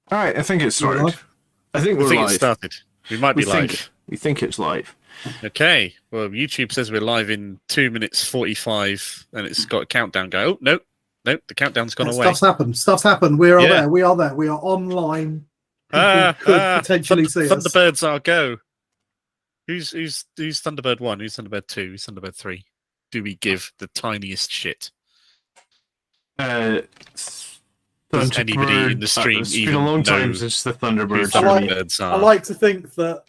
All right, I think it started. I think we're live. It started. We might be live. We think it's live. Okay. Well, YouTube says we're live in 2 minutes 45, and it's got a countdown going. Oh, no. The countdown's gone away. Stuff's happened. We are there. We are there. We are online. People could potentially see us. Thunderbirds are go. Who's Thunderbird 1? Who's Thunderbird 2? Who's Thunderbird 3? Do we give the tiniest shit? Does anybody in the stream it's been a long time since the Thunderbirds. I like to think that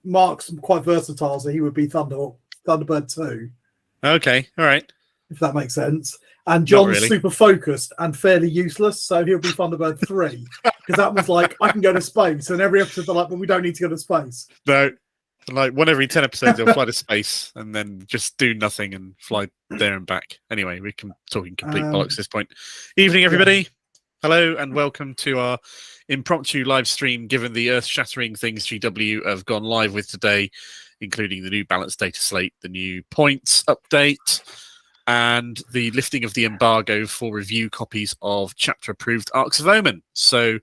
Mark's quite versatile, so he would be Thunderbird 2. Okay, all right. If that makes sense. And John's super focused and fairly useless, so he'll be Thunderbird 3. Because that was like, I can go to space, and every episode they're like, but we don't need to go to space. No. Like one every 10 episodes, they'll fly to space and then just do nothing and fly there and back. Anyway, we can talk in complete bollocks at this point. Evening, everybody. Yeah. Hello and welcome to our impromptu live stream, given the earth-shattering things GW have gone live with today, including the new balanced data slate, the new points update, and the lifting of the embargo for review copies of Chapter Approved Arcs of Omen. So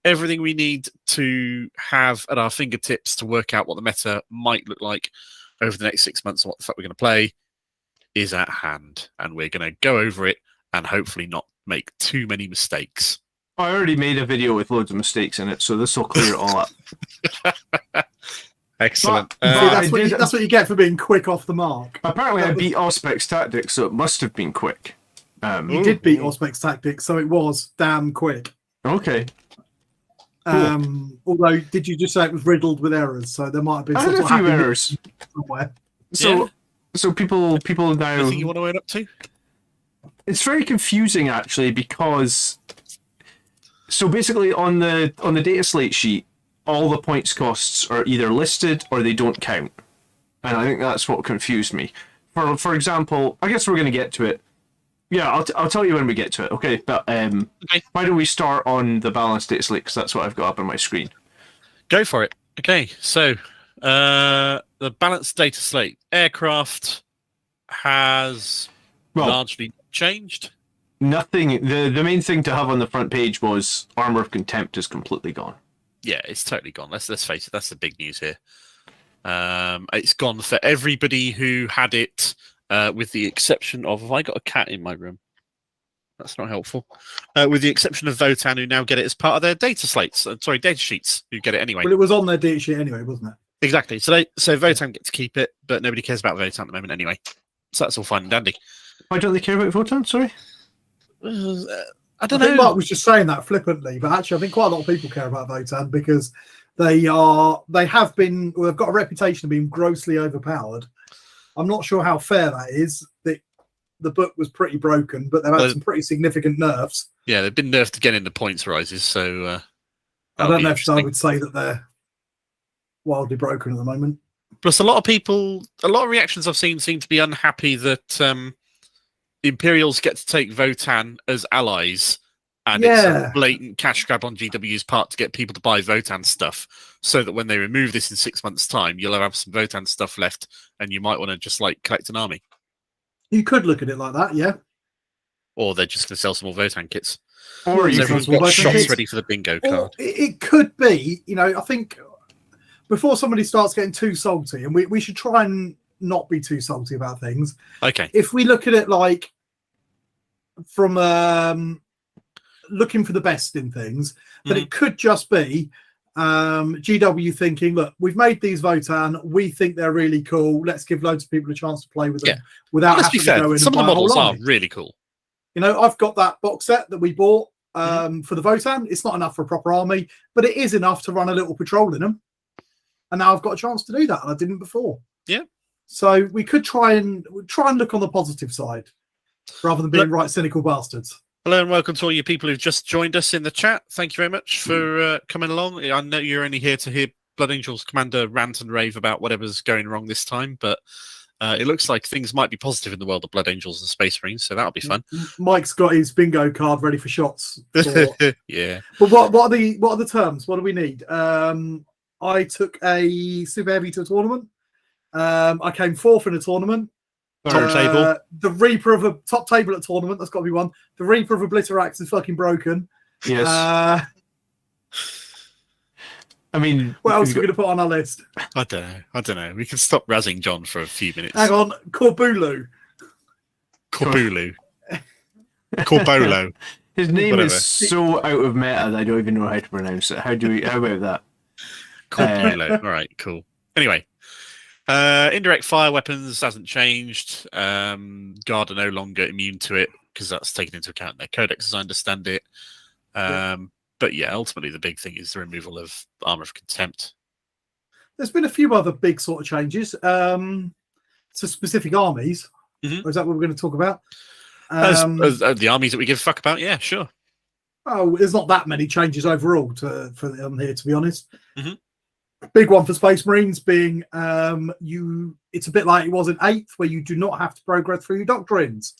everything we need to have at our fingertips to work out what the meta might look like over the next 6 months and what the fuck we're going to play is at hand. And we're going to go over it and hopefully not make too many mistakes. I already made a video with loads of mistakes in it, so this will clear it all up. Excellent. That's what you get for being quick off the mark. Apparently I beat Auspex Tactics, so it must have been quick. You did beat Auspex Tactics, so it was damn quick. Okay. Cool. Although, did you just say it was riddled with errors? So there might have been a few errors somewhere. So people now. Anything you want to own up to? It's very confusing actually because. So basically, on the Dataslate sheet, all the points costs are either listed or they don't count, and I think that's what confused me. For example, I guess we're going to get to it. Yeah, I'll tell you when we get to it, okay? But why don't we start on the balanced data slate, because that's what I've got up on my screen. Go for it. Okay, so the balanced data slate. Aircraft has largely changed. Nothing. The main thing to have on the front page was Armor of Contempt is completely gone. Yeah, it's totally gone. Let's face it, that's the big news here. It's gone for everybody who had it. With the exception of, have I got a cat in my room? That's not helpful. With the exception of Votan, who now get it as part of their data slates. Data sheets, who get it anyway. Well, it was on their data sheet anyway, wasn't it? Exactly. So Votan get to keep it, but nobody cares about Votan at the moment anyway. So that's all fine and dandy. Why don't they care about Votan? Sorry? I don't know. I think Mark was just saying that flippantly, but actually I think quite a lot of people care about Votan because they've got a reputation of being grossly overpowered. I'm not sure how fair that is. The book was pretty broken, but they've had some pretty significant nerfs. Yeah, they've been nerfed again in the points rises, so... I don't know if I would say that they're wildly broken at the moment. Plus, a lot of reactions I've seen seem to be unhappy that the Imperials get to take Votan as allies, and it's a blatant cash grab on GW's part to get people to buy Votan stuff, so that when they remove this in 6 months' time, you'll have some Votan stuff left, and you might want to just collect an army. You could look at it like that, yeah. Or they're just going to sell some more Votan kits. Or everyone's got shots ready for the bingo card. It could be, I think before somebody starts getting too salty, and we should try and not be too salty about things. Okay. If we look at it like from looking for the best in things, but it could just be GW thinking, look, we've made these Votan, we think they're really cool, let's give loads of people a chance to play with them without having to go in. Some of the models are really cool. I've got that box set that we bought for the Votan. It's not enough for a proper army, but it is enough to run a little patrol in them. And now I've got a chance to do that, and I didn't before. Yeah. So we could try and look on the positive side rather than being cynical bastards. Hello and welcome to all you people who've just joined us in the chat. Thank you very much for coming along. I know you're only here to hear Blood Angels Commander rant and rave about whatever's going wrong this time, but it looks like things might be positive in the world of Blood Angels and Space Marines, so that'll be fun. Mike's got his bingo card ready for shots. Yeah. But what are the terms? What do we need? I took a Super Heavy to a tournament. I came fourth in a tournament. Top table. The Reaper of a top table at tournament. That's got to be one. The Reaper of Obliterax is fucking broken. Yes. I mean, What else are we going to put on our list? I don't know. We can stop razzing John for a few minutes. Hang on, Corbulu. Corbulu. Corbolo. His name Whatever. is so out of meta that I don't even know how to pronounce it. How about that? Corbulo. All right, cool. Anyway, indirect fire weapons hasn't changed. Guard are no longer immune to it because that's taken into account in their codex, as I understand it. But yeah, ultimately the big thing is the removal of Armor of Contempt. There's been a few other big sort of changes to specific armies. Mhm. Or is that what we're going to talk about? As the armies that we give a fuck about, yeah, sure. Oh, there's not that many changes overall for them here, to be honest. Mhm. Big one for Space Marines being it's a bit like it was in 8th, where you do not have to progress through your doctrines.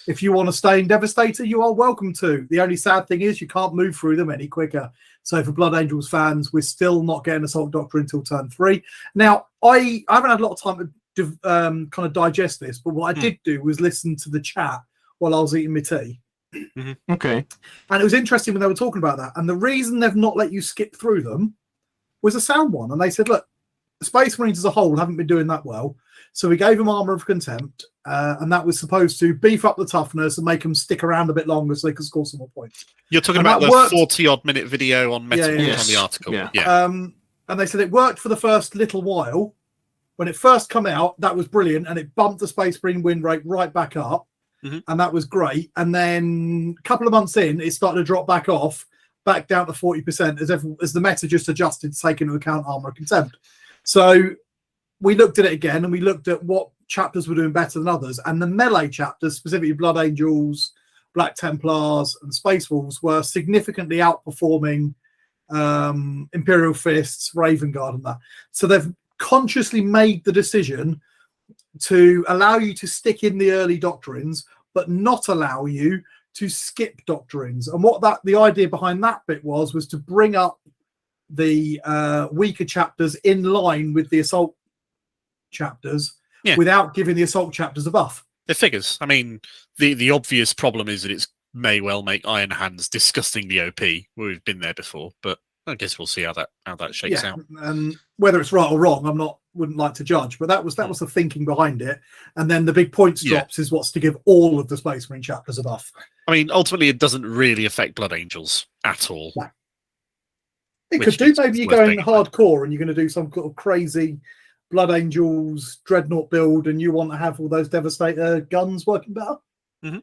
If you want to stay in Devastator, you are welcome to. The only sad thing is you can't move through them any quicker. So for Blood Angels fans, we're still not getting Assault Doctrine until turn 3. Now, I haven't had a lot of time to kind of digest this, but what I did do was listen to the chat while I was eating my tea. Okay. And it was interesting when they were talking about that. And the reason they've not let you skip through them was a sound one. And they said, look, the Space Marines as a whole haven't been doing that well. So we gave them Armor of Contempt. And that was supposed to beef up the toughness and make them stick around a bit longer so they could score some more points. You're talking And about that the worked. 40-odd minute video on Metal Yeah, on the article. Yeah. And they said it worked for the first little while. When it first came out, that was brilliant. And it bumped the Space Marine win rate right back up. Mhm. And that was great. And then a couple of months in, it started to drop back off, back down to 40% as the meta just adjusted to take into account Armor of Contempt. So we looked at it again and we looked at what chapters were doing better than others. And the melee chapters, specifically Blood Angels, Black Templars, and Space Wolves, were significantly outperforming Imperial Fists, Raven Guard, and that. So they've consciously made the decision to allow you to stick in the early doctrines, but not allow you to skip doctrines. And what the idea behind that bit was to bring up the weaker chapters in line with the assault chapters, without giving the assault chapters a buff. The figures. I mean, the obvious problem is that it may well make Iron Hands disgustingly OP. We've been there before, but I guess we'll see how that shakes out. And whether it's right or wrong, wouldn't like to judge, but that was the thinking behind it. And then the big points drops is what's to give all of the Space Marine chapters a buff. I mean, ultimately, it doesn't really affect Blood Angels at all. No. It could do. Maybe you're going hardcore and you're going to do some sort of crazy Blood Angels Dreadnought build, and you want to have all those Devastator guns working better. Mm-hmm.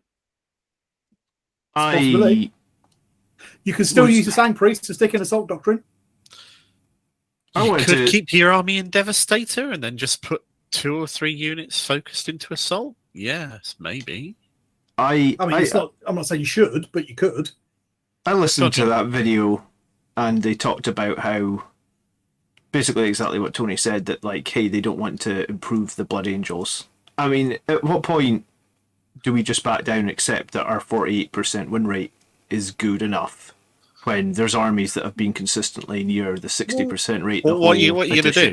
You can still use the Sang Priest to stick in Assault Doctrine. You could keep your army in Devastator and then just put 2 or 3 units focused into Assault. Yes, maybe. I'm not saying you should, but you could. I listened to that video, and they talked about how basically exactly what Tony said, that like, hey, they don't want to improve the Blood Angels. I mean, at what point do we just back down and accept that our 48% win rate is good enough when there's armies that have been consistently near the 60% rate? What are you going to do?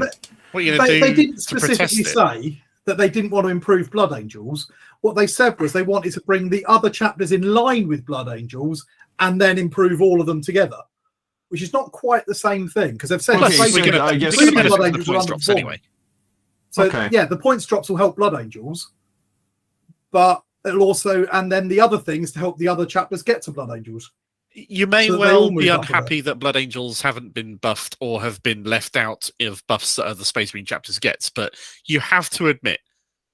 What are you going to do? They didn't specifically say that they didn't want to improve Blood Angels. What they said was they wanted to bring the other chapters in line with Blood Angels and then improve all of them together, which is not quite the same thing, because they've said Blood Angels are drops anyway. So the points drops will help Blood Angels, but it'll also, and then the other things to help the other chapters get to Blood Angels. You may well be unhappy that Blood Angels haven't been buffed or have been left out of buffs that other Space Marine chapters gets, but you have to admit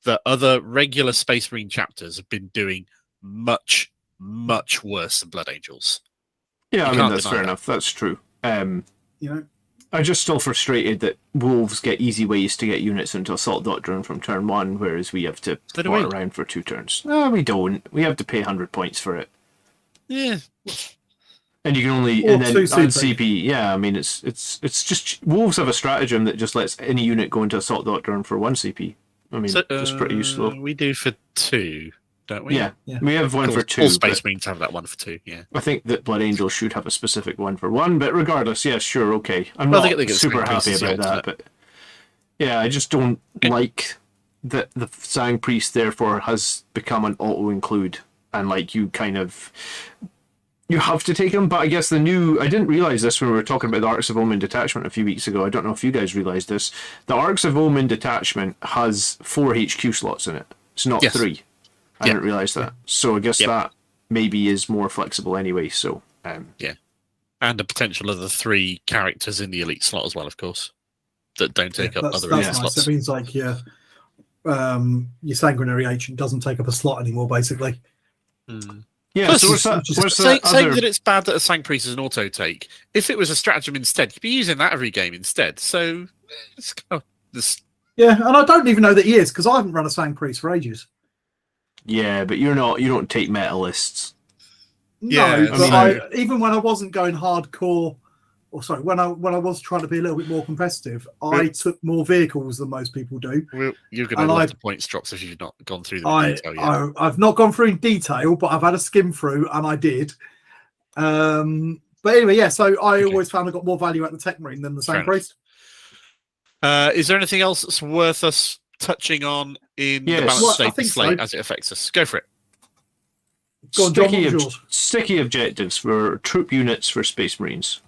that other regular Space Marine chapters have been doing much, much worse than Blood Angels. Yeah, I mean, that's fair enough. That's true. I'm just still frustrated that Wolves get easy ways to get units into Assault Doctrine from turn 1, whereas we have to wait around for 2 turns. No, we don't. We have to pay 100 points for it. Yeah. And you can only and then add CP. Yeah, I mean, it's just Wolves have a stratagem that just lets any unit go into Assault Doctrine for 1 CP. I mean, it's pretty useful. We do for 2, don't we? Yeah. We have one for 2. All Space Marines have that one for 2. Yeah, I think that Blood Angels should have a specific one for 1, but regardless, yeah, sure, okay. I'm not super happy about that, but yeah, I just don't like that the Sang Priest therefore has become an auto include, and like you kind of You have to take them, but I guess I didn't realise this when we were talking about the Arcs of Omen detachment a few weeks ago. I don't know if you guys realised this. The Arcs of Omen detachment has 4 HQ slots in it. It's not 3. I didn't realise that. So I guess that maybe is more flexible anyway. So yeah. And the potential of the 3 characters in the elite slot as well, of course, that don't take up other elite slots. It means like your sanguinary ancient doesn't take up a slot anymore, basically. Yeah, plus, so saying that it's bad that a Sang Priest is an auto take. If it was a stratagem instead, you'd be using that every game instead. So it's kind of this. Yeah, and I don't even know that he is because I haven't run a Sang Priest for ages. Yeah, but you don't take metalists. No, but even when I wasn't going hardcore, or sorry, when I was trying to be a little bit more competitive, I took more vehicles than most people do. You're going to love the points drops if you've not gone through them in detail yet. I've not gone through in detail, but I've had a skim through, and I did. But anyway, yeah. So I always found I got more value at the Tech Marine than the Sang Priest. Is there anything else that's worth us touching on in the balance state slate as it affects us? Go for it. Go on, John, sticky objectives for troop units for Space Marines.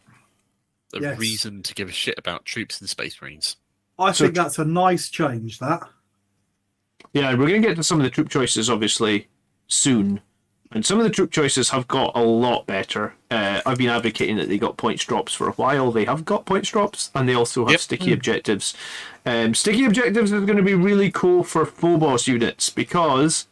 A reason to give a shit about troops and Space Marines. I think that's a nice change, that. Yeah, we're going to get to some of the troop choices, obviously, soon. And some of the troop choices have got a lot better. I've been advocating that they got points drops for a while. They have got points drops, and they also have sticky objectives. Sticky objectives is going to be really cool for Phobos units, because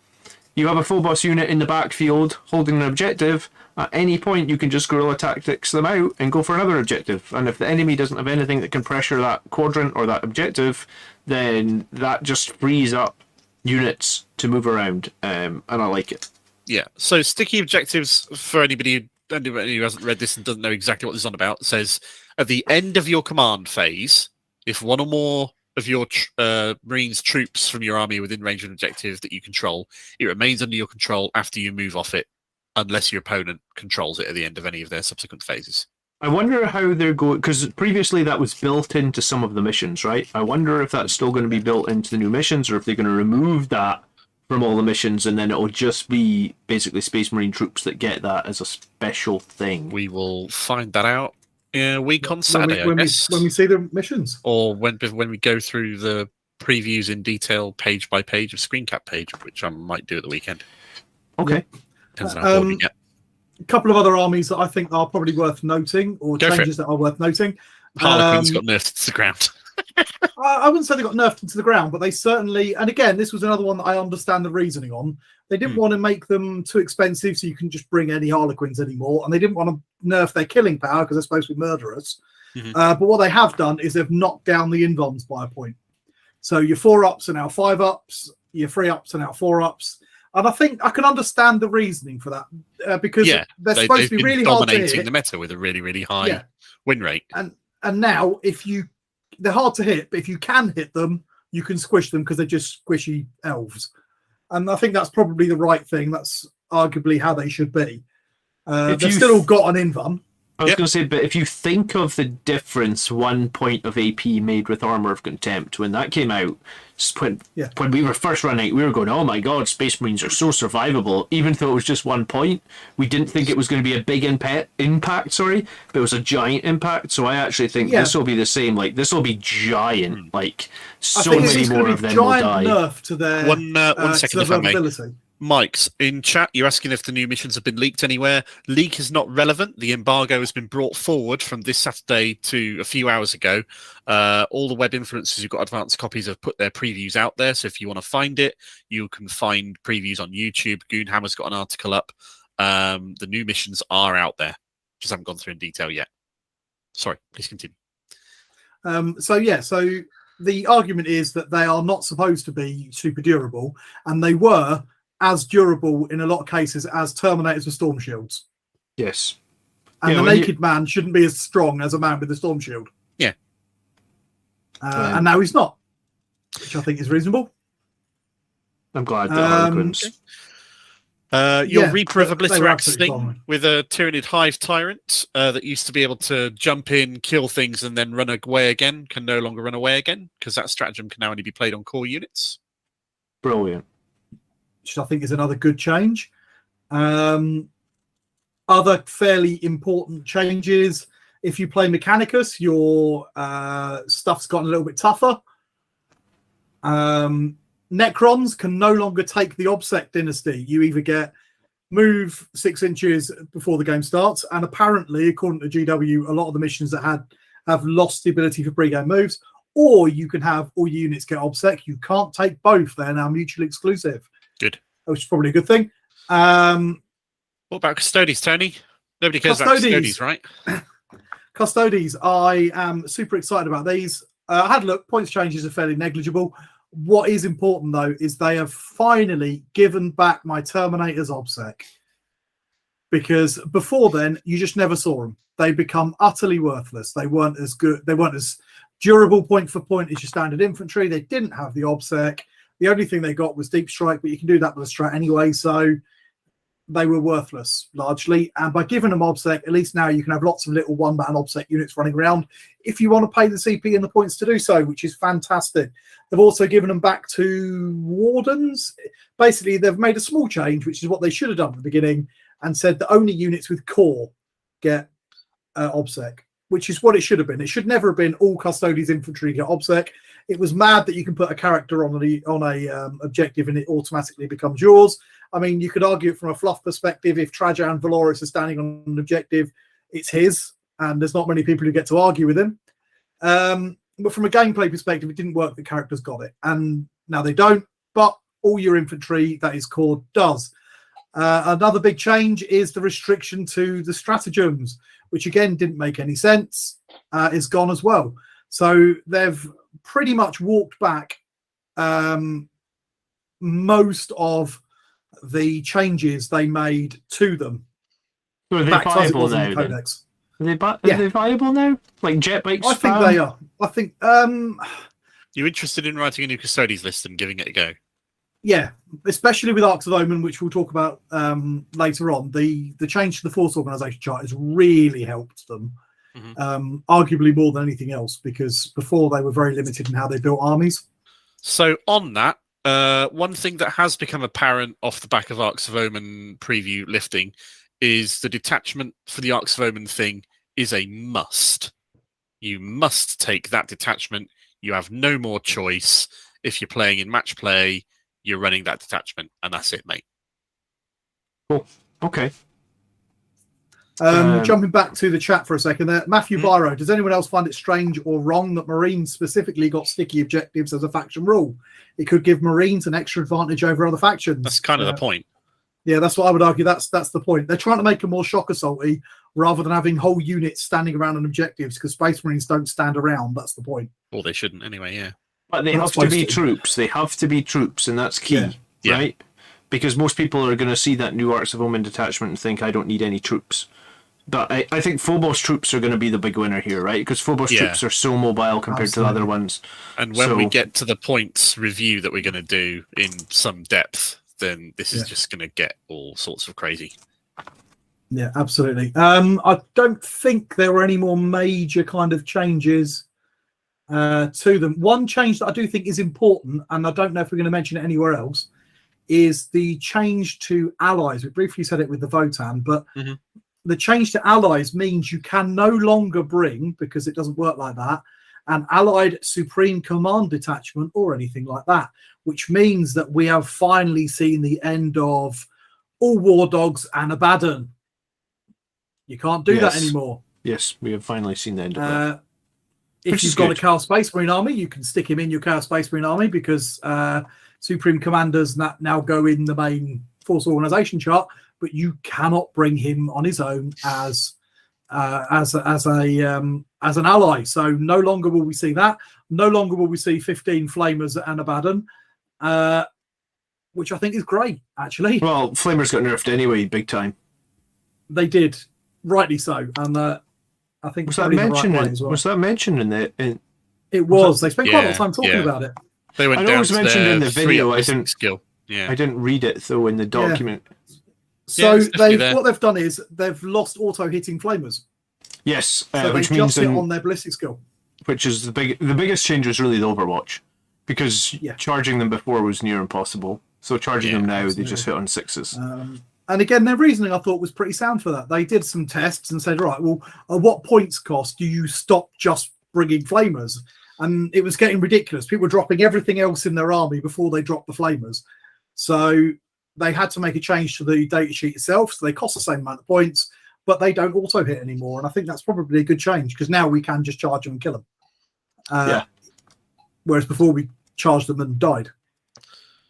you have a Phobos unit in the backfield holding an objective. At any point, you can just guerrilla tactics them out and go for another objective. And if the enemy doesn't have anything that can pressure that quadrant or that objective, then that just frees up units to move around. And I like it. Yeah. So sticky objectives, for anybody who hasn't read this and doesn't know exactly what this is on about, says at the end of your command phase, if one or more of your Marines troops from your army within range of an objective that you control, it remains under your control after you move off it, unless your opponent controls it at the end of any of their subsequent phases. I wonder how they're going, because previously that was built into some of the missions, right? I wonder if that's still going to be built into the new missions, or if they're going to remove that from all the missions, and then it'll just be basically Space Marine troops that get that as a special thing. We will find that out in a week on Saturday, when we see the missions. Or when we go through the previews in detail, page by page of screen cap page, which I might do at the weekend. Okay. Depends on how bored we get. A couple of other armies that I think are probably worth noting, or changes that are worth noting. Harlequins got nerfed to the ground. I wouldn't say they got nerfed into the ground, but they certainly, and again, this was another one that I understand the reasoning on. They didn't want to make them too expensive so you can just bring any Harlequins anymore, and they didn't want to nerf their killing power because they're supposed to be murderous. But what they have done is they've knocked down the invulns by a point. So your 4-ups are now 5-ups, your 3-ups are now 4-ups. And I think I can understand the reasoning for that because they're supposed to be really hard to hit. Dominating the meta with a really, really high win rate. And now, they're hard to hit, but if you can hit them, you can squish them because they're just squishy elves. And I think that's probably the right thing. That's arguably how they should be. They've still got an invuln. I was going to say, but if you think of the difference 1 point of AP made with Armor of Contempt, when that came out, when we were first running, we were going, oh my god, Space Marines are so survivable. Even though it was just 1 point, we didn't think it was going to be a big impact, but it was a giant impact. So I actually think this will be the same. Like, this will be giant. Like, so many more of them will die. Nerf to their, one second, if I may. Ability. Mike's in chat, you're asking if the new missions have been leaked anywhere. Leak is not relevant. The embargo has been brought forward from this Saturday to a few hours ago. All the web influencers who've got advanced copies have put their previews out there. So if you want to find it, you can find previews on YouTube. Goonhammer's got an article up. The new missions are out there. Just haven't gone through in detail yet. Sorry, please continue. So the argument is that they are not supposed to be super durable, and they were as durable in a lot of cases as Terminators with Storm Shields. Yes. And the naked man shouldn't be as strong as a man with a Storm Shield. Yeah. And now he's not, which I think is reasonable. I'm glad that Harlequins... Your Reaper of Obliterax thing with a Tyranid Hive Tyrant that used to be able to jump in, kill things, and then run away again can no longer run away again because that stratagem can now only be played on core units. Brilliant. Which I think is another good change. Other fairly important changes. If you play Mechanicus, your stuff's gotten a little bit tougher. Necrons can no longer take the Obsec dynasty. You either move 6 inches before the game starts, and apparently, according to GW, a lot of the missions that have lost the ability for pre-game moves, or you can have all your units get Obsec. You can't take both. They're now mutually exclusive. Good. Which is probably a good thing. What about Custodes, Tony? Nobody cares about Custodes, right? Custodes, I am super excited about these. I had a look. Points changes are fairly negligible. What is important, though, is they have finally given back my Terminators Obsec. Because before then, you just never saw them. They become utterly worthless. They weren't as good. They weren't as durable point for point as your standard infantry. They didn't have the Obsec. The only thing they got was Deep Strike, but you can do that with a strat anyway. So they were worthless largely. And by giving them Obsec, at least now you can have lots of little one-man Obsec units running around if you want to pay the CP and the points to do so, which is fantastic. They've also given them back to Wardens. Basically, they've made a small change, which is what they should have done at the beginning, and said that only units with core get Obsec, which is what it should have been. It should never have been all Custodes infantry get Obsec. It was mad that you can put a character on a objective and it automatically becomes yours. I mean, you could argue it from a fluff perspective. If Trajan Valoris is standing on an objective, it's his, and there's not many people who get to argue with him. But from a gameplay perspective, it didn't work. The characters got it, and now they don't. But all your infantry that is core does. Another big change is the restriction to the stratagems, which again didn't make any sense. Is gone as well. So they've pretty much walked back most of the changes they made to them. So are they viable now? Codex. Are they viable now? Like jet bikes? I think they are. I think. You interested in writing a new Custodes list and giving it a go? Yeah, especially with Arcs of Omen, which we'll talk about later on. The change to the Force Organization chart has really helped them, arguably more than anything else, because before they were very limited in how they built armies. So on that, one thing that has become apparent off the back of Arcs of Omen preview lifting is the detachment for the Arcs of Omen thing is a must. You must take that detachment. You have no more choice. If you're playing in match play, you're running that detachment, and that's it, mate. Cool. Okay. Jumping back to the chat for a second there. Matthew Byro, does anyone else find it strange or wrong that Marines specifically got sticky objectives as a faction rule? It could give Marines an extra advantage over other factions. That's kind of the point. Yeah, that's what I would argue. That's the point. They're trying to make them more shock assaulty rather than having whole units standing around on objectives, because Space Marines don't stand around. That's the point. Well, they shouldn't anyway, yeah. But they have to be troops. They have to be troops, and that's key, right? Because most people are going to see that new Arcs of Omen detachment and think, I don't need any troops. But I think Phobos troops are going to be the big winner here, right? Because Phobos troops are so mobile compared to the other ones. And when we get to the points review that we're going to do in some depth, then this is just going to get all sorts of crazy. Yeah, absolutely. I don't think there were any more major kind of changes to them. One change that I do think is important, and I don't know if we're going to mention it anywhere else, is the change to allies. We briefly said it with the Votan, but the change to allies means you can no longer bring, because it doesn't work like that, an allied Supreme Command detachment or anything like that, which means that we have finally seen the end of all War Dogs and Abaddon. You can't do that anymore. Yes, we have finally seen the end of that. If you've got a Chaos Space Marine army, you can stick him in your Chaos Space Marine army, because Supreme Commanders now go in the main Force Organization chart, but you cannot bring him on his own as an ally. So no longer will we see that. No longer will we see 15 Flamers and Abaddon, which I think is great, actually. Well, Flamers got nerfed anyway, big time. They did, rightly so, and I think was that mentioned? Was that mentioned in the? It was. They spent quite a lot of time talking about it. They went I know it was mentioned in the video. I didn't read it though in the document. So what they've done is they've lost auto hitting Flamers. Yes, so which they means just hit on their ballistic skill. Which is the biggest change was really the Overwatch, because charging them before was near impossible. So charging them now, they just hit on 6s. And again, their reasoning I thought was pretty sound for that. They did some tests and said, right, well, at what points cost do you stop just bringing flamers? And it was getting ridiculous. People were dropping everything else in their army before they dropped the flamers. So they had to make a change to the data sheet itself. So they cost the same amount of points, but they don't auto hit anymore. And I think that's probably a good change because now we can just charge them and kill them. Whereas before we charged them and died.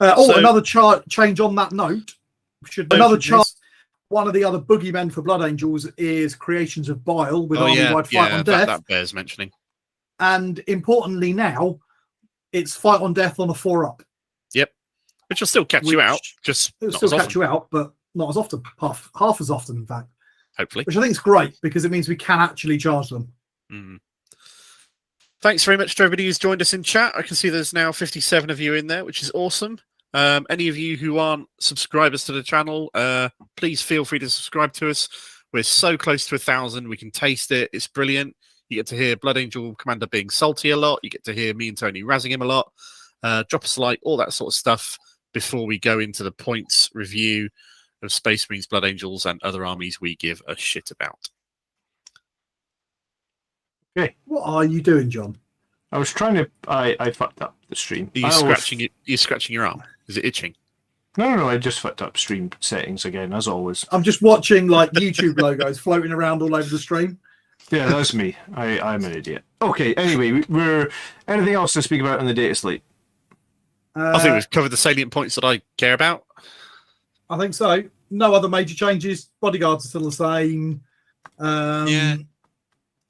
Another change on that note. One of the other boogeymen for Blood Angels is Creations of Bile with army-wide fight on death. That bears mentioning. And importantly now, it's fight on death on a 4-up. Yep. Which will still catch you out. It'll still catch you out, but not as often. Half as often, in fact. Hopefully. Which I think is great because it means we can actually charge them. Mm. Thanks very much to everybody who's joined us in chat. I can see there's now 57 of you in there, which is awesome. Any of you who aren't subscribers to the channel, please feel free to subscribe to us. We're so close to 1,000. We can taste it. It's brilliant. You get to hear Blood Angel Commander being salty a lot. You get to hear me and Tony razzing him a lot. Drop us a like, all that sort of stuff before we go into the points review of Space Marines, Blood Angels, and other armies we give a shit about. Okay. What are you doing, John? I was trying to... I fucked up the stream. Are you scratching your arm? Is it itching? No, I just fucked up stream settings again, as always. I'm just watching like YouTube logos floating around all over the stream. Yeah, that's me. I'm an idiot. Okay, anyway, we're anything else to speak about in the data slate? I think we've covered the salient points that I care about. I think so. No other major changes. Bodyguards are still the same.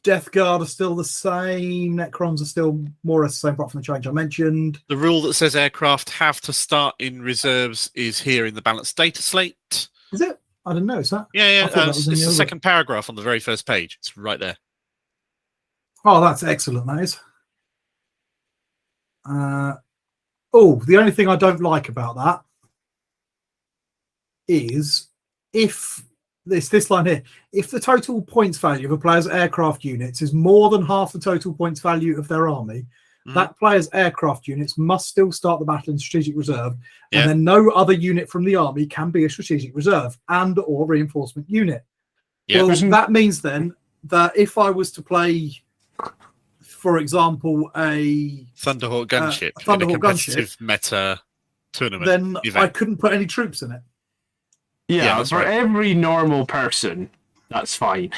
Death Guard are still the same. Necrons are still more or less the same, apart from the change I mentioned. The rule that says aircraft have to start in reserves is here in the balanced data slate. Is it? I didn't know. Is that? Yeah. It's the second paragraph on the very first page. It's right there. Oh, that's excellent, that is. The only thing I don't like about that is if this line here, if the total points value of a player's aircraft units is more than half the total points value of their army, that player's aircraft units must still start the battle in strategic reserve, and then no other unit from the army can be a strategic reserve and or reinforcement unit. Well, that means then that if I was to play, for example, a Thunderhawk gunship in a competitive meta tournament, then event, I couldn't put any troops in it. Yeah, for every normal person, that's fine.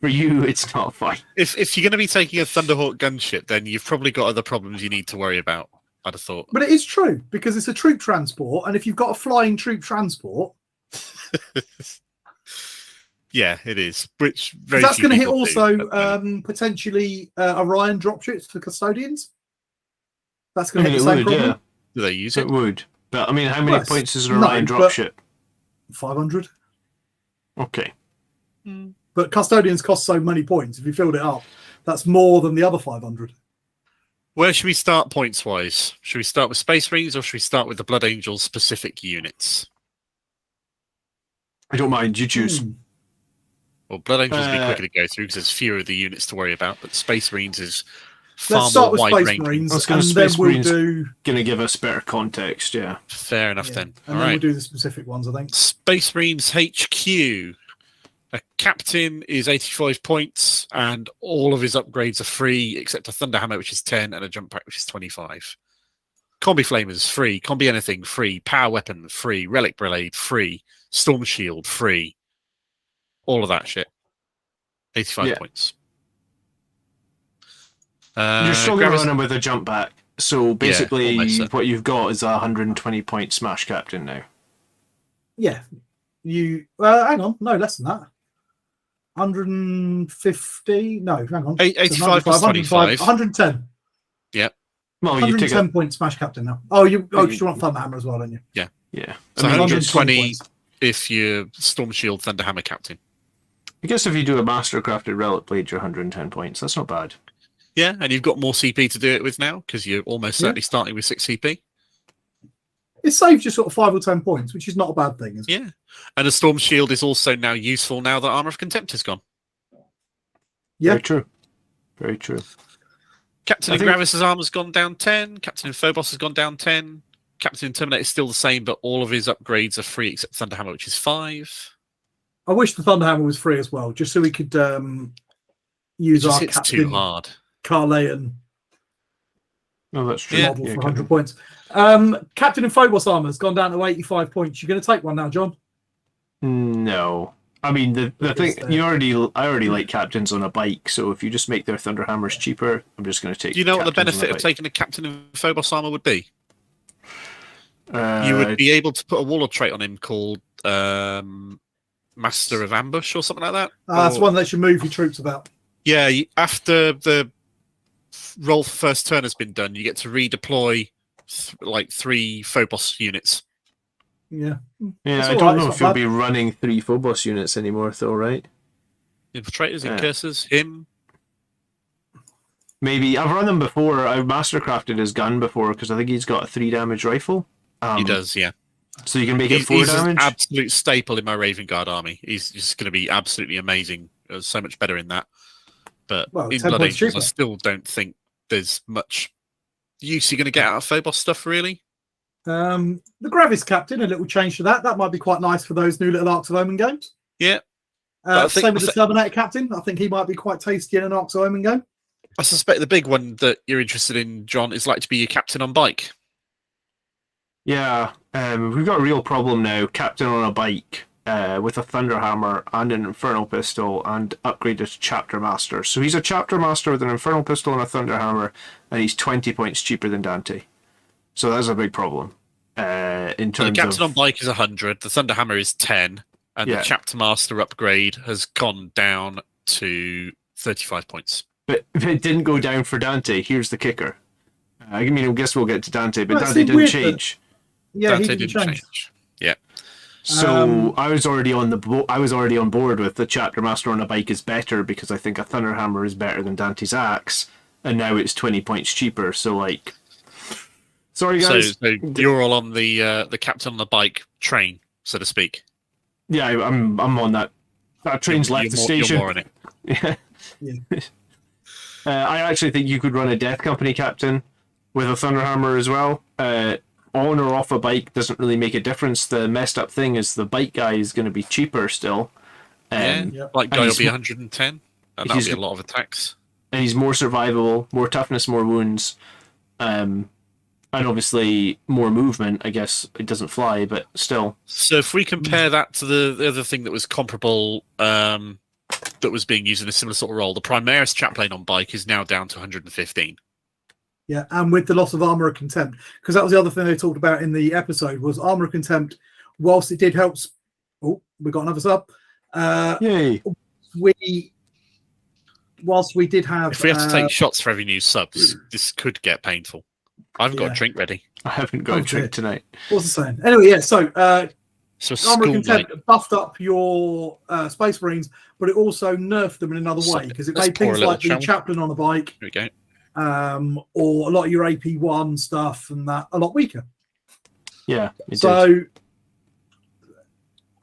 For you, it's not fine. If you're going to be taking a Thunderhawk gunship, then you've probably got other problems you need to worry about, I'd have thought. But it is true, because it's a troop transport, and if you've got a flying troop transport... Yeah, it is. Which that's going to hit also potentially Orion dropships for custodians. That's going to hit the same problem. Yeah. Do they use it? It would. But, I mean, how many points is an Orion dropship? 500. Okay. But custodians cost so many points. If you filled it up, that's more than the other 500. Where should we start points-wise? Should we start with Space Marines or should we start with the Blood Angels specific units? I don't mind. You choose. Well, Blood Angels will be quicker to go through because there's fewer of the units to worry about, but Space Marines is Let's start with Space Marines, and then we'll do... going to give us better context, yeah. Fair enough then. And then we'll do the specific ones, I think. Space Marines HQ. A captain is 85 points, and all of his upgrades are free, except a Thunderhammer, which is 10, and a jump pack, which is 25. Combi Flamers, free. Combi Anything, free. Power Weapon, free. Relic Blade, free. Storm Shield, free. All of that shit. 85 points. You're still going to run him with a jump back. So basically, what you've got is a 120 point Smash Captain now. Yeah. Hang on. No, less than that. 150. No, hang on. 85 plus 25. 110. Yeah. Well, 110 point Smash Captain now. Oh, you want Thunderhammer as well, don't you? Yeah. Yeah. So 120 if you're Storm Shield Thunderhammer Captain. I guess if you do a Mastercrafted Relic Blade, you're 110 points. That's not bad. Yeah, and you've got more CP to do it with now because you're almost certainly starting with 6 CP. It saves you sort of 5 or 10 points, which is not a bad thing, is it? Yeah. And the Storm Shield is also now useful now that Armour of Contempt is gone. Yeah. Very true. Very true. Captain in Gravis' armor's gone down 10. Captain in Phobos has gone down 10. Captain Terminator is still the same, but all of his upgrades are free except Thunderhammer, which is 5. I wish the Thunderhammer was free as well, just so we could It use just our hits Captain too hard. Carleon No, that's true. model Yeah, for Captain. 100 points. Captain and Phobos armor has gone down to 85 points. You're going to take one now, John? No. I mean, the thing, there. I already like captains on a bike, so if you just make their Thunderhammers cheaper, I'm just going to take Do you know what the captains on benefit a of bike. taking a Captain and Phobos armor would be? Uh, You would be able to put a warlord trait on him called Master of Ambush or something like that. That's Or- one that should move your troops about. Yeah, after the roll for first turn has been done, you get to redeploy like 3 Phobos units. Yeah. Yeah, It's I all don't right, know it's if not you'll bad. be running 3 Phobos units anymore, though, right? Infiltrators, Yeah. Incursors, him. Maybe. I've run them before. I've mastercrafted his gun before, because I think he's got a 3 damage rifle. He does, yeah. So you can make it He's 4 an damage. absolute staple in my Raven Guard army. He's just going to be absolutely amazing. So much better in that. But Well, in 10 Blood points Angels, I cheaper. still don't think there's much use you're going to get out of Phobos stuff, really. The Gravis Captain, a little change to that. That might be quite nice for those new little Arcs of Omen games. Yeah. I think- Same with the Terminator Captain. I think he might be quite tasty in an Arcs of Omen game. I suspect the big one that you're interested in, John, is like to be your captain on bike. Yeah, we've got a real problem now. Captain on a bike with a Thunderhammer and an Infernal Pistol and upgraded to Chapter Master. So he's a Chapter Master with an Infernal Pistol and a Thunderhammer, and he's 20 points cheaper than Dante. So that's a big problem. In So the terms captain of... on bike is 100, the Thunderhammer is 10, and Yeah. the Chapter Master upgrade has gone down to 35 points. But if it didn't go down for Dante, here's the kicker. I mean, I guess we'll get to Dante, but Well, it Dante seemed didn't weird that- change. Yeah, Dante he didn't change. Yeah. So I was already on board with the Chapter Master on a bike is better because I think a Thunderhammer is better than Dante's axe, and now it's 20 points cheaper. So like, sorry guys. So you're all on the captain on the bike train, so to speak. Yeah, I'm on that. That train's left the station. You're more on it. Yeah. Yeah. I actually think you could run a Death Company captain with a Thunderhammer as well. On or off a bike doesn't really make a difference. The messed up thing is the bike guy is going to be cheaper still. Yeah, Yep. like and guy will he's- be 110, and that'll he's- be a lot of attacks. And he's more survivable, more toughness, more wounds, and obviously more movement. I guess it doesn't fly, but still. So if we compare that to the other thing that was comparable, that was being used in a similar sort of role, the Primaris Chaplain on bike is now down to 115. Yeah, and with the loss of Armor of Contempt, because that was the other thing they talked about in the episode, was Armor of Contempt, whilst it did help... Oh, we got another sub. Yay! Whilst we did have... If we have to take shots for every new subs, this could get painful. I've got Yeah. a drink ready. I haven't got a drink tonight. What's the saying? Anyway, yeah, so So Armor of school night. Contempt buffed up your Space Marines, but it also nerfed them in another So, way, because it let's made pour a things little like the chunk. Chaplain on a bike, Here we go. or a lot of your AP1 stuff and that a lot weaker. Yeah. It did. So,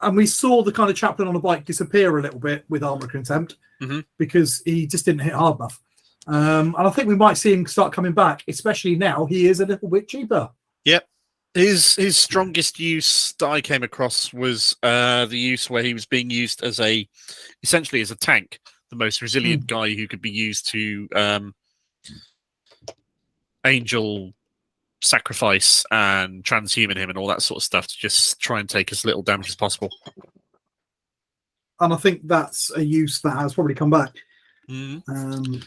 and we saw the kind of Chaplain on a bike disappear a little bit with Armor of Contempt Mhm. because he just didn't hit hard enough. And I think we might see him start coming back, especially now he is a little bit cheaper. His strongest use that I came across was the use where he was being used as essentially as a tank, the most resilient guy who could be used to angel sacrifice and transhuman him and all that sort of stuff to just try and take as little damage as possible. And I think that's a use that has probably come back. Mhm.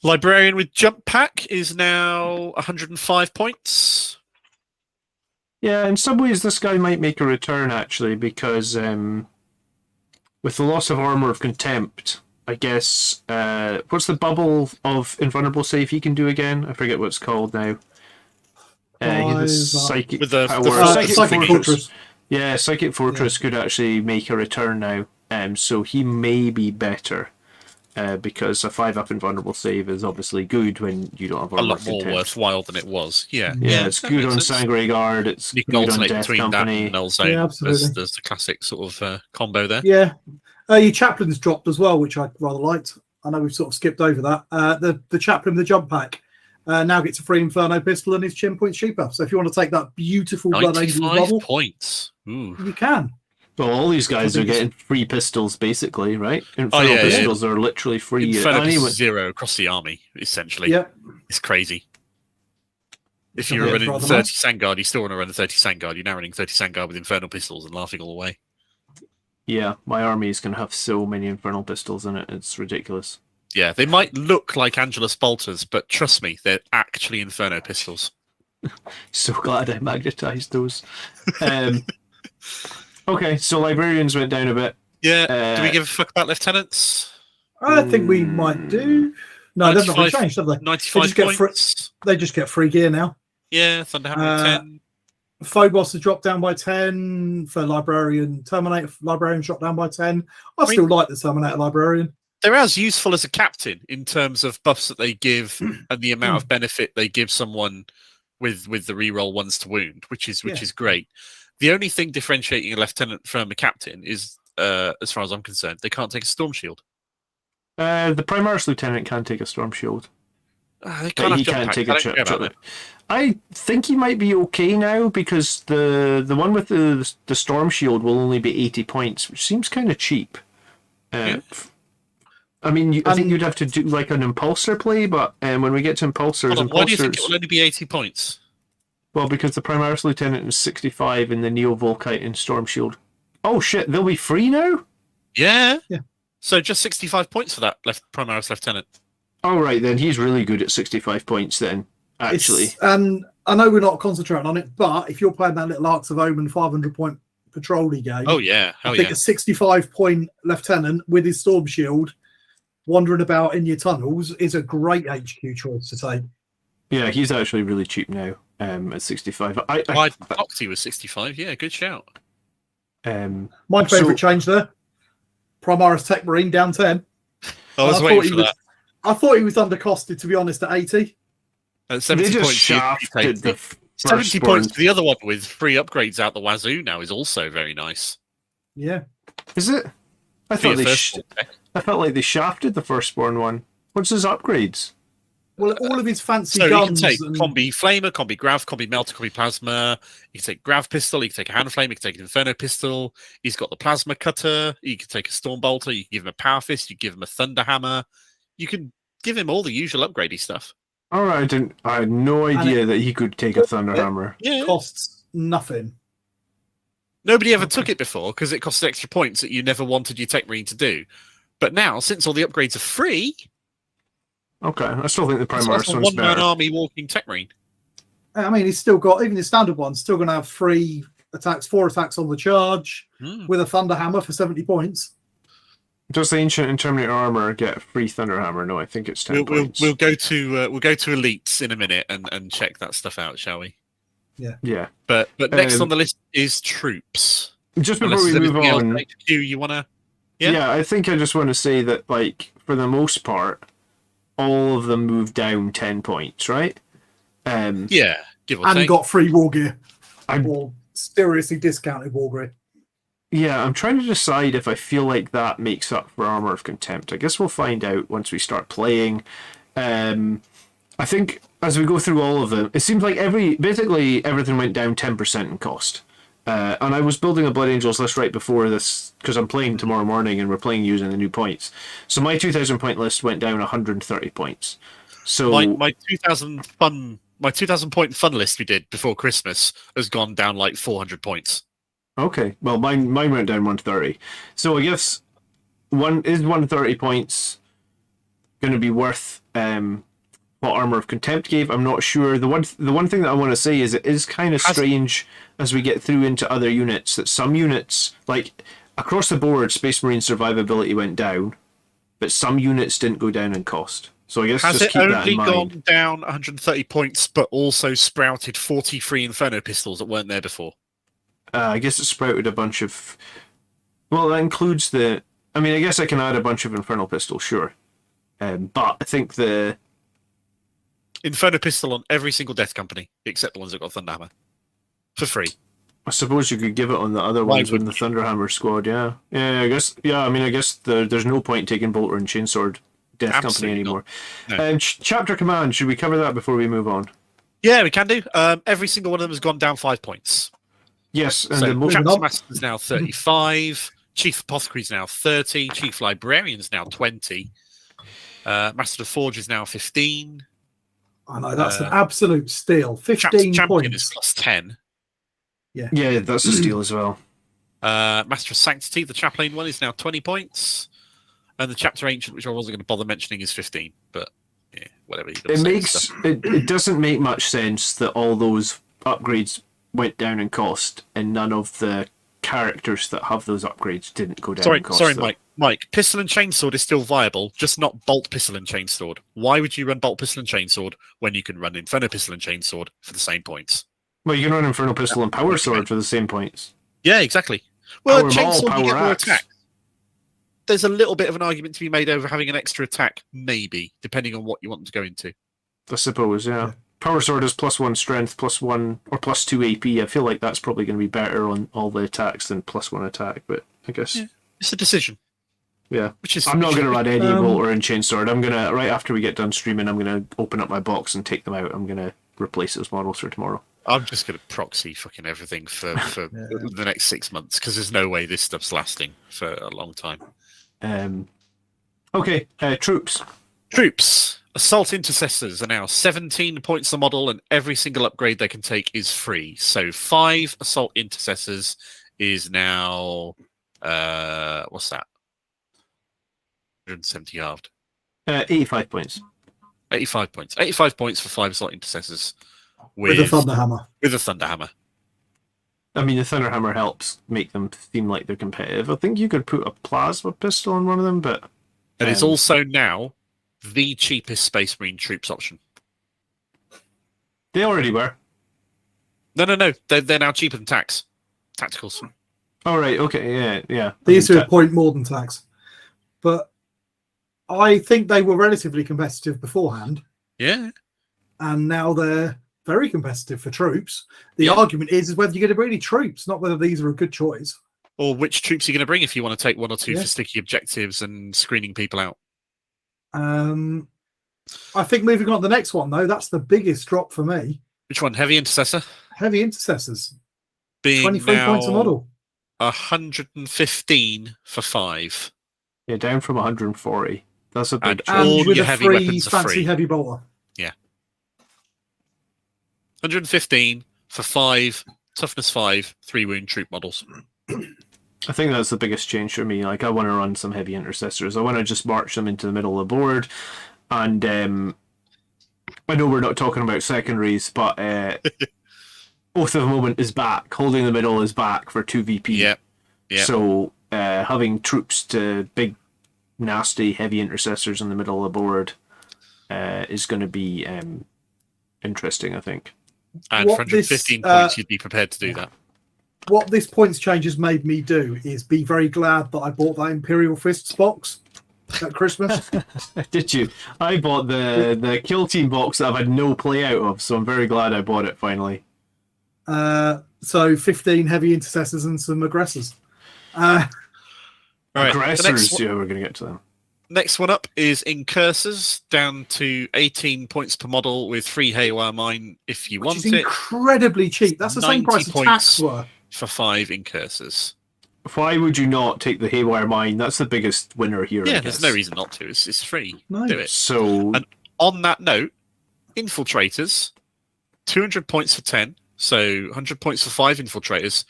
Librarian with jump pack is now 105 points. Yeah, in some ways this guy might make a return actually, because with the loss of Armor of Contempt, I guess what's the bubble of invulnerable save he can do again? I forget what it's called now. He has psychic With the- power. the Psychic Fortress. Yeah, Psychic Fortress could actually make a return now. So he may be better. Because a 5-up invulnerable save is obviously good when you don't have A Armor lot of more Contempt. worthwhile than it was. Yeah, Yeah, it's that good makes on sense. Sangre Guard, it's You can good on alternate Death between that Company. and Null Zone. Yeah, absolutely. There's the classic sort of combo there. Yeah. Your Chaplain's dropped as well, which I rather liked. I know we've sort of skipped over that. The Chaplain, the jump pack, now gets a free Inferno pistol and his chin points cheaper. So if you want to take that beautiful Blood Angel 95 bubble, points. Ooh. you can. Well, all these guys are getting free pistols, basically, right? Infernal yeah, pistols are literally free. Inferno Anyway, Pistol 0 across the army, essentially. Yeah. It's crazy. If Something you were running rather 30 nice. Sandguard, you still want to run the 30 Sandguard. You're now running 30 Sandguard with Infernal Pistols and laughing all the way. yeah, my army is going to have so many infernal pistols in it. It's ridiculous. Yeah, they might look like Angelus Bolters, but trust me, they're actually Inferno Pistols. So glad I magnetized those. Okay, so librarians went down a bit. Yeah, do we give a fuck about lieutenants? I think we might do. No, they've not really changed, have they? 95 just get points. They just get free gear now. Yeah, Thunderhammer 10. Phobos has dropped down by 10 for Librarian. Terminator Librarian dropped down by 10. I still like the Terminator Librarian. They're as useful as a captain in terms of buffs that they give and the amount of benefit they give someone with the reroll ones to wound, which is great. The only thing differentiating a lieutenant from a captain is, as far as I'm concerned, they can't take a storm shield. The Primaris Lieutenant can take a storm shield. They can't he can't take a chip. I think he might be okay now because the one with the storm shield will only be 80 points, which seems kind of cheap. I mean, I think you'd have to do like an impulsor play, but when we get to impulsors, why do you think it will only be 80 points? Well, because the Primaris Lieutenant is 65 and the Neo Volkite and Storm Shield. Oh shit, they'll be free now? Yeah. Yeah. So just 65 points for that Primaris Lieutenant. Oh right, then he's really good at 65 points then, actually. And I know we're not concentrating on it, but if you're playing that little Arcs of Omen 500-point patrol-y game, oh yeah, I think a 65-point lieutenant with his storm shield wandering about in your tunnels is a great HQ choice to take. Yeah, he's actually really cheap now at 65. I thought he was 65. Yeah, good shout. My favourite change there, Primaris Tech Marine down 10. I was waiting for that. I thought he was undercosted, to be honest, at 80. At 70 they just points, shafted the 70 points to the other one with free upgrades out the wazoo now is also very nice. Yeah. Is it? I felt like they shafted the firstborn one. What's his upgrades? Well, all of his fancy so guns. You can take Combi Flamer, Combi Grav, Combi Melter, Combi Plasma. You can take Grav Pistol, you can take a Hand Flame, you can take an Inferno Pistol. He's got the Plasma Cutter. You can take a Storm Bolter. You can give him a Power Fist. You give him a Thunder Hammer. You can give him all the usual upgradey stuff. All right, I had no idea that he could take a Thunder Hammer. Yeah. Costs nothing. Nobody ever took it before because it costs extra points that you never wanted your Tech Marine to do. But now, since all the upgrades are free... Okay, I still think the Primaris one's one-man better. army walking Tech Marine. I mean, he's still got, even his standard one's still going to have 3 attacks, 4 attacks on the charge with a Thunder Hammer for 70 points. Does the Ancient and Terminator Armor get a free Thunder Hammer? No, I think it's 10 points. We'll go to Elites in a minute and check that stuff out, shall we? Yeah. But next on the list is troops. Just before we move on, HQ, you wanna? Yeah, I think I just want to say that, like, for the most part, all of them moved down 10 points, right? Yeah, give or and take. got free war gear. Or seriously discounted war gear. Yeah, I'm trying to decide if I feel like that makes up for Armor of Contempt. I guess we'll find out once we start playing. I think as we go through all of them, it seems like basically everything went down 10% in cost. And I was building a Blood Angels list right before this because I'm playing tomorrow morning and we're playing using the new points. So my 2,000 point list went down 130 points. So my 2,000 point fun list we did before Christmas has gone down like 400 points. Okay, well mine went down 130. So I guess 130 points going to be worth what Armor of Contempt gave? I'm not sure. The one thing that I want to say is it is kind of strange as we get through into other units that some units, like across the board, Space Marine survivability went down, but some units didn't go down in cost. So I guess has just it keep that in only mind. gone down 130 points, but also sprouted 43 Inferno pistols that weren't there before? I guess it sprouted a bunch of. Well, that includes the. I mean, I guess I can add a bunch of Infernal pistols, sure, but I think the. Inferno pistol on every single Death Company, except the ones that got Thunderhammer. For free. I suppose you could give it on the other ones in the Thunderhammer squad, yeah. Yeah, I guess. Yeah, I mean, I guess there's no point taking Bolter and Chainsword Death Company Absolutely anymore. No. Chapter Command, should we cover that before we move on? Yeah, we can do. Every single one of them has gone down 5 points. Yes, and So the Chapter Master is now 35. Chief Apothecary is now 30. Chief Librarian is now 20. Master of the Forge is now 15. I know, that's an absolute steal. 15 Champion points. is plus 10. yeah, that's a steal as well. Master of Sanctity, the Chaplain one, is now 20 points. And the Chapter Ancient, which I wasn't going to bother mentioning, is 15. But yeah, whatever. It doesn't make much sense that all those upgrades went down in cost and none of the characters that have those upgrades didn't go down in cost. Sorry, Mike. Mike, Pistol and Chainsword is still viable, just not Bolt Pistol and Chainsword. Why would you run Bolt Pistol and Chainsword when you can run Inferno Pistol and Chainsword for the same points? Well, you can run Infernal Pistol and Power Sword for the same points. Yeah, exactly. Well, Power Chainsword, Maul, you get Power more Axe. attack. There's a little bit of an argument to be made over having an extra attack, maybe, depending on what you want them to go into. I suppose, yeah. Power Sword is +1 strength, +1 or +2 AP. I feel like that's probably going to be better on all the attacks than +1 attack, but I guess. Yeah, it's a decision. Yeah. Which is, I'm not going to run any Um, Bolter and Chainsword. I'm going to, right after we get done streaming, I'm going to open up my box and take them out. I'm going to replace those models for tomorrow. I'm just going to proxy fucking everything for the next 6 months, because there's no way this stuff's lasting for a long time. Okay, troops. Troops. Assault Intercessors are now 17 points a model, and every single upgrade they can take is free. So 5 Assault Intercessors is now... what's that? 170 halved. 85 points. 85 points. 85 points for 5 Assault Intercessors. With a Thunderhammer. With a Thunderhammer. I mean, the Thunderhammer helps make them seem like they're competitive. I think you could put a Plasma Pistol on one of them, but... And it's also now the cheapest Space Marine troops option. They already were. No. They're now cheaper than tacticals. Oh, right, okay, yeah. They used to point more than tax. But I think they were relatively competitive beforehand. Yeah. And now they're very competitive for troops. The argument is whether you're going to bring any troops, not whether these are a good choice. Or which troops you're going to bring if you want to take 1 or 2 for sticky objectives and screening people out. I think moving on to the next one, though, that's the biggest drop for me. Which one? Heavy Intercessor? Heavy Intercessors. Being 23 now points a model. 115 for 5. Yeah, down from 140. That's a big And drop. all And with your a heavy free weapons are fancy free. heavy bolter. Yeah. 115 for 5, toughness 5, 3 wound troop models. I think that's the biggest change for me. Like, I want to run some heavy intercessors. I want to just march them into the middle of the board. And I know we're not talking about secondaries, but Oath of the Moment is back. Holding the Middle is back for 2 VP. Yeah. So having troops to big, nasty, heavy intercessors in the middle of the board is going to be interesting, I think. And for 115 points, you'd be prepared to do that. What this points change has made me do is be very glad that I bought that Imperial Fists box at Christmas. Did you? I bought the Kill Team box that I've had no play out of, so I'm very glad I bought it finally. So 15 heavy intercessors and some aggressors. Right, Aggressors, yeah, we're going to get to them. Next one up is Incursors, down to 18 points per model with free Haywire Mine if you want Which it. is incredibly cheap. That's the same 90 price as points. tax were. For 5 Incursors. Why would you not take the Haywire Mine? That's the biggest winner here. Yeah, I there's guess. no reason not to. It's free. No. Do it. So, And on that note, Infiltrators, 200 points for 10, so 100 points for 5 Infiltrators,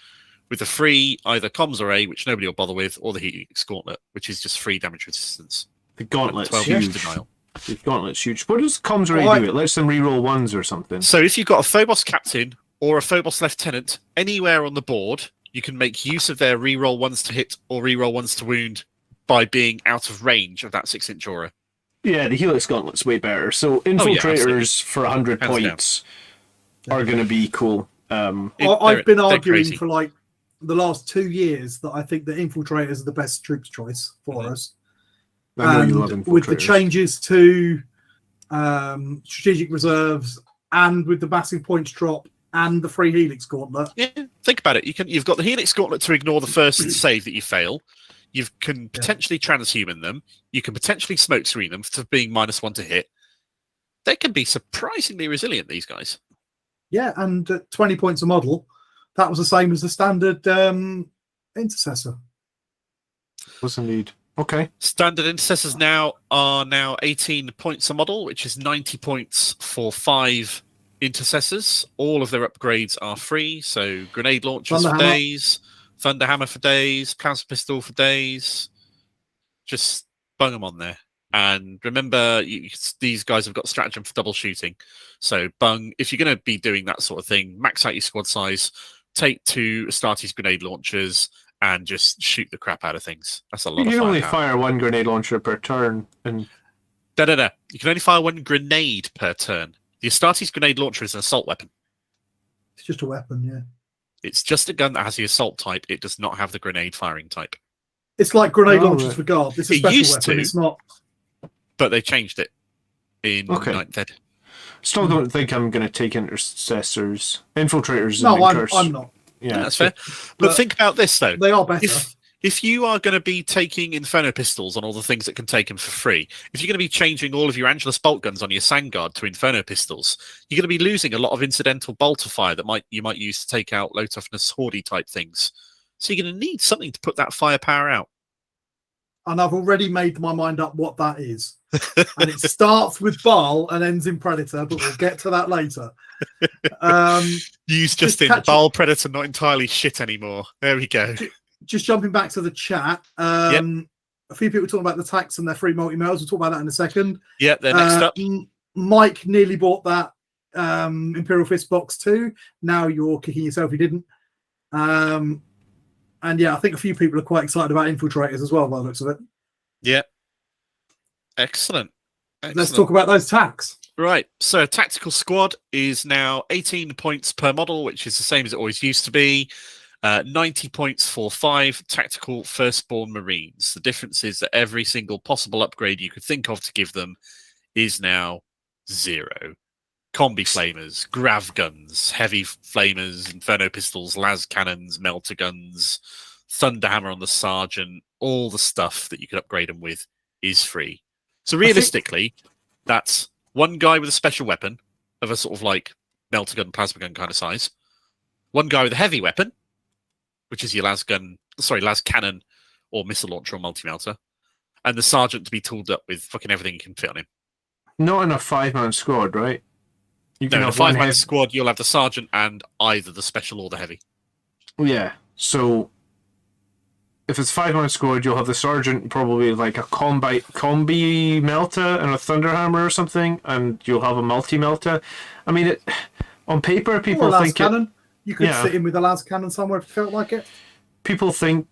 with the free either Comms Array, which nobody will bother with, or the Helix Gauntlet, which is just free damage resistance. the Gauntlet's 12 huge. denial. The Gauntlet's huge. What does Comms Array do? It lets them reroll 1s or something. So if you've got a Phobos Captain or a Phobos Lieutenant anywhere on the board, you can make use of their reroll 1s to hit or reroll 1s to wound by being out of range of that 6-inch aura. Yeah, the Helix Gauntlet's way better. So Infiltrators for 100 Hands points are going to be cool. I've been they're arguing crazy. for like the last 2 years that I think the Infiltrators are the best troops choice for us. I know you love And Infiltrators. with the changes to strategic reserves and with the massive points drop and the free Helix Gauntlet. Yeah, think about it. You've got the Helix Gauntlet to ignore the first save that you fail. You can potentially transhuman them. You can potentially smoke screen them for being -1 to hit. They can be surprisingly resilient, these guys. Yeah, and 20 points a model, that was the same as the standard intercessor. Was indeed. Okay. Standard intercessors are now 18 points a model, which is 90 points for 5 intercessors. All of their upgrades are free. So grenade launchers for days, Thunderhammer for days, plasma pistol for days. Just bung them on there. And remember, these guys have got stratagem for double shooting. So bung, if you're going to be doing that sort of thing, max out your squad size, take 2 Astartes grenade launchers, and just shoot the crap out of things. That's a lot of fire. You can only power. fire 1 grenade launcher per turn. And You can only fire 1 grenade per turn. The Astartes grenade launcher is an assault weapon. It's just a weapon, yeah. It's just a gun that has the assault type. It does not have the grenade firing type. It's like grenade launchers for guard. This is a special weapon. It's not. But they changed it in Ninth Ed. Still don't think I'm going to take intercessors. Infiltrators. No, I'm not. Yeah, that's fair. But think about this, though. They are better. If you are going to be taking Inferno pistols on all the things that can take them for free, if you're going to be changing all of your Angelus bolt guns on your Sandguard to Inferno pistols, you're going to be losing a lot of incidental bolter fire that you might use to take out low toughness Horde type things. So you're going to need something to put that firepower out. And I've already made my mind up what that is. And it starts with Baal and ends in Predator, but we'll get to that later. Use just in Baal Predator, not entirely shit anymore. There we go. Just jumping back to the chat. A few people talking about the tax and their free multi-mails. We'll talk about that in a second. Yeah, they're next up. Mike nearly bought that Imperial Fist box too. Now you're kicking yourself you didn't. And yeah, I think a few people are quite excited about infiltrators as well by the looks of it. Yeah. Excellent. Let's talk about those tax. Right. So tactical squad is now 18 points per model, which is the same as it always used to be. 90 points for 5 tactical firstborn Marines. The difference is that every single possible upgrade you could think of to give them is now 0. Combi flamers, grav guns, heavy flamers, inferno pistols, las cannons, melter guns, thunderhammer on the sergeant, all the stuff that you could upgrade them with is free. So realistically, that's 1 guy with a special weapon of a sort of like melter gun, plasma gun kind of size, 1 guy with a heavy weapon, which is your las cannon or missile launcher or multi-melter, and the sergeant to be tooled up with fucking everything you can fit on him. Not in a 5-man squad, right? In a 5-man squad, you'll have the sergeant and either the special or the heavy. Yeah, so if it's 5-man squad, you'll have the sergeant probably like a combi melta and a thunderhammer or something, and you'll have a multi-melta. I mean, on paper, people think cannon. You could sit in with a las cannon somewhere if you felt like it. People think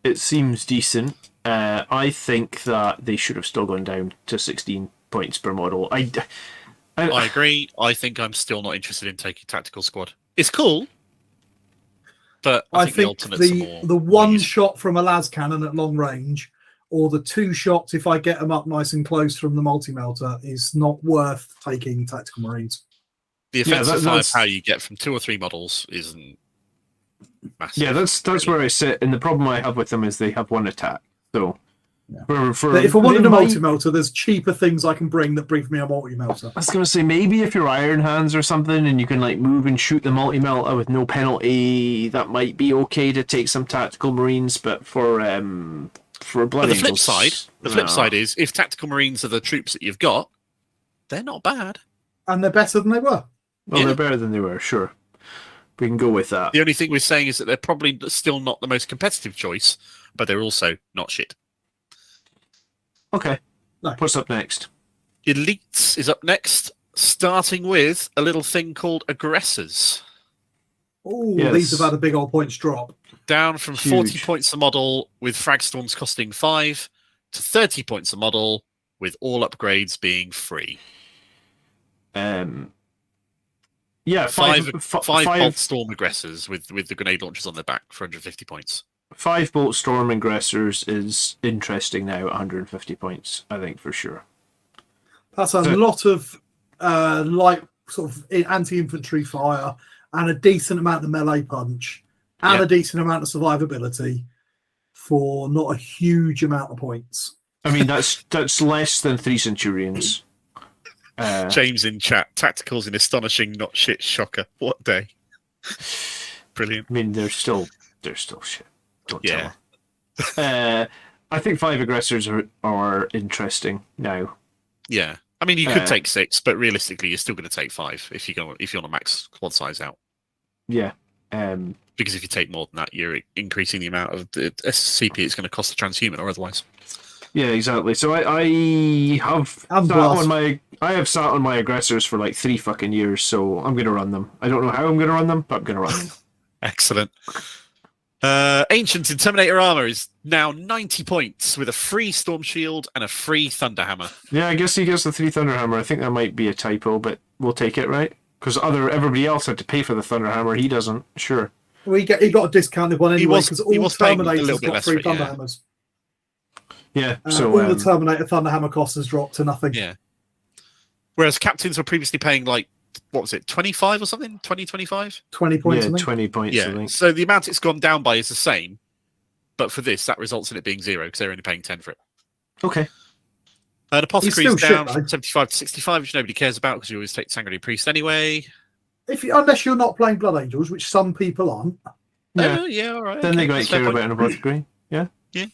it seems decent. I think that they should have still gone down to 16 points per model. I agree. I think I'm still not interested in taking tactical squad. It's cool, but I think the alternates are more. The one shot from a las cannon at long range, or the 2 shots if I get them up nice and close from the multi-melter, is not worth taking tactical Marines. The offensive firepower you get from 2 or 3 models isn't massive. Yeah, that's where I sit. And the problem I have with them is they have 1 attack. So if I wanted a multi-melter, there's cheaper things I can bring that brief me a multi-melter. I was going to say, maybe if you're Iron Hands or something and you can like move and shoot the multi-melter with no penalty, that might be okay to take some tactical Marines. But for Blood Angels, the flip side is if tactical Marines are the troops that you've got, they're not bad. And they're better than they were. Well, they're better than they were, sure. We can go with that. The only thing we're saying is that they're probably still not the most competitive choice, but they're also not shit. Okay. No. What's up next? Elites is up next, starting with a little thing called Aggressors. Oh, these have had a big old points drop. Down from 40 points a model with frag storms costing 5 to 30 points a model with all upgrades being free. Five bolt storm aggressors with the grenade launchers on their back for 150 points. 5 bolt storm aggressors is interesting now at 150 points, I think, for sure. That's a lot of light sort of anti-infantry fire and a decent amount of melee punch and a decent amount of survivability for not a huge amount of points. I mean, that's less than 3 Centurions. James in chat. Tacticals in astonishing, not shit. Shocker. What day? Brilliant. I mean, they're still shit. Don't tell them. I think 5 aggressors are interesting now. Yeah. I mean, you could take 6, but realistically, you're still going to take 5 if you want to max squad size out. Yeah. Because if you take more than that, you're increasing the amount of the SCP it's going to cost the transhuman or otherwise. Yeah, exactly. So I have sat on my aggressors for like 3 fucking years, so I'm going to run them. I don't know how I'm going to run them, but I'm going to run them. Excellent. Ancient Intimidator armor is now 90 points with a free Storm Shield and a free Thunder Hammer. Yeah, I guess he gets the 3 Thunder Hammer. I think that might be a typo, but we'll take it, right? Because everybody else had to pay for the Thunder Hammer. He doesn't. Sure. Well, he got a discounted one anyway because all Terminators got 3 Thunder yeah. Hammers. Yeah, so all the Terminator Thunder Hammer cost has dropped to nothing. Yeah. Whereas captains were previously paying like, what was it, 25 or something? 20, 25? 20 points. Yeah, 20 points. Yeah. I think. So the amount it's gone down by is the same, but for this, that results in it being 0 because they're only paying 10 for it. Okay. And Apothecary is down shit, from 75 to 65, which nobody cares about because you always take Sanguinius Priest anyway. Unless you're not playing Blood Angels, which some people aren't. Yeah, yeah, all right. Then okay. they might care about an Apothecary. Yeah. Yeah.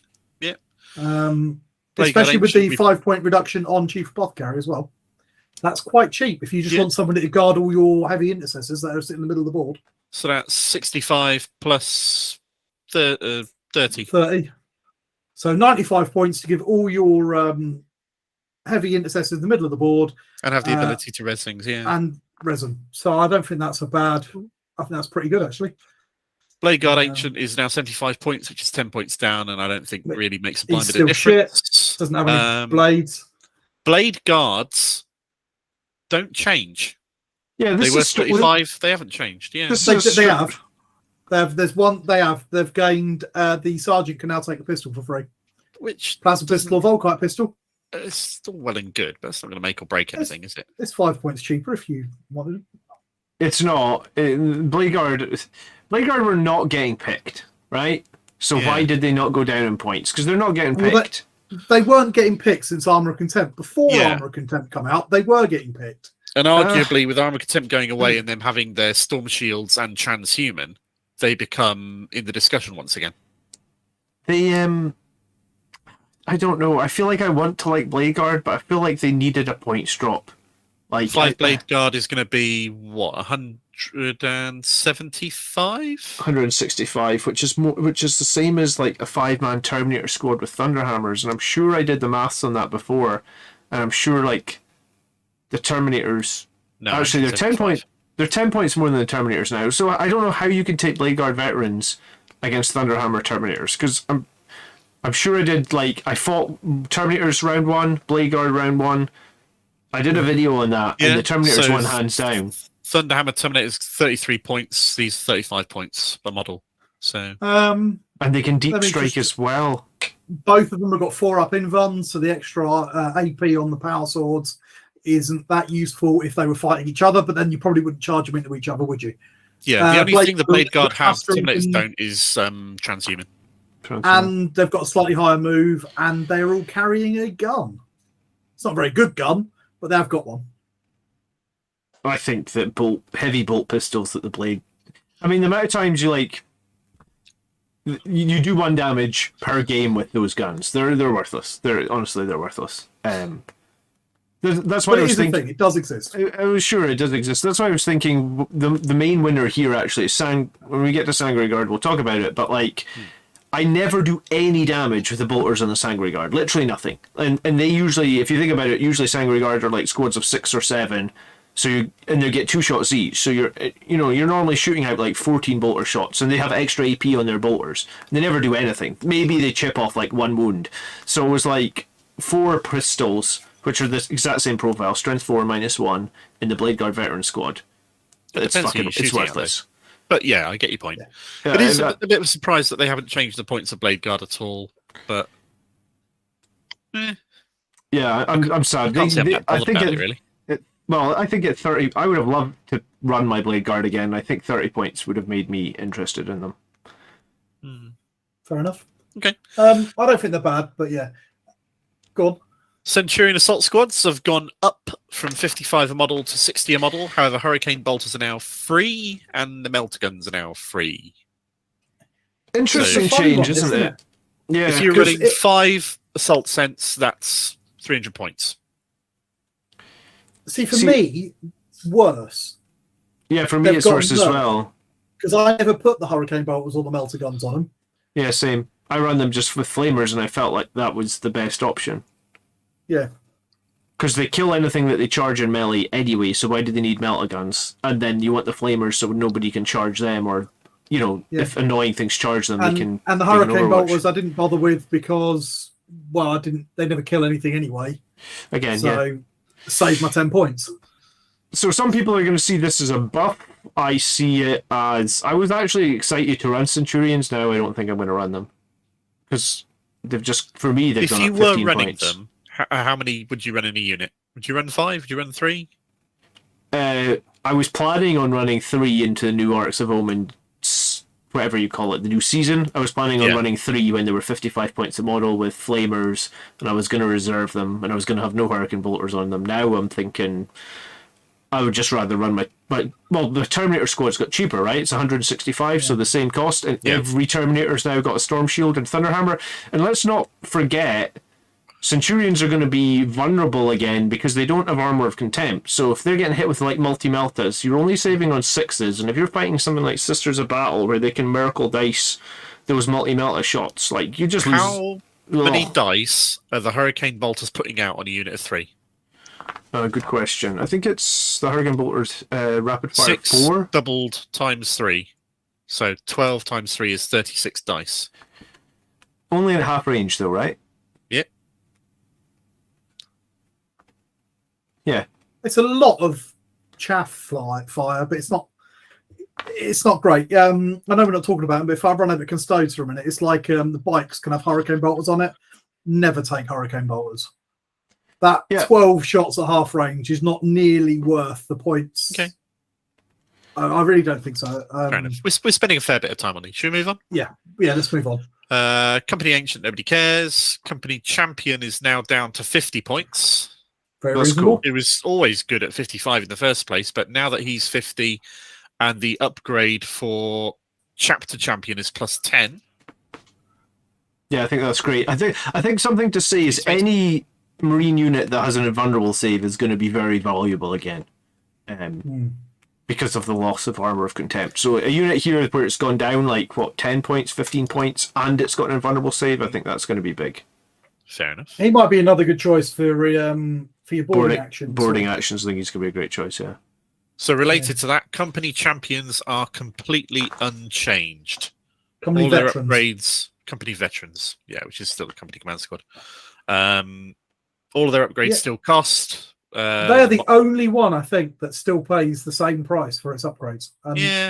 Especially with the 5-point reduction on Chief Apothecary as well. That's quite cheap if you just want somebody to guard all your heavy intercessors that are sitting in the middle of the board. So that's 65 plus 30. 30. So 95 points to give all your heavy intercessors in the middle of the board. And have the ability to res things, yeah. And resin. So I don't think that's I think that's pretty good, actually. Blade Guard Ancient is now 75 points, which is 10 points down, and I don't think really makes a blind bit of difference. Doesn't have any blades. Blade Guards don't change. Yeah, they were 35. They haven't changed. Yeah, they have. They've gained the sergeant can now take a pistol for free. Which plasma pistol or Volkite pistol. It's still well and good, but it's not going to make or break anything, is it? It's 5 points cheaper if you wanted it. It's not. Blade Guard were not getting picked, right? So why did they not go down in points? Because they're not getting picked. They weren't getting picked since Armor of Contempt. Before Armor of Contempt come out, they were getting picked. And arguably, with Armor of Contempt going away and them having their Storm Shields and Transhuman, they become in the discussion once again. They, I don't know. I feel like I want to like Blade Guard, but I feel like they needed a points drop. Like 5 Blade Guard is going to be what, 175? 165, which is the same as like a 5-man Terminator squad with Thunderhammers, and I'm sure I did the maths on that before, and I'm sure like the Terminators. No, actually they're 10 points. They're 10 points more than the Terminators now. So I don't know how you can take Blade Guard veterans against Thunderhammer Terminators, because I'm sure I did, like, I fought Terminators round 1, Blade Guard round 1. I did a video on that, and the Terminators won hands down. Thunderhammer Terminators 33 points, these 35 points per model. So and they can deep strike as well. Both of them have got 4-up invuns, so the extra AP on the power swords isn't that useful if they were fighting each other, but then you probably wouldn't charge them into each other, would you? Yeah, the only thing the Blade Guard have, Terminators don't, is Transhuman. And they've got a slightly higher move, and they're all carrying a gun. It's not a very good gun, but they've got one. I think that heavy bolt pistols that the Blade... I mean, the amount of times you do 1 damage per game with those guns. They're worthless. They're worthless. That's why I was thinking it does exist. I was sure it does exist. That's why I was thinking the main winner here actually is when we get to Sangre Guard, we'll talk about it. But I never do any damage with the bolters on the Sangre Guard. Literally nothing. And they usually, if you think about it, usually Sangre Guard are like squads of 6 or 7. So they get 2 shots each. So you're normally shooting out like 14 bolter shots, and they have extra AP on their bolters. They never do anything. Maybe they chip off like 1 wound. So it was like 4 pistols, which are the exact same profile, strength 4 -1 in the Blade Guard veteran squad. It's worthless. But yeah, I get your point. Yeah, it is a bit of a surprise that they haven't changed the points of Blade Guard at all. But yeah, I'm sad. I think at 30, I would have loved to run my Blade Guard again. I think 30 points would have made me interested in them. Fair enough. Okay. I don't think they're bad, but yeah. Go on. Centurion assault squads have gone up from 55 a model to 60 a model. However, Hurricane bolters are now free, and the melter guns are now free. Interesting It's a fun change, one, isn't it? Yeah. If you're 'cause running 5 assault cents, that's 300 points. See, for me, it's worse. Yeah, for me They've it's worse gotten as low. well. Because I never put the Hurricane bolters or the melter guns on them. Yeah, same. I run them just with flamers, and I felt like that was the best option. Yeah. Because they kill anything that they charge in melee anyway, so why do they need melter guns? And then you want the flamers so nobody can charge them, or, if annoying things charge them, they can. And the they can Hurricane overwatch. bolters I didn't bother with because, well, they never kill anything anyway. Again, So, save my 10 points. So some people are going to see this as a buff. I see it as... I was actually excited to run Centurions. Now I don't think I'm going to run them. Because they've just... For me, they've If gone you up were 15 running points. them, how many would you run in a unit? Would you run 5? Would you run 3? I was planning on running 3 into the new Arcs of Omen, whatever you call it, the new season. I was planning on running 3 when they were 55 points a model with flamers, and I was going to reserve them, and I was going to have no Hurricane Bolters on them. Now I'm thinking I would just rather run well, the Terminator squad's got cheaper, right? It's 165, so the same cost, and every Terminator's now got a Storm Shield and Thunderhammer. And let's not forget, Centurions are going to be vulnerable again because they don't have Armor of Contempt. So if they're getting hit with like multi-meltas, you're only saving on 6s, and if you're fighting something like Sisters of Battle where they can Miracle Dice those multi-melta shots, like you just How many dice are the Hurricane Bolters putting out on a unit of 3? Good question. I think it's the Hurricane Bolters Rapid Fire 6 4. doubled times 3. So 12 times 3 is 36 dice. Only at half range though, right? Yep. Yeah. It's a lot of chaff fire, but it's not great. I know we're not talking about it, but if I run over Custodes for a minute, it's like the bikes can have Hurricane bolters on it. Never take Hurricane bolters. That 12 shots at half range is not nearly worth the points. Okay. I really don't think so. Fair enough. We're spending a fair bit of time on these. Should we move on? Yeah, let's move on. Company Ancient, nobody cares. Company Champion is now down to 50 points. Very That's reasonable. cool. It was always good at 55 in the first place, but now that he's 50 and the upgrade for Chapter Champion is plus 10. Yeah, I think that's great. I think something to say is any Marine unit that has an invulnerable save is going to be very valuable again. Because of the loss of Armor of Contempt. So a unit here where it's gone down like 10 points, 15 points, and it's got an invulnerable save, I think that's going to be big. Fair enough. He might be another good choice for your boarding actions. Boarding actions, I think he's going to be a great choice, yeah. So related to that, Company Champions are completely unchanged. Company All veterans. their upgrades, Company Veterans, which is still the Company Command Squad. All of their upgrades still cost. They are the only one, I think, that still pays the same price for its upgrades.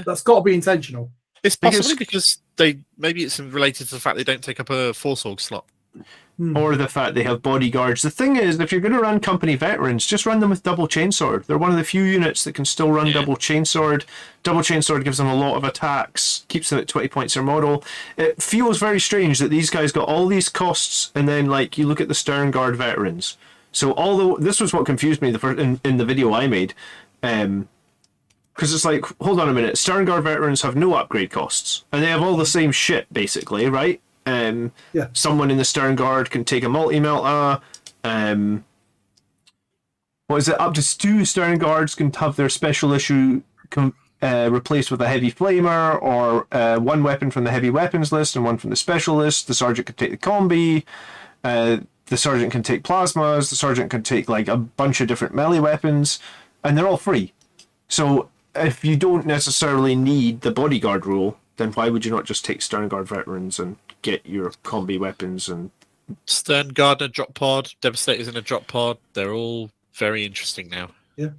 That's got to be intentional. It's possibly because maybe it's related to the fact they don't take up a Force Org slot. Or the fact they have bodyguards. The thing is, if you're going to run company veterans, just run them with double chainsword. They're one of the few units that can still run double chainsword. Double chainsword gives them a lot of attacks, keeps them at 20 points per model. It feels very strange that these guys got all these costs, and then like you look at the Stern Guard veterans. So although this was what confused me in the video I made, because it's like, hold on a minute, Stern Guard veterans have no upgrade costs, and they have all the same shit basically, right? Someone in the Stern Guard can take a multi-melta. What is it? Up to 2 Stern Guards can have their special issue replaced with a heavy flamer, or 1 weapon from the heavy weapons list and 1 from the special list. The sergeant can take the combi. The sergeant can take plasmas. The sergeant can take like a bunch of different melee weapons, and they're all free. So if you don't necessarily need the bodyguard rule, then why would you not just take Stern Guard veterans and get your combi weapons? And Stern Guard in a drop pod, Devastators in a drop pod. They're all very interesting now. Yeah.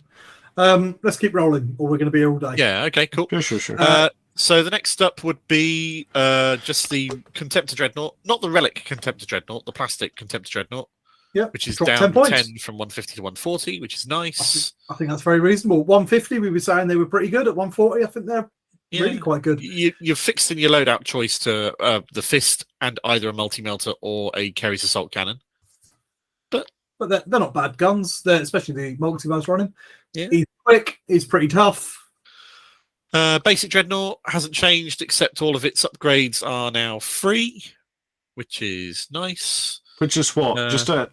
Let's keep rolling, or we're going to be here all day. Yeah. Okay. Cool. Sure. So the next up would be just the Contemptor Dreadnought, not the Relic Contemptor Dreadnought, the plastic Contemptor Dreadnought. Yeah, which is drop down 10 points. 10 from 150 to 140, which is nice. I think that's very reasonable. 150, we were saying they were pretty good. At 140, I think they're Yeah. Really quite good. You're fixed in your loadout choice to the fist and either a multi-melter or a Kerry's assault cannon. But they're not bad guns. They're, especially the multi-mouse running. Yeah. He's quick. He's pretty tough. Basic Dreadnought hasn't changed, except all of its upgrades are now free, which is nice. Which is what? Just a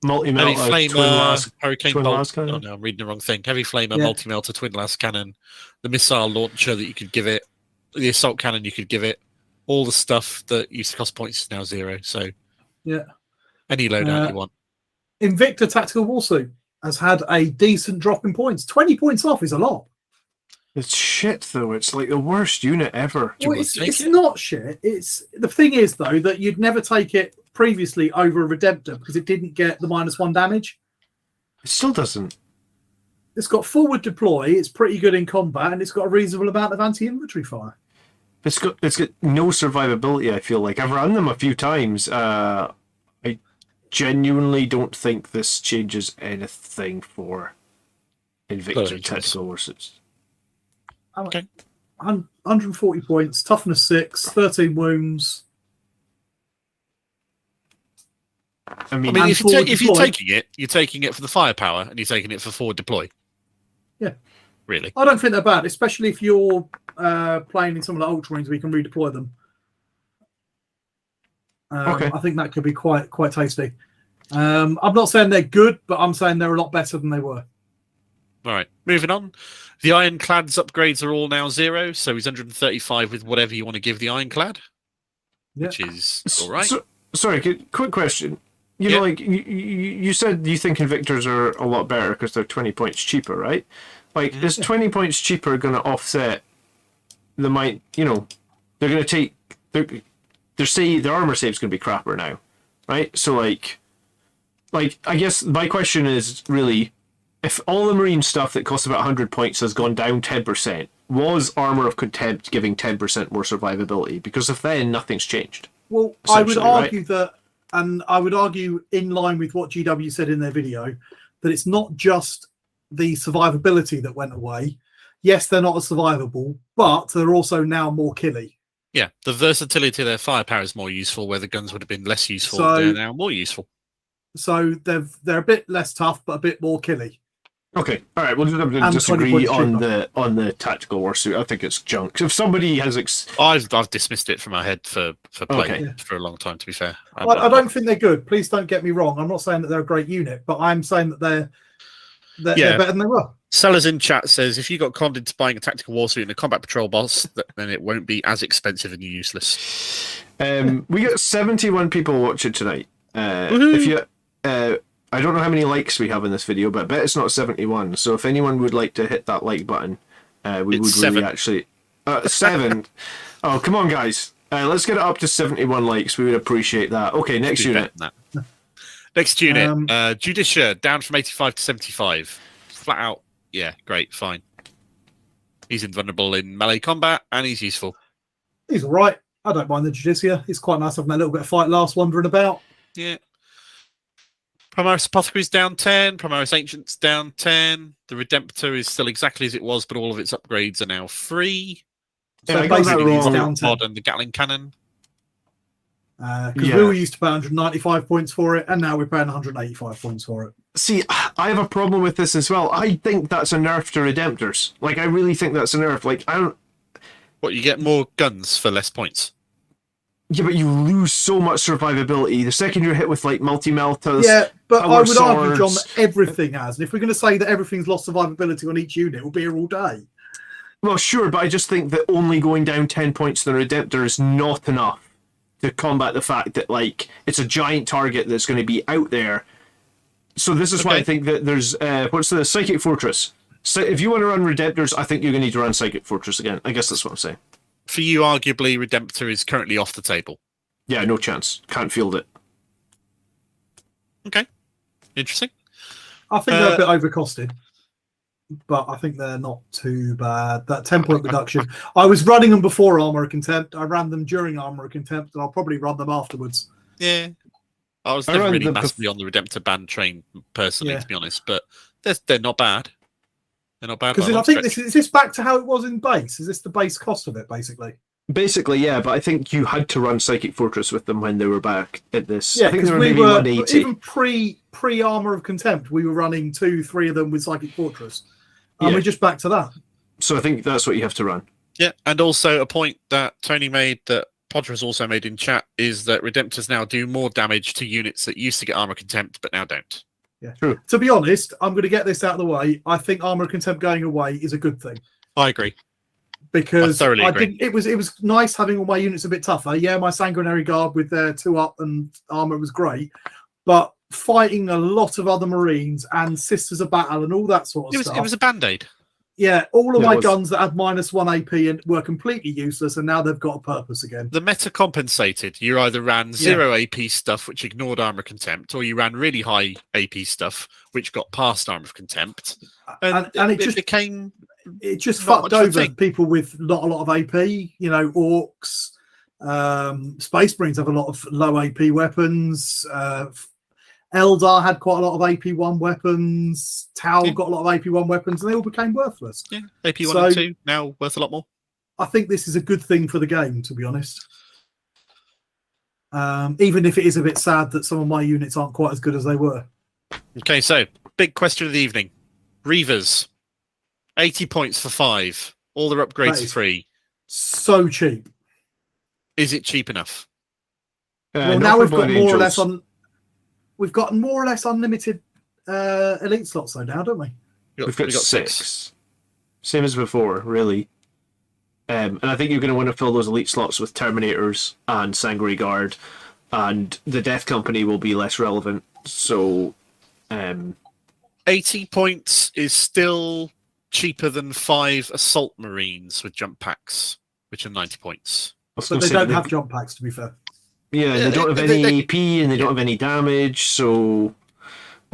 Heavy multi-melter, Flamer, Hurricane twin Bolt. las cannon? Oh no, I'm reading the wrong thing. Heavy Flamer, Yeah. multi-melter, twin las cannon, the missile launcher that you could give it, the assault cannon you could give it, all the stuff that used to cost points is now 0. So Yeah. any loadout you want. Invicta Tactical Warsuit has had a decent drop in points. 20 points off is a lot. It's shit though. It's like the worst unit ever. Well, it's not shit. It's the thing is though that you'd never take it previously over a Redemptor because it didn't get the -1 damage. It still doesn't. It's got forward deploy. It's pretty good in combat, and it's got a reasonable amount of anti-infantry fire. It's got no survivability. I feel like I've run them a few times. I genuinely don't think this changes anything for Invicta Tactical Warsuits. Okay. 140 points, toughness 6, 13 wounds. I mean if you're taking it, you're taking it for the firepower, and you're taking it for forward deploy. Yeah, really. I don't think they're bad, especially if you're playing in some of the Ultramarines where you can redeploy them. Okay. I think that could be quite tasty. I'm not saying they're good, but I'm saying they're a lot better than they were. All right, moving on. The Ironclad's upgrades are all now 0, so he's 135 with whatever you want to give the Ironclad, which is all right. Sorry, quick question. You know, like you said, you think Invictors are a lot better because they're 20 points cheaper, right? Like, is 20 points cheaper going to offset the might? You know, they're going to take. They're saying their armor save's going to be crapper now, right? So like I guess my question is really, if all the Marine stuff that costs about 100 points has gone down 10%, was Armor of Contempt giving 10% more survivability? Because if then nothing's changed. Well, I would argue that, and I would argue in line with what GW said in their video, that it's not just the survivability that went away. Yes, they're not as survivable, but they're also now more killy. Yeah, the versatility of their firepower is more useful, where the guns would have been less useful. So, they're now more useful. So they're a bit less tough, but a bit more killy. Okay, all right. We'll just have to disagree on the tactical warsuit. I think it's junk. If somebody has, I've dismissed it from my head for play for a long time. To be fair, I don't think they're good. Please don't get me wrong. I'm not saying that they're a great unit, but I'm saying that they're better than they were. Sellers in chat says if you got conned into buying a tactical warsuit and a combat patrol boss, then it won't be as expensive and useless. We got 71 people watching tonight. If you, I don't know how many likes we have in this video, but I bet it's not 71. So if anyone would like to hit that like button, we would 7. Really actually 7. Oh, come on, guys! Let's get it up to 71 likes. We would appreciate that. Okay, next unit. Next unit, Judicia down from 85 to 75. Flat out. Yeah, great, fine. He's invulnerable in melee combat, and he's useful. He's all right. I don't mind the Judicia. It's quite nice having that little bit of fight last wandering about. Yeah. Primaris Apothecary's down 10. Primaris Ancient's down 10. The Redemptor is still exactly as it was, but all of its upgrades are now free. So basically, it's down 10. And the Gatling Cannon. Because we all used to pay 195 points for it, and now we're paying 185 points for it. See, I have a problem with this as well. I think that's a nerf to Redemptors. Like, I really think that's a nerf. Like, I don't. What, you get more guns for less points? Yeah, but you lose so much survivability. The second you're hit with, like, multi-meltas... Yeah, but I would argue, John, that everything has. And if we're going to say that everything's lost survivability on each unit, we'll be here all day. Well, sure, but I just think that only going down 10 points to the Redemptor is not enough to combat the fact that, like, it's a giant target that's going to be out there. So this is why I think that there's... what's the Psychic Fortress? So if you want to run Redemptors, I think you're going to need to run Psychic Fortress again. I guess that's what I'm saying. For you, arguably, Redemptor is currently off the table. Yeah, no chance. Can't field it. Okay. Interesting. I think they're a bit overcosted, but I think they're not too bad. That 10-point reduction. I was running them before Armor of Contempt. I ran them during Armor of Contempt, and I'll probably run them afterwards. Yeah. I was never really massively on the Redemptor ban train, personally, to be honest, but they're not bad. They're not bad. Because I think is this back to how it was in base? Is this the base cost of it, basically? Basically, yeah, but I think you had to run Psychic Fortress with them when they were back at this. Yeah, I think because they were we maybe were 180. even pre Armor of Contempt, we were running 2-3 of them with Psychic Fortress, and Yeah. we're just back to that. So I think that's what you have to run. Yeah, and also a point that Tony made that Podger has also made in chat is that Redemptors now do more damage to units that used to get Armor Contempt but now don't. Yeah, true. To be honest, I'm going to get this out of the way. I think Armor of Contempt going away is a good thing. I agree. Because I thoroughly agree. it was nice having all my units a bit tougher. Yeah, my Sanguinary Guard with their 2 up and armor was great, but fighting a lot of other Marines and Sisters of Battle and all that sort of stuff. It was a band-aid. Yeah, all of Yeah, my it was. guns that had -1 AP and were completely useless, and now they've got a purpose again. The meta compensated. You either ran 0 AP stuff, which ignored Armor Contempt, or you ran really high AP stuff, which got past Armor of Contempt. And it became... It just not fucked much of a over thing. people with not a lot of AP. You know, Orcs, Space Marines have a lot of low AP weapons. Eldar had quite a lot of AP1 weapons. Tau got a lot of AP1 weapons, and they all became worthless. Yeah, AP1 and 2 now worth a lot more. I think this is a good thing for the game, to be honest. Even if it is a bit sad that some of my units aren't quite as good as they were. Okay, so big question of the evening: Reavers, 80 points for 5. All their upgrades That are is free. So cheap. Is it cheap enough? Well, not now for we've got Blood more or Angels. less on. We've got more or less unlimited elite slots though now, don't we? We've got 6. Same as before, really. And I think you're going to want to fill those elite slots with Terminators and Sanguinary Guard, and the Death Company will be less relevant. So, 80 points is still cheaper than 5 Assault Marines with jump packs, which are 90 points. I was But gonna they say don't they- have jump packs, to be fair. Yeah, they don't have any AP and they don't have any damage. So,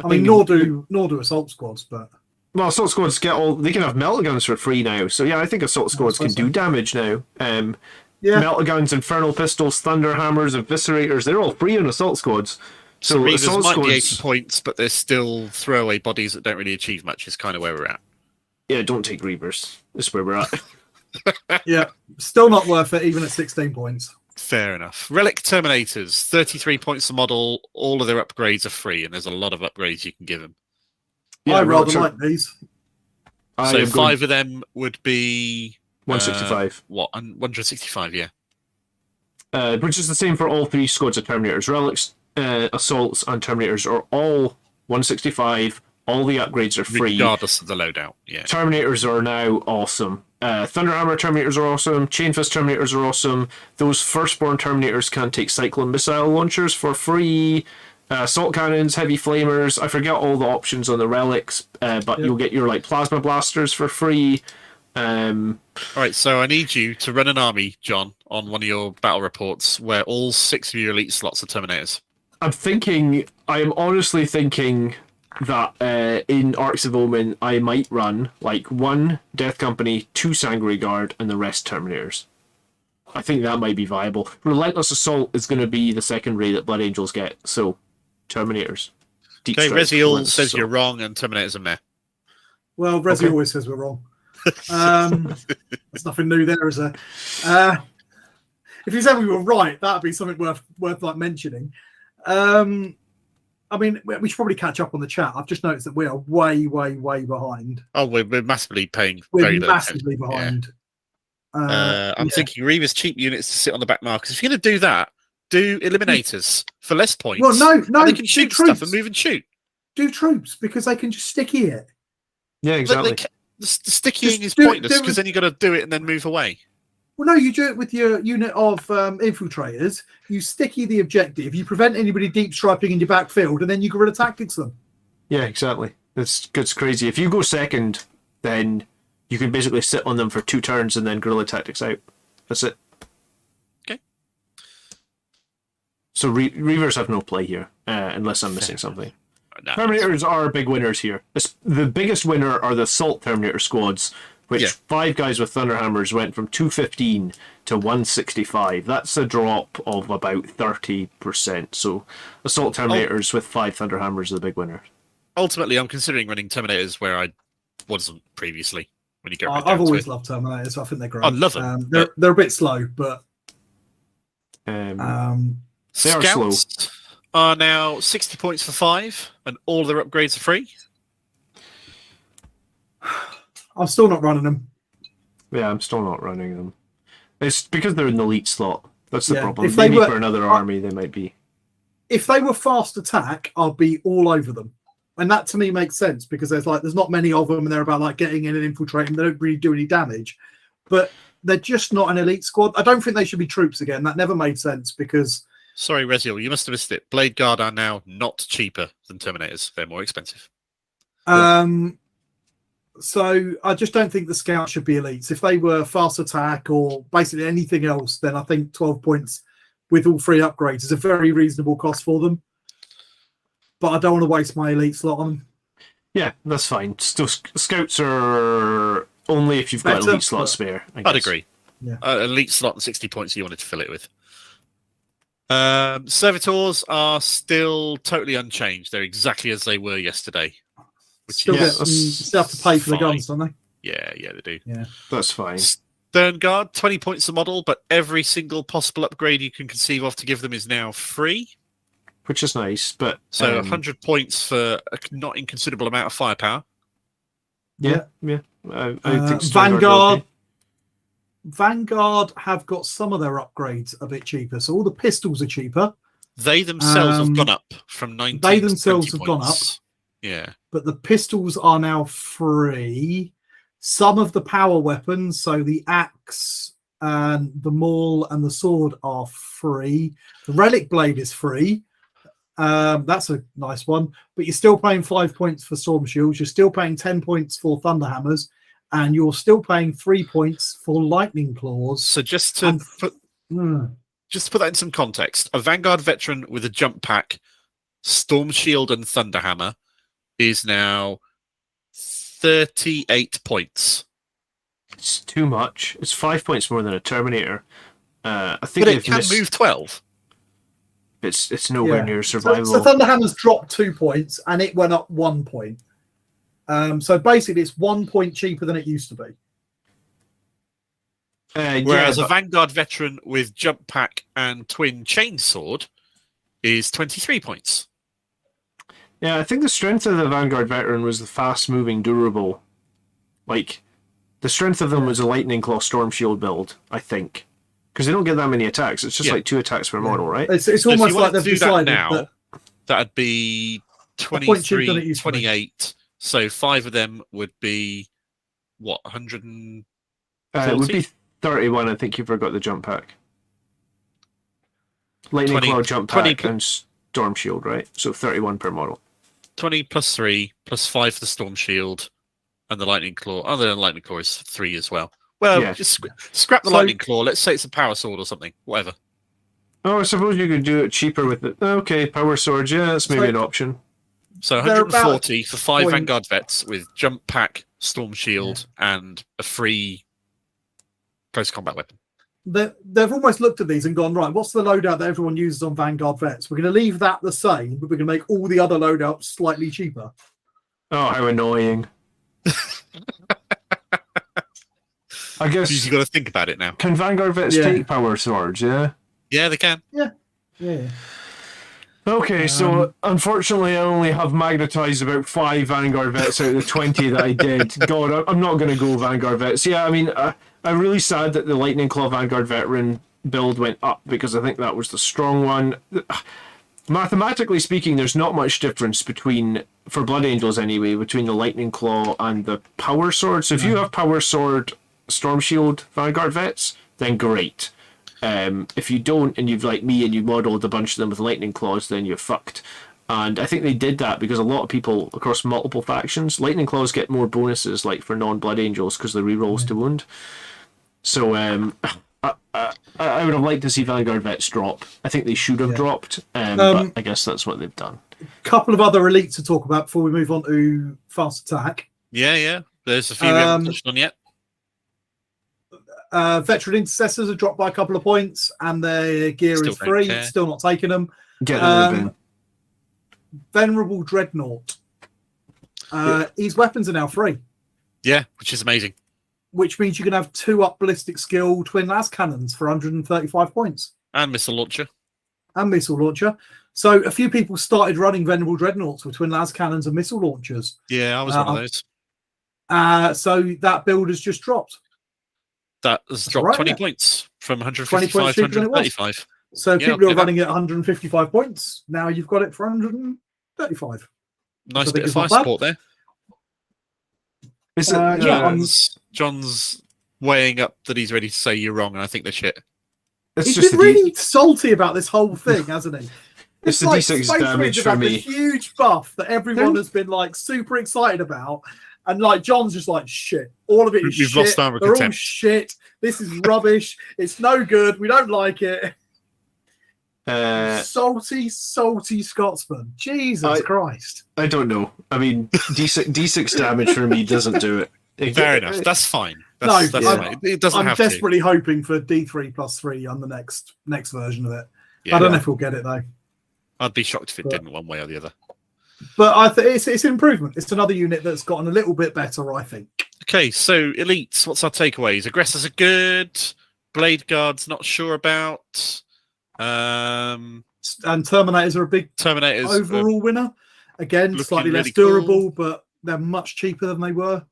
I mean, nor do assault squads, but well, assault squads get all. They can have melta guns for free now. So yeah, I think assault squads can do damage now. yeah, Melta guns, infernal pistols, thunder hammers, eviscerators—they're all free on assault squads. So Reavers assault might be squads, 80 points, but they're still throwaway bodies that don't really achieve much, is kind of where we're at. yeah, don't take Reavers. That's where we're at. yeah, still not worth it, even at 16 points. Fair enough. Relic Terminators, 33 points a model. All of their upgrades are free, and there's a lot of upgrades you can give them. Yeah, I rather Relics are- like these. I So am 5 of them would be 165. what? 165, yeah. Which is the same for all 3 squads of Terminators. Relics, Assaults, and Terminators are all 165. All the upgrades are free. Regardless of the loadout, yeah. Terminators are now awesome. Thunderhammer Terminators are awesome. Chainfist Terminators are awesome. Those Firstborn Terminators can take Cyclone Missile Launchers for free. Assault Cannons, Heavy Flamers. I forget all the options on the Relics, but you'll get your Plasma Blasters for free. All right, so I need you to run an army, John, on one of your battle reports where all 6 of your elite slots are Terminators. I am honestly thinking that in Arcs of Omen, I might run 1 Death Company, 2 Sanguinary Guard, and the rest Terminators. I think that might be viable. Relentless Assault is going to be the second ray that Blood Angels get, so Terminators. Deep Okay, Strike, Reziel Relentless says Assault. you're wrong and Terminators are meh. Well, Resi Okay. always says we're wrong. There's nothing new there, is there? If you said we were right, that'd be something worth mentioning. I mean, we should probably catch up on the chat. I've just noticed that we are way behind. Oh, we're massively paying We're very little massively attention. behind. I'm thinking Reavers cheap units to sit on the back markers. If you're going to do that, do Eliminators for less points. Well, no, and they can do shoot troops. stuff and move and shoot. Do troops because they can just sticky it. Yeah, exactly. The stickying Just is do it- pointless do it because then you've got to do it and then move away. Well, no, you do it with your unit of infiltrators. You sticky the objective. You prevent anybody deep striping in your backfield, and then you guerrilla tactics them. Yeah, exactly. It's crazy. If you go second, then you can basically sit on them for 2 turns and then guerrilla tactics out. That's it. Okay. So Reavers have no play here, unless I'm missing something. No. Terminators are big winners here. The biggest winner are the Assault Terminator squads, which 5 guys with Thunderhammers went from 215 to 165. That's a drop of about 30%. So Assault Terminators with 5 Thunderhammers are the big winner. Ultimately, I'm considering running Terminators where I wasn't previously when you get right I've down to always it. loved Terminators. So I think they're great. I love them. They're a bit slow, but They are slow. Scouts are now 60 points for 5, and all their upgrades are free. I'm still not running them. Yeah, I'm still not running them. It's because they're in the elite slot. That's the problem. If they Maybe were- for another army, they might be. If they were fast attack, I'd be all over them. And that to me makes sense because there's not many of them and they're about like getting in and infiltrating. They don't really do any damage, but they're just not an elite squad. I don't think they should be troops again. That never made sense because. Sorry, Reziel, you must have missed it. Blade Guard are now not cheaper than Terminators. They're more expensive. So I just don't think the scouts should be elites. If they were fast attack or basically anything else, then I think 12 points with all 3 upgrades is a very reasonable cost for them. But I don't want to waste my elite slot on them. Yeah, that's fine. Still, scouts are only if you've got an Better, elite slot but- spare. I I'd guess. agree. Yeah. Elite slot and 60 points you wanted to fill it with. Servitors are still totally unchanged. They're exactly as they were yesterday. Still, still have to pay for the fine. guns, don't they? Yeah, they do. Yeah. That's fine. Stern Guard, 20 points a model, but every single possible upgrade you can conceive of to give them is now free. Which is nice, but So 100 points for a not inconsiderable amount of firepower. yeah. I think Stern Guard are Vanguard. okay. Vanguard have got some of their upgrades a bit cheaper. So all the pistols are cheaper, They themselves have gone up from 19 they to themselves 20 have gone points. Yeah. but the pistols are now free. Some of the power weapons, so the axe and the maul and the sword are free. The relic blade is free. That's a nice one. But you're still paying 5 points for storm shields. You're still paying 10 points for thunder hammers. And you're still paying 3 points for lightning claws. So just to put that in some context, a Vanguard veteran with a jump pack, Storm Shield and Thunder Hammer is now 38 points. It's too much. It's 5 points more than a Terminator. I think But it they've can missed. move 12. It's nowhere near So survival. Thunderhammer's dropped 2 points and it went up 1 point. So basically, it's 1 point cheaper than it used to be. Whereas yeah, a Vanguard veteran with jump pack and twin chainsword is 23 points. I think the strength of the Vanguard veteran was the fast-moving, durable. Like, the strength of them was a Lightning Claw Storm Shield build, I think. Because they don't get that many attacks. It's just like 2 attacks per model, right? It's So if almost you like wanted they've to do that decided now, that that'd be point cheaper than it 23, used to be. 28. So 5 of them would be, what, 100 and... It would 40? be 31, I think you forgot the jump pack. Lightning 20 Claw, jump 20 pack, and Storm Shield, right? So 31 per model. 20 plus 3 plus 5 for the Storm Shield and the Lightning Claw. Other than Lightning Claw is 3 as well. Well, Yeah. just scrap the So- Lightning Claw. Let's say it's a Power Sword or something. Whatever. Oh, I suppose you could do it cheaper with it. Okay, Power Swords, yeah, that's maybe So- an option. So They're 140 for 5 point- Vanguard vets with jump pack, Storm Shield, and a free close combat weapon. they've almost looked at these and gone, right, what's the loadout that everyone uses on Vanguard vets? We're going to leave that the same, but we're going to make all the other loadouts slightly cheaper. Oh, how annoying. I guess, You've got to think about it now. can Vanguard vets Yeah. take Power Swords, yeah? Yeah, they can. Yeah. Okay, so unfortunately, I only have magnetized about 5 Vanguard vets out of the 20 that I did. God, I'm not going to go Vanguard vets. Yeah, I mean, I'm really sad that the Lightning Claw Vanguard veteran build went up because I think that was the strong one. Mathematically speaking, there's not much difference between, for Blood Angels anyway, between the Lightning Claw and the Power Sword. So if you have Power Sword, Storm Shield, Vanguard vets, then great. If you don't, and you've like me and you modeled a bunch of them with Lightning Claws, then you're fucked. And I think they did that because a lot of people across multiple factions, Lightning Claws get more bonuses, like for non-Blood Angels, because the rerolls to wound. So I would have liked to see Vanguard vets drop. I think they should have dropped, but I guess that's what they've done. Couple of other elites to talk about before we move on to fast attack. Yeah. There's a few we haven't touched on yet. Veteran intercessors have dropped by a couple of points, and their gear Still is don't free. care. Still not taking them. Get them in the bin. Venerable Dreadnought. His weapons are now free. Yeah, which is amazing. Which means you can have 2 up ballistic skill twin las cannons for 135 points. And missile launcher. And missile launcher. So a few people started running Venerable Dreadnoughts with twin las cannons and missile launchers. Yeah, I was one of those. So that build has just dropped. That has dropped right, 20 yeah. points from 20 155 points to cheaper than it was. 135. So Yeah, people I'll are do running at 155 points. Now you've got it for 135. Nice I bit think of it's fire not bad. support there. Is it, yeah, John's weighing up that he's ready to say you're wrong, and I think they're shit. it's He's just been really salty about this whole thing, hasn't he? It's the like D6 Space damage Marines have for had me. this huge buff that everyone has been like super excited about, and like John's just like shit. All of it is We've shit. lost Armor They're all Contempt. shit. This is rubbish. It's no good. We don't like it. Salty Scotsman. Jesus Christ. I don't know. I mean, D6 damage for me doesn't do it. Fair enough. That's fine. No, That's fine. It doesn't I'm have desperately hoping for D3+3 on the next version of it. to. I don't know if we'll get it though. I'd be shocked if it didn't one way or the other. But I think it's an improvement. It's another unit that's gotten a little bit better, I think. Okay, so elites, what's our takeaways? Aggressors are good. Blade guards, not sure about. And Terminators are a big Terminators overall winner. Again, looking slightly less really cool. durable, but they're much cheaper than they were.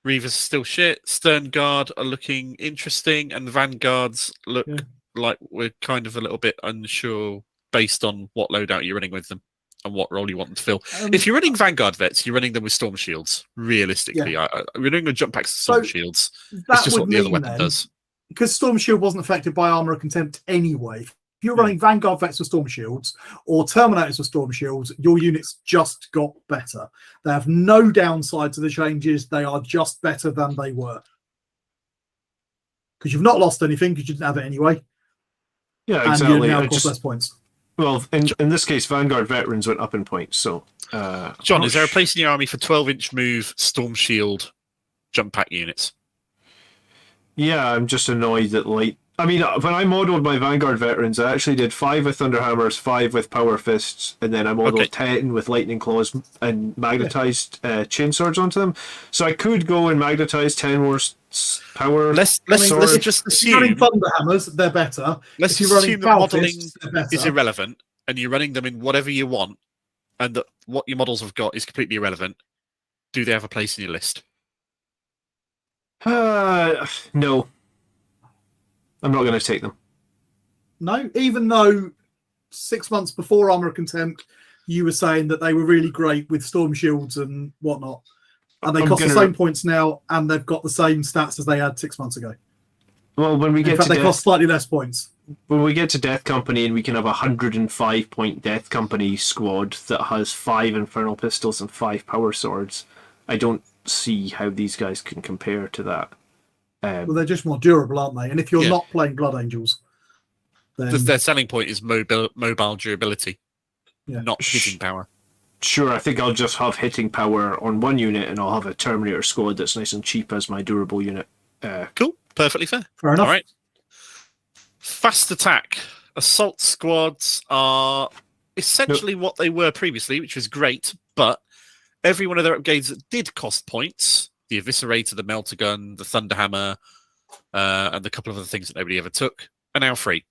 Reavers are still shit. Stern Guard are looking interesting, and the Vanguards look like we're kind of a little bit unsure based on what loadout you're running with them and what role you want them to fill. If you're running Vanguard vets, you're running them with Storm Shields. Realistically, we're doing a jump packs to Storm Shields. It's just what the other weapon does. Because Storm Shield wasn't affected by Armor of Contempt anyway. If you're running Vanguard vets with Storm Shields or Terminators with Storm Shields, your units just got better. They have no downside to the changes. They are just better than they were. Because you've not lost anything because you didn't have it anyway. Yeah, exactly. And you now cost less points. Well, in this case, Vanguard veterans went up in points. So, John, is there a place in your army for 12-inch move Storm Shield jump pack units? Yeah, I'm just annoyed that I mean, when I modelled my Vanguard veterans, I actually did 5 with Thunderhammers, 5 with Power Fists, and then I modelled 10 with Lightning Claws and magnetized chainswords onto them. So I could go and magnetize 10 more power. Let's just assume. If you're running Thunderhammers, they're better. Let's if you're running assume that modelling Fists, they're better. is irrelevant, and you're running them in whatever you want, and that what your models have got is completely irrelevant. Do they have a place in your list? No. I'm not going to take them. No, even though 6 months before Armor of Contempt, you were saying that they were really great with Storm Shields and whatnot. And they cost the same points now, and they've got the same stats as they had 6 months ago. Well, when we get to they cost slightly less points. When we get to Death Company and we can have a 105-point Death Company squad that has 5 Infernal Pistols and 5 Power Swords, I don't see how these guys can compare to that. Well, they're just more durable, aren't they? And if you're not playing Blood Angels, then their selling point is mobile durability, not hitting power. Sure, I think I'll just have hitting power on one unit and I'll have a Terminator squad that's nice and cheap as my durable unit. Cool, perfectly fair. Fair enough. All right. Fast attack. Assault squads are essentially what they were previously, which was great, but every one of their upgrades that did cost points, the Eviscerator, the Melter Gun, the Thunderhammer, and a couple of other things that nobody ever took, are now free.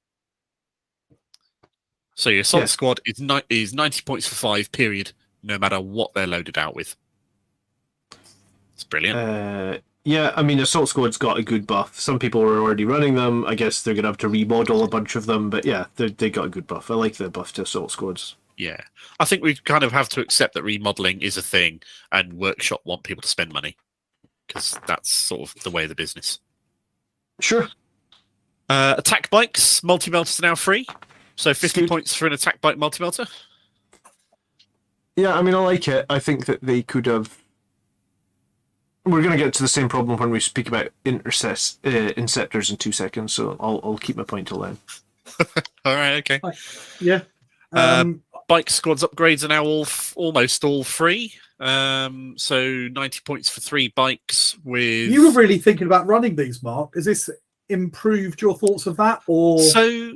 So your Assault squad is 90 points for 5, period, no matter what they're loaded out with. It's brilliant. Yeah, I mean, Assault Squad's got a good buff. Some people were already running them. I guess they're going to have to remodel a bunch of them, but yeah, they got a good buff. I like the buff to Assault Squads. Yeah. I think we kind of have to accept that remodeling is a thing, and Workshop want people to spend money, because that's sort of the way of the business. Sure. Attack bikes, multi-melters are now free. So 50 points for an attack bike multi-melter. Yeah, I mean, I like it. I think that they could have... We're going to get to the same problem when we speak about Inceptors in 2 seconds, so I'll keep my point till then. All right, okay. Yeah. Bike squads upgrades are now almost all free. So 90 points for 3 bikes with... You were really thinking about running these, Mark. Has this improved your thoughts of that? Or So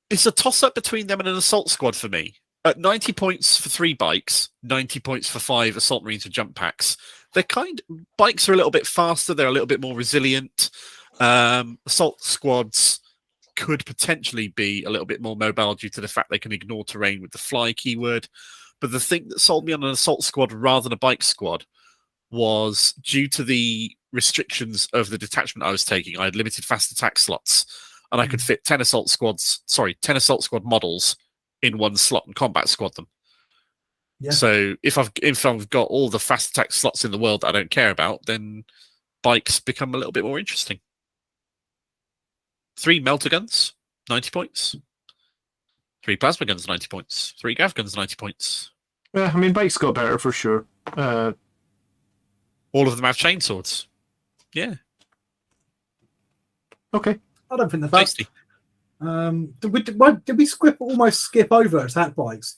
it's a toss-up between them and an assault squad for me. at 90 points for 3 bikes, 90 points for 5 assault marines with jump packs. Bikes are a little bit faster. They're a little bit more resilient. Assault squads could potentially be a little bit more mobile due to the fact they can ignore terrain with the fly keyword. But the thing that sold me on an assault squad rather than a bike squad was due to the restrictions of the detachment I was taking. I had limited fast attack slots, and I could fit 10 assault squad models in one slot and combat squad them. Yeah. So if I've got all the fast attack slots in the world that I don't care about, then bikes become a little bit more interesting. 3 melter guns, 90 points. 3 plasma guns, 90 points. 3 gav guns, 90 points. Yeah, I mean, bikes got better for sure. All of them have chainswords. Yeah. Okay. I don't think they're tasty. Did we almost skip over attack bikes?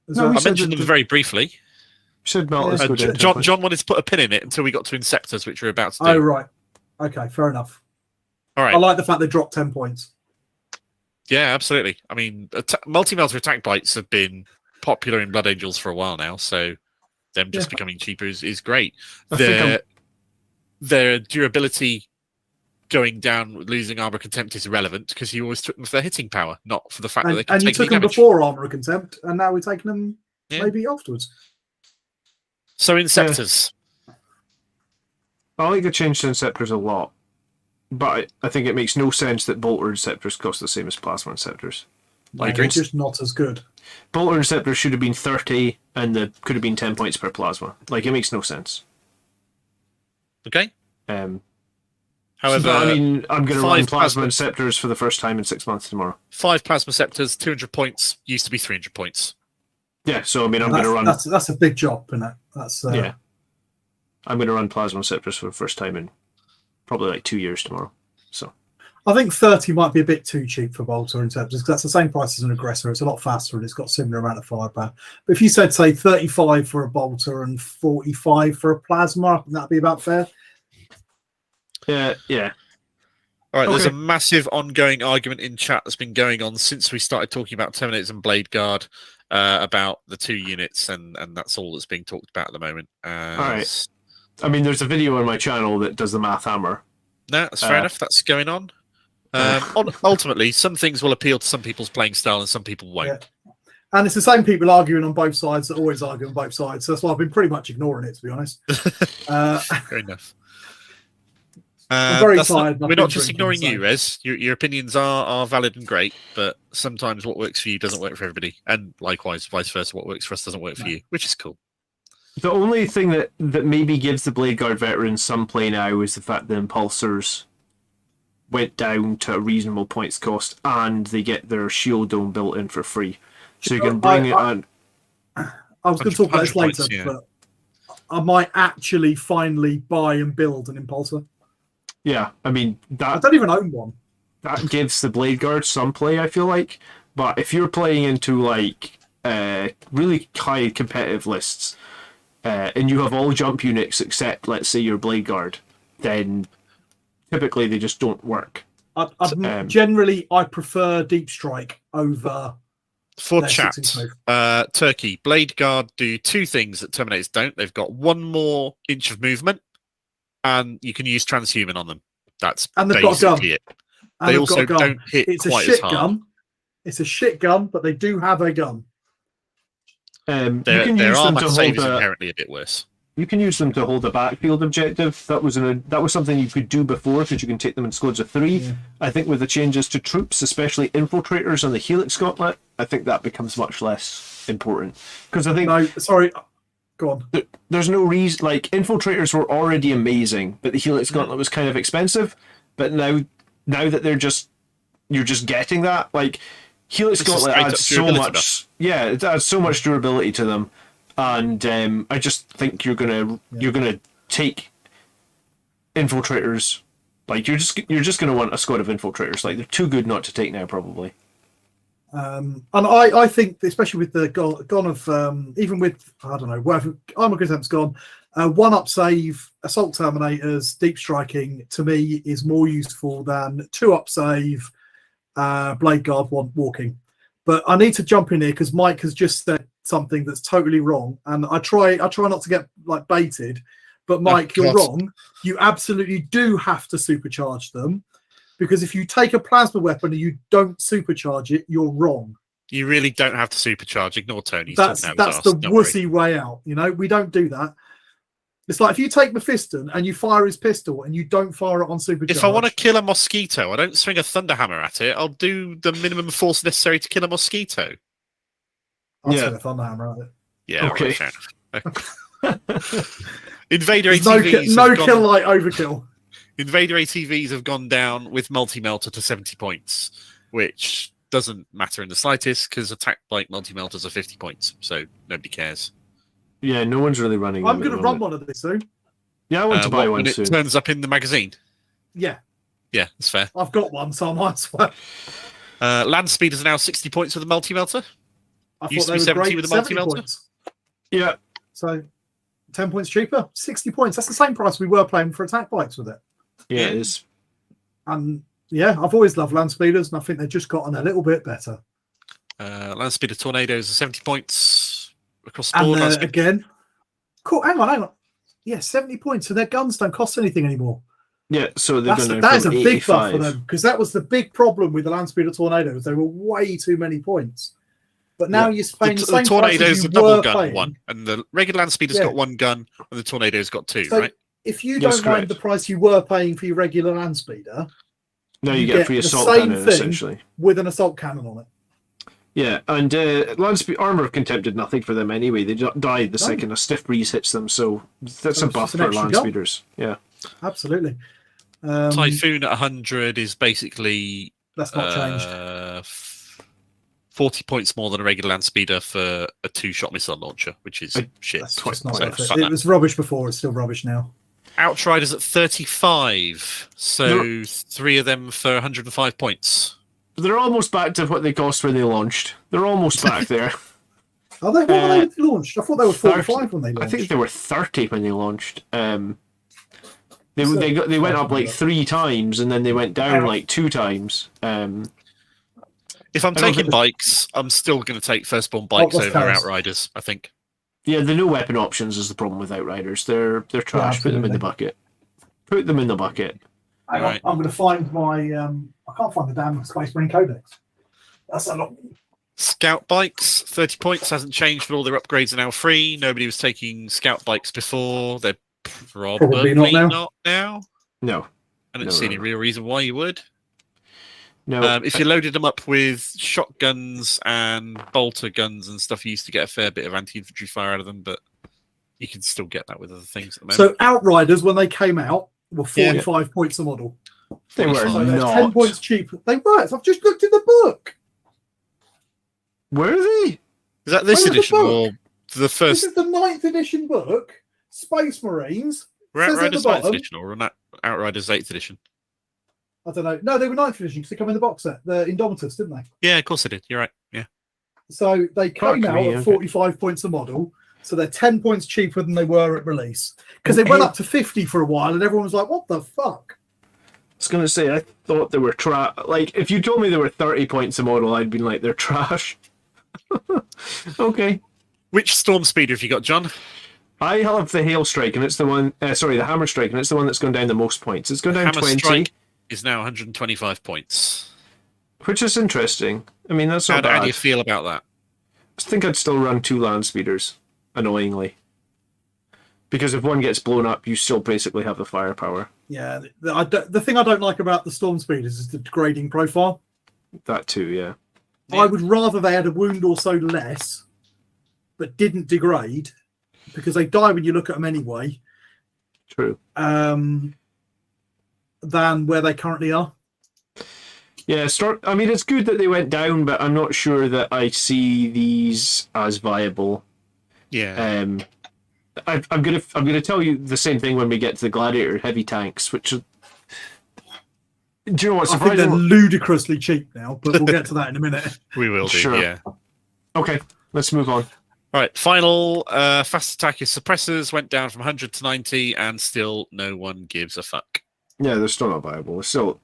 No, I mentioned them very briefly. Should John wanted to put a pin in it until we got to Inceptors, which we're about to do. Oh, right. Okay, fair enough. All right. I like the fact they dropped 10 points. Yeah, absolutely. I mean, multi-melter attack bites have been popular in Blood Angels for a while now, so them just becoming cheaper is great. Their durability going down, losing armor contempt is irrelevant because you always took them for their hitting power, not for the fact that they can take damage. And you took them before armor of contempt, and now we're taking them maybe afterwards. So Inceptors. I like the change to Inceptors a lot, but I think it makes no sense that Bolter Inceptors cost the same as Plasma Inceptors. They're just not as good. Bolter Inceptors should have been 30, and there could have been 10 points per plasma. Like, it makes no sense. Okay. However, I mean, I'm going to run Plasma Inceptors for the first time in 6 months tomorrow. 5 Plasma Scepters, 200 points, used to be 300 points. Yeah, so I mean, I'm going to run... That's a big job, isn't it? Yeah. I'm going to run Plasma Scepters for the first time in probably like 2 years tomorrow. So I think 30 might be a bit too cheap for Bolter Inceptors because that's the same price as an Aggressor. It's a lot faster and it's got a similar amount of firepower. But if you said, say, 35 for a Bolter and 45 for a Plasma, that'd be about fair. Yeah. All right, there's a massive ongoing argument in chat that's been going on since we started talking about Terminators and Blade Guard about the 2 units, and that's all that's being talked about at the moment. All right. I mean, there's a video on my channel that does the math hammer. No, that's fair enough. That's going on. Ultimately, some things will appeal to some people's playing style and some people won't. Yeah. And it's the same people arguing on both sides that always argue on both sides. So that's why I've been pretty much ignoring it, to be honest. Fair enough. I'm very tired. We're not just ignoring you, Rez. Your opinions are valid and great, but sometimes what works for you doesn't work for everybody. And likewise, vice versa, what works for us doesn't work for you, which is cool. The only thing that maybe gives the Blade Guard veterans some play now is the fact the Impulsors went down to a reasonable points cost and they get their shield dome built in for free. So you can bring it on. I was going to talk about this later, but I might actually finally buy and build an Impulsor. Yeah, I mean, I don't even own one. That gives the Blade Guard some play, I feel like. But if you're playing into like really high competitive lists, and you have all jump units except, let's say, your Blade Guard, then typically they just don't work. Generally, I prefer Deep Strike over... For chat, Turkey, Blade Guard do 2 things that Terminators don't. They've got 1 more inch of movement, and you can use Transhuman on them. That's basically it. They also don't hit quite as hard. Gun. It's a shit gun, but they do have a gun. Their armor save is inherently a bit worse. You can use them to hold a backfield objective. That was something you could do before because you can take them in squads of 3. Yeah. I think with the changes to troops, especially infiltrators on the Helix Gauntlet, I think that becomes much less important. Because I think go on. There's no reason. Like, infiltrators were already amazing, but the Helix Gauntlet was kind of expensive. But now that you're just getting that, like, Helix Gauntlet adds so much. Yeah, it adds so much durability to them, and I just think you're gonna take infiltrators. Like, you're just gonna want a squad of infiltrators. Like, they're too good not to take now, probably. And I think, especially with the gone of even with whatever Armor Contempt's gone, 1-up save, Assault Terminators, Deep Striking to me is more useful than 2-up save, Blade Guard walking, But I need to jump in here because Mike has just said something that's totally wrong, and I try not to get like baited. But Mike, you're wrong. You absolutely do have to supercharge them, because if you take a plasma weapon and you don't supercharge it, you're wrong. You really don't have to supercharge. Ignore Tony. That's the wussy way out. You know, we don't do that. It's like if you take Mephiston and you fire his pistol and you don't fire it on supercharge. If I want to kill a mosquito, I don't swing a thunderhammer at it. I'll do the minimum force necessary to kill a mosquito. I'll swing a thunderhammer at it. Yeah, okay. Right, fair enough. Invader There's ATVs. No kill like overkill. Invader ATVs have gone down with multi-melter to 70 points, which doesn't matter in the slightest because attack like multi-melters are 50 points, so nobody cares. Yeah, no one's really running. I'm going to run one of these soon. Yeah, I want to buy one when soon. It turns up in the magazine. Yeah. Yeah, that's fair. I've got one, so I might as well. Land speeders are now 60 points with a multi-melter. I Used thought to they be were 70 great with a 70 multi-melter. points. Yeah. So 10 points cheaper, 60 points. That's the same price we were playing for attack bikes with it. Yeah, it is. And yeah, I've always loved land speeders, and I think they've just gotten a little bit better. Land speeder tornadoes are 70 points across the board. And again, cool. Hang on. Yeah, 70 points. So their guns don't cost anything anymore. Yeah, so they're going to. That is a big buff for them, because that was the big problem with the land speeder tornadoes. They were way too many points. But now you're paying the same tornado's a price double gun one, and the regular land speeder's got one gun, and the tornado's got two, so right? If you don't mind the price you were paying for your regular land speeder, now you get free assault cannon essentially with an assault cannon on it. Yeah, and Armor of Contempt did nothing for them anyway. They died the second a stiff breeze hits them, so that's a buff for land speeders. Yeah, absolutely. Typhoon at 100 is basically that's not changed. 40 points more than a regular land speeder for a 2-shot missile launcher, which is shit. It was rubbish before; it's still rubbish now. Outriders at 35, so 3 of them for 105 points. They're almost back to what they cost when they launched. They're almost back there. Are they? What were they launched? I thought they were 45 when they launched. I think they were 30 when they launched. They went up like 3 times, and then they went down like 2 times. If I'm taking bikes, I'm still going to take firstborn bikes over Outriders, I think. Yeah, the no weapon options is the problem with Outriders. They're trash. Put them in the bucket. Put them in the bucket. Hang on, I'm going to find my... I can't find the damn Space Marine Codex. That's a lot. Scout bikes, 30 points, hasn't changed, but all their upgrades are now free. Nobody was taking scout bikes before. They're probably not now. No. I don't see any real reason why you would. No. If you loaded them up with shotguns and bolter guns and stuff, you used to get a fair bit of anti-infantry fire out of them, but you can still get that with other things at the moment. So Outriders, when they came out, were 45 points a model. They were not. 10 points cheaper. They were. I've just looked in the book. Where are they? Is that this edition or the first? This is the 9th edition book. Space Marines. Were Outriders 9th edition or Outriders 8th edition? I don't know. No, they were 9th edition because they come in the box set. The Indomitus, didn't they? Yeah, of course they did. You're right. Yeah. So they came out at 45 points a model. So they're 10 points cheaper than they were at release. Because they went up to 50 for a while and everyone was like, what the fuck? I was going to say, I thought they were trash. Like, if you told me they were 30 points a model, I'd been like, they're trash. Okay. Which Storm Speeder have you got, John? I have the Hail Strike, and it's the one... the Hammer Strike, and it's the one that's gone down the most points. It's gone down Hammer 20. Strike is now 125 points. Which is interesting. I mean, that's not bad. How do you feel about that? I think I'd still run 2 land speeders, annoyingly. Because if one gets blown up, you still basically have the firepower. Yeah, the thing I don't like about the Storm Speeders is the degrading profile. That too, yeah. I would rather they had a wound or so less, but didn't degrade, because they die when you look at them anyway. True. Than where they currently are. Yeah, I mean, it's good that they went down, but I'm not sure that I see these as viable. Yeah. I'm gonna tell you the same thing when we get to the Gladiator heavy tanks, which do you know what's surprising? I think they're ludicrously cheap now, but we'll get to that in a minute. We will do, sure. Yeah. Okay, let's move on. All right, final fast attack is suppressors went down from 100 to 90, and still no one gives a fuck. Yeah, they're still not viable. So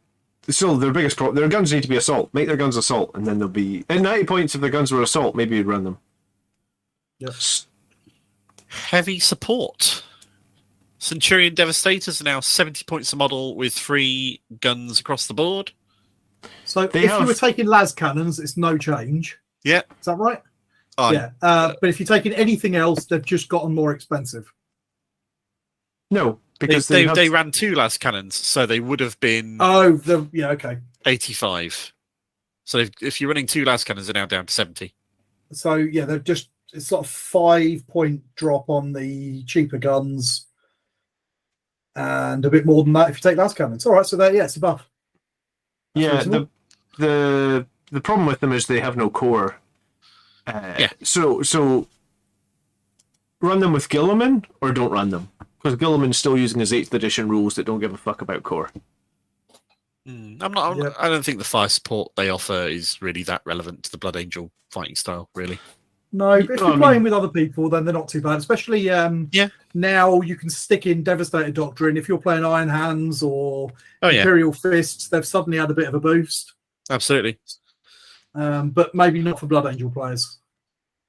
still their biggest problem. Their guns need to be assault. Make their guns assault, and then they'll be at 90 points. If their guns were assault, maybe you'd run them. Yes. Heavy support. Centurion Devastators are now 70 points a model with 3 guns across the board. So if you were taking las cannons, it's no change. Yeah. Is that right? Yeah. But if you're taking anything else, they've just gotten more expensive. No, because they ran 2 las cannons, so they would have been okay. 85. So if you're running 2 las cannons, they're now down to 70. So yeah, they've just it's sort of 5-point drop on the cheaper guns, and a bit more than that if you take las cannons. All right, so it's a buff. That's the problem with them is they have no core. So run them with Guilliman or don't run them, because Guilliman's still using his 8th edition rules that don't give a fuck about core. I don't think the fire support they offer is really that relevant to the Blood Angel fighting style, really. No, but if you're playing with other people, then they're not too bad. Especially now you can stick in Devastator Doctrine. If you're playing Iron Hands or Imperial Fists, they've suddenly had a bit of a boost. Absolutely. But maybe not for Blood Angel players.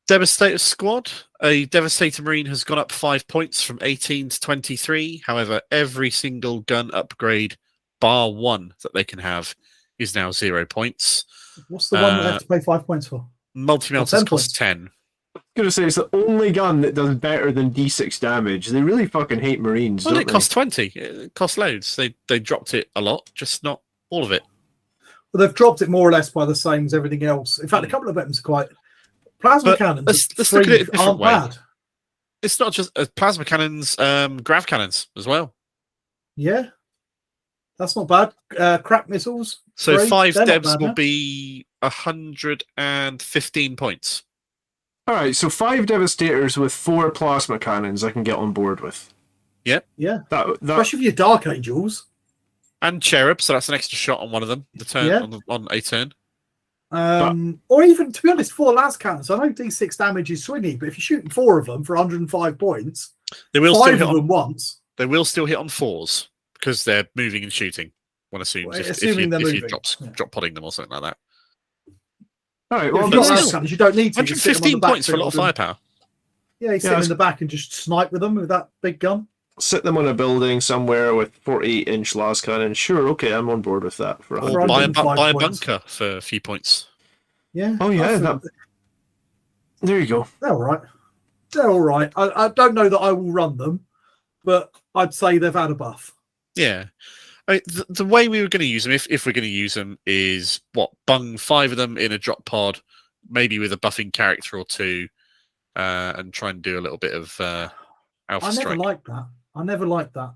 Devastator Squad. A Devastator Marine has gone up 5 points from 18 to 23. However, every single gun upgrade, bar 1 that they can have, is now 0 points. What's the one that they have to pay 5 points for? Multi-melters cost 10. I was going to say, it's the only gun that does better than D6 damage. They really fucking hate Marines, Well, don't it costs 20. It costs loads. They dropped it a lot, just not all of it. Well, they've dropped it more or less by the same as everything else. In fact, a couple of weapons are quite... Plasma cannons let's look at it a different way. Bad. It's not just plasma cannons, grav cannons as well. Yeah. That's not bad. Crack missiles. So 3, 5 they're not devs bad, will huh? be 115 points. All right, so 5 Devastators with 4 plasma cannons I can get on board with. Yep. Yeah. That Especially for your Dark Angels. And Cherub, so that's an extra shot on one of them. The turn on a turn. Or even, to be honest, 4 las cannons. I know D6 damage is swingy, but if you're shooting 4 of them for 105 points, They will 5 still of hit on, them once. They will still hit on 4s because they're moving and shooting. One assumes if you're drop podding them or something like that. all right, If well, you've got this las is, cannons, you don't need to. You sit them on the 115 back points for a lot of field and- firepower. Yeah, you sit them in the back and just snipe with them with that big gun. sit them on a building somewhere with 48-inch las cannons. Sure, okay, I'm on board with that. For Or 105 buy a points. bunker for a few points. Yeah. Oh, yeah, absolutely. there you go. They're all right. They're all right. I don't know that I will run them, but I'd say they've had a buff. Yeah. I mean, the way we were going to use them, if we're going to use them, is bung 5 of them in a drop pod, maybe with a buffing character or 2, and try and do a little bit of Alpha I never Strike. liked that.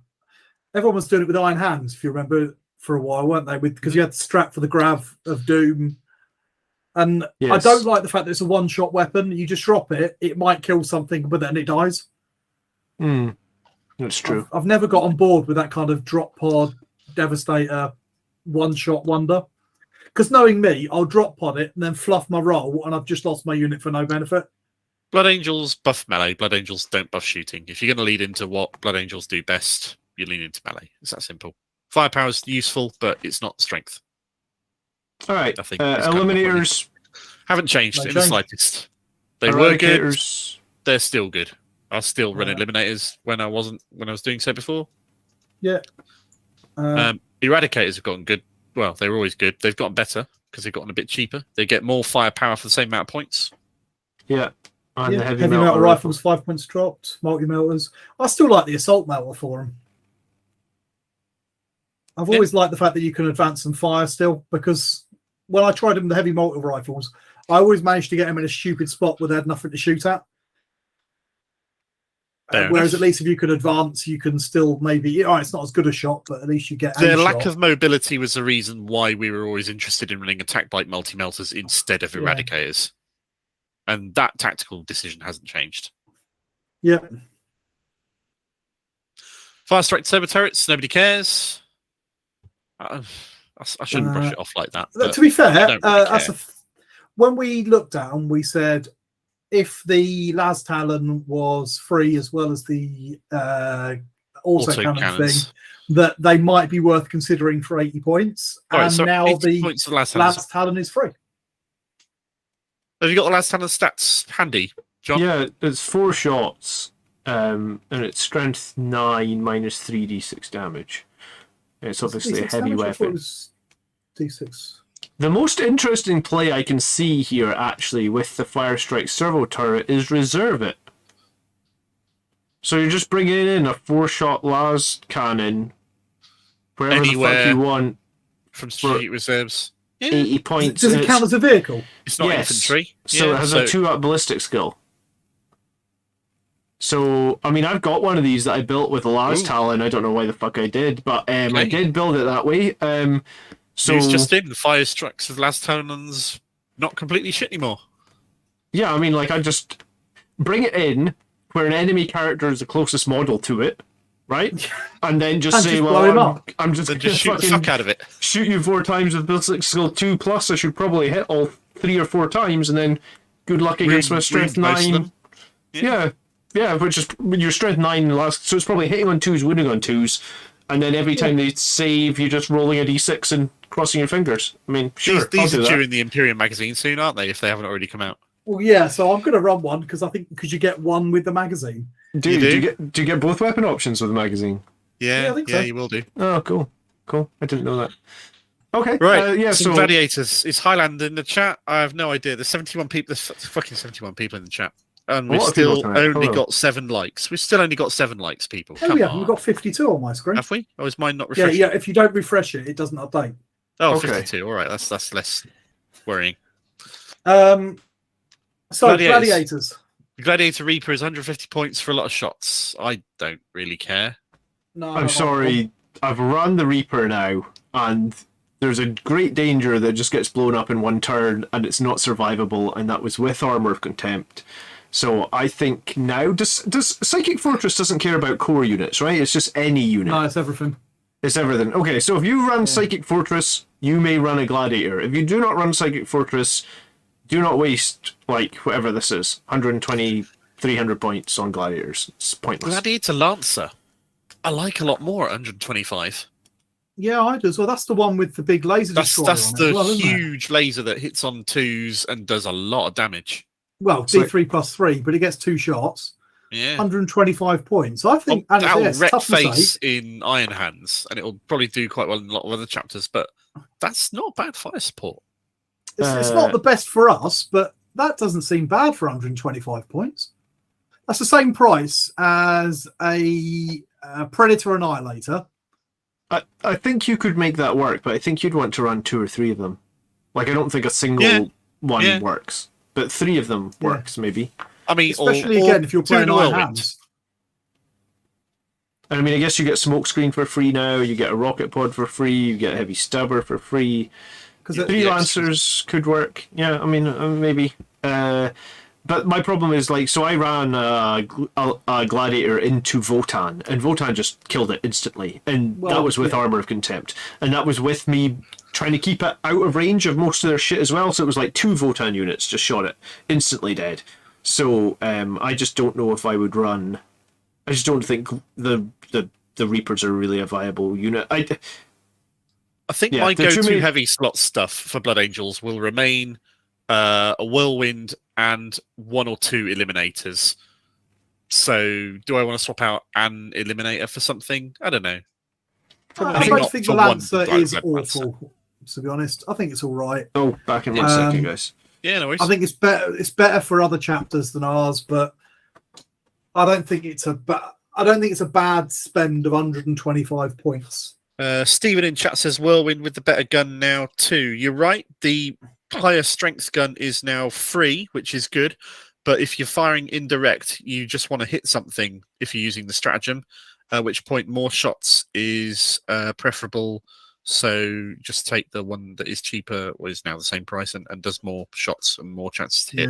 Everyone was doing it with Iron Hands, if you remember, for a while, weren't they? Because you had the strap for the Grav of Doom. And Yes. I don't like the fact that it's a one-shot weapon. You just drop it, it might kill something, but then it dies. That's true. I've never got on board with that kind of drop pod Devastator one-shot wonder. Because knowing me, I'll drop pod it and then fluff my roll, and I've just lost my unit for no benefit. Blood Angels buff melee. Blood Angels don't buff shooting. If you're going to lead into what Blood Angels do best, you lean into melee. It's that simple. Firepower is useful, but it's not strength. All right, I think it's kind of Eliminators, haven't changed No in the change. slightest. They were good. Eradicators. They're still good. I still run Alright. Eliminators when I was doing so before. Yeah. Eradicators have gotten good. Well, they were always good. They've gotten better because they've gotten a bit cheaper. They get more firepower for the same amount of points. Yeah. And the heavy melter rifles, 5 points dropped. Multi-melters. I still like the assault melter for them. I've always liked the fact that you can advance and fire still, because when I tried them with the heavy melter rifles, I always managed to get them in a stupid spot where they had nothing to shoot at. Whereas at least if you can advance, you can still maybe... it's not as good a shot, but at least you get Their a lack shot. of mobility was the reason why we were always interested in running attack bite multi-melters instead of Eradicators. And that tactical decision hasn't changed. Yeah. Fire strike turbo turrets, nobody cares. I shouldn't brush it off like that. To be fair, don't really care. when we looked at them, we said if the Las Talon was free as well as the autocannon thing, that they might be worth considering for 80 points. All right, and so now 80 the points of last Talon is free. Have you got the last Talon stats handy, John? Yeah, it's 4 shots, and it's strength 9 minus 3d6 damage. It's obviously a heavy weapon. D6. The most interesting play I can see here, actually, with the Fire Strike servo turret is reserve it. So you're just bringing in a 4-shot las cannon wherever Anywhere the fuck you want from strategic reserves. 80 points. Does it count as a vehicle? It's not Yes. infantry. So it has a 2-up ballistic skill. So, I mean, I've got one of these that I built with a las talon. I don't know why the fuck I did, but I did build it that way. So News just in, the fire strikes of last Talon's not completely shit anymore. yeah, I mean, like, I just bring it in where an enemy character is the closest model to it, right? And then just say, well, I'm just Then gonna just shoot the fucking fuck out of it. shoot you 4 times with ballistic skill 2 plus. I should probably hit all 3 or 4 times, and then good luck against my strength 9. Yeah, which is your strength 9 last, so it's probably hitting on 2s, winning on 2s, and then every time they save, you're just rolling a d6 and crossing your fingers. I mean, sure, These are due in the Imperium magazine soon, aren't they? If they haven't already come out. Well, yeah. So I'm going to run one because you get one with the magazine. Do you get both weapon options with the magazine? Yeah, I think so. You will do. Oh, cool. I didn't know that. Okay, right. So gladiators. Is Highland in the chat? I have no idea. There's 71 people. There's fucking 71 people in the chat. And we've still only got 7 likes. We've still only got 7 likks, people. Come on. We've got 52 on my screen. Have we? Oh, is mine not refreshing? Yeah. If you don't refresh it, it doesn't update. Oh, Okay. 52. All right. That's less worrying. So gladiators. The Gladiator Reaper is 150 points for a lot of shots. I don't really care. No, I'm sorry. I've run the Reaper now, and there's a great danger that it just gets blown up in one turn, and it's not survivable, and that was with Armor of Contempt. So I think now, does Psychic Fortress doesn't care about core units, right? It's just any unit. No, it's everything. It's everything. Okay, so if you run Psychic Fortress, you may run a Gladiator. If you do not run Psychic Fortress, do not waste, like, whatever this is, 120, 300 points on Gladiators. It's pointless. Gladiator Lancer. I like a lot more at 125. Yeah, I do. So that's the one with the big laser destroyer That's on it the as well, isn't it? huge laser that hits on 2s and does a lot of damage. Well, D3 plus 3, but it gets 2 shots. Yeah. 125 points. I think that'll wreck tough to face say. in Iron Hands, and it'll probably do quite well in a lot of other chapters, but that's not bad fire support. It's not the best for us, but that doesn't seem bad for 125 points. That's the same price as a Predator Annihilator. I think you could make that work, but I think you'd want to run 2 or 3 of them. Like, I don't think a single one works, but 3 of them works, maybe. I mean, especially again if you're playing Iron Hands. And I mean, I guess you get Smokescreen for free now. You get a Rocket Pod for free. You get a Heavy Stabber for free. Because 3 Lancers could work. Yeah, I mean, maybe. But my problem is, like, so I ran a Gladiator into Votan, and Votan just killed it instantly. And that was with Armor of Contempt. And that was with me trying to keep it out of range of most of their shit as well. So it was like 2 Votan units just shot it. Instantly dead. So I just don't know if I would run. I just don't think the Reapers are really a viable unit. I think my go-to heavy slot stuff for Blood Angels will remain a Whirlwind and 1 or 2 Eliminators. So do I want to swap out an Eliminator for something? I don't know. I don't think the Lancer is awful, to be honest. I think it's all right. Oh, back in 1 second, guys. Yeah, no worries. I think it's better. It's better for other chapters than ours, but I don't think it's a bad spend of 125 points. Stephen in chat says Whirlwind with the better gun now too. You're right. The higher strength gun is now free, which is good. But if you're firing indirect, you just want to hit something if you're using the stratagem, at which point more shots is preferable. So just take the one that is cheaper, or is now the same price, and does more shots and more chances to hit.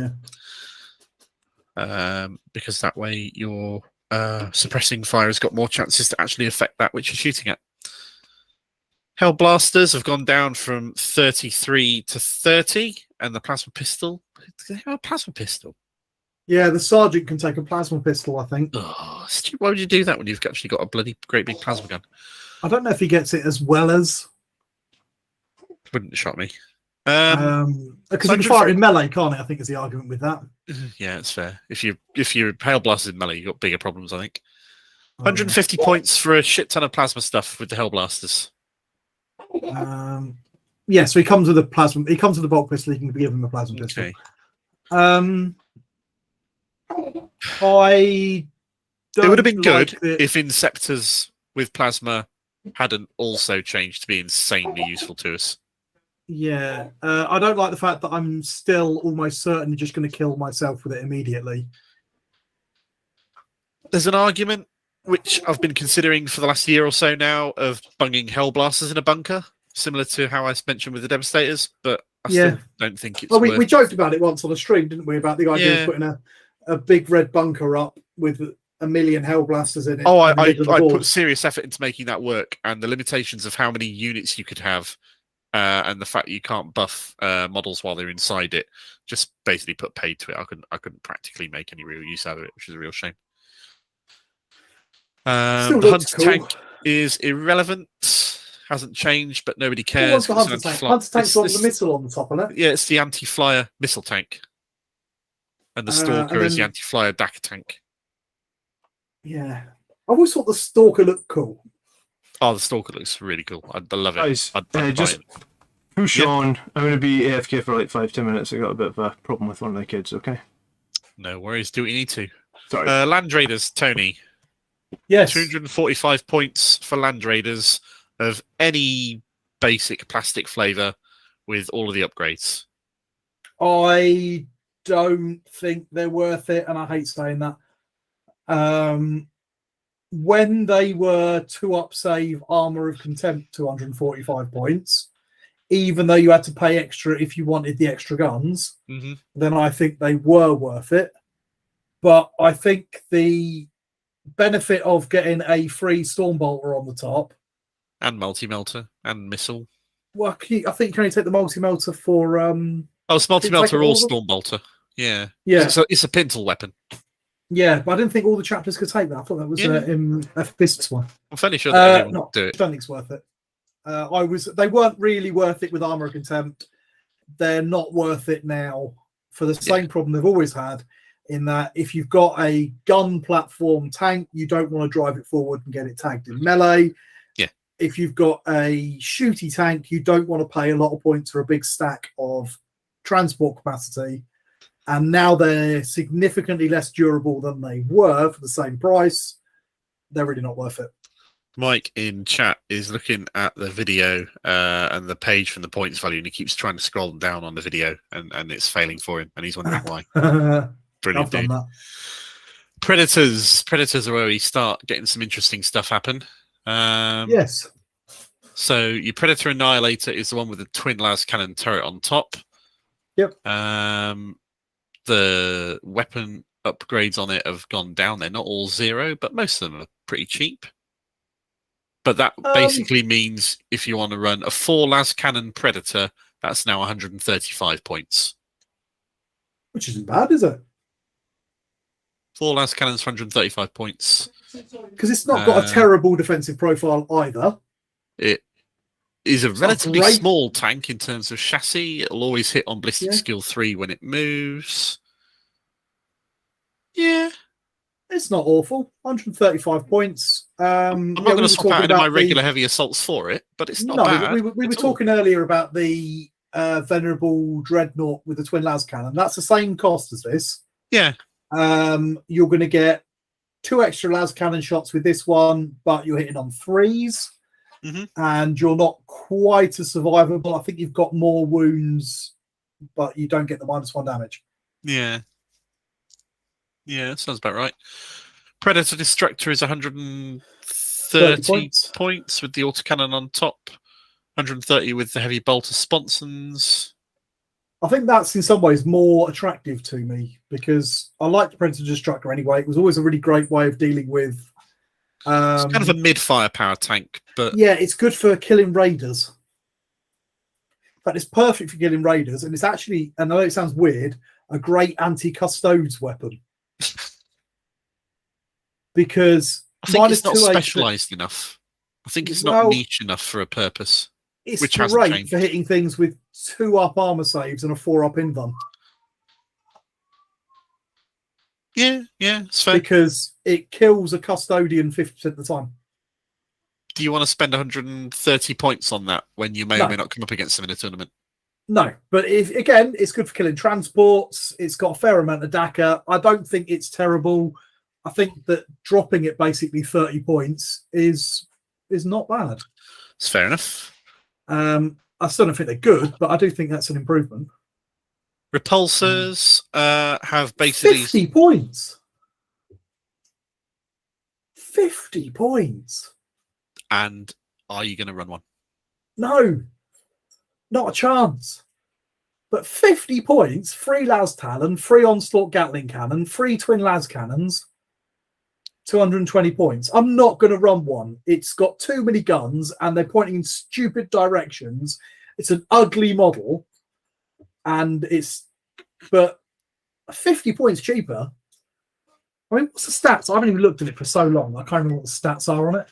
Yeah. Because that way your suppressing fire has got more chances to actually affect that which you're shooting at. Hell Blasters have gone down from 33 to 30, and the plasma pistol. They have a plasma pistol. Yeah, the sergeant can take a plasma pistol, I think. Oh, why would you do that when you've actually got a bloody great big plasma gun? I don't know if he gets it as well as... Wouldn't shock me. Because he can fire it in melee, can't he? I think is the argument with that. Yeah, it's fair. If you're Hail Blasters in melee, you've got bigger problems, I think. 150 points for a shit ton of plasma stuff with the Hail Blasters. Yeah, so he comes with a plasma. He comes with a bolt pistol. You can give him a plasma pistol. Okay. It would have been good if Inceptors with plasma hadn't also changed to be insanely useful to us. Yeah, I don't like the fact that I'm still almost certainly just going to kill myself with it immediately. There's an argument which I've been considering for the last year or so now of bunging Hellblasters in a bunker, similar to how I mentioned with the Devastators, but I still don't think it's. Well, we joked about it once on a stream, didn't we? About the idea of putting a big red bunker up with a million Hellblasters in it. Oh, I put serious effort into making that work, and the limitations of how many units you could have, and the fact that you can't buff models while they're inside it, just basically put paid to it. I couldn't practically make any real use out of it, which is a real shame. The Hunter tank is irrelevant, hasn't changed, but nobody cares. What's the Hunter tank? Hunter tank's got the missile on the top of it. Yeah, it's the anti-flyer missile tank, and the Stalker is the anti-flyer DAC tank. Yeah, I always thought the Stalker looked cool. Oh, the Stalker looks really cool. I love it. Guys, just push on. I'm going to be AFK for like 5-10 minutes. I got a bit of a problem with one of the kids. Okay. No worries. Do what you need to. Sorry. Land Raiders, Tony. Yes. 245 points for Land Raiders of any basic plastic flavour with all of the upgrades. I don't think they're worth it, and I hate saying that. When they were 2-up save Armour of Contempt 245 points, even though you had to pay extra if you wanted the extra guns, then I think they were worth it. But I think the benefit of getting a free Stormbolter on the top and multi-melter and missile. Well, I think you can only take the multi-melter for it's multi-melter or Stormbolter. Yeah. So it's a pintle weapon. Yeah, but I didn't think all the chapters could take that. I thought that was in Mephiston's one. I'm fairly sure that everyone would do it. I don't think it's worth it. They weren't really worth it with Armour of Contempt. They're not worth it now for the same problem they've always had, in that if you've got a gun platform tank, you don't want to drive it forward and get it tagged in melee. Yeah. If you've got a shooty tank, you don't want to pay a lot of points for a big stack of transport capacity. And now they're significantly less durable than they were for the same price. They're really not worth it. Mike in chat is looking at the video and the page from the points value, and he keeps trying to scroll down on the video, and it's failing for him, and he's wondering why. Brilliant, dude. Predators are where we start getting some interesting stuff happen. Yes. So your Predator Annihilator is the one with the twin las cannon turret on top. Yep. The weapon upgrades on it have gone down. They're not all 0, but most of them are pretty cheap. But that basically means if you want to run a 4 las cannon Predator, that's now 135 points. Which isn't bad, is it? 4 las cannons for 135 points. Because it's not got a terrible defensive profile either. It is a relatively small tank in terms of chassis. It'll always hit on Ballistic Skill 3 when it moves. Yeah. It's not awful. 135 points. I'm not going to swap out any of my regular heavy assaults for it, but it's not bad. We were talking earlier about the Venerable Dreadnought with the twin las cannon. That's the same cost as this. Yeah. You're going to get 2 extra las cannon shots with this one, but you're hitting on 3s. And you're not quite as survivable. I think you've got more wounds, but you don't get the -1 damage. Yeah, that sounds about right. Predator Destructor is 130 points with the autocannon on top, 130 with the heavy bolter sponsons. I think that's in some ways more attractive to me because I like the Predator Destructor anyway. It was always a really great way of dealing with. It's kind of a mid-firepower tank, but yeah, it's good for killing raiders. In fact, it's perfect for killing raiders, and it's actually, and I know it sounds weird, a great anti-custodes weapon. Because I think it's not 2 HP specialised enough. I think it's not Well, niche enough for a purpose. it's which hasn't great changed. for hitting things with 2 up armor saves and a 4 up invuln. Yeah, it's fair. Because it kills a custodian 50% of the time. Do you want to spend 130 points on that when you may No. or may not come up against them in a tournament? No, but again, it's good for killing transports. It's got a fair amount of DACA. I don't think it's terrible. I think that dropping it basically 30 points is not bad. It's fair enough. I still don't think they're good, but I do think that's an improvement. Repulsors have basically 50 points. 50 points. And are you going to run one? No, not a chance. But 50 points, 3 Las Talon, 3 Onslaught Gatling Cannon, 3 Twin Las Cannons, 220 points. I'm not going to run one. It's got too many guns and they're pointing in stupid directions. It's an ugly model. But 50 points cheaper. I mean, what's the stats? I haven't even looked at it for so long. I can't remember what the stats are on it.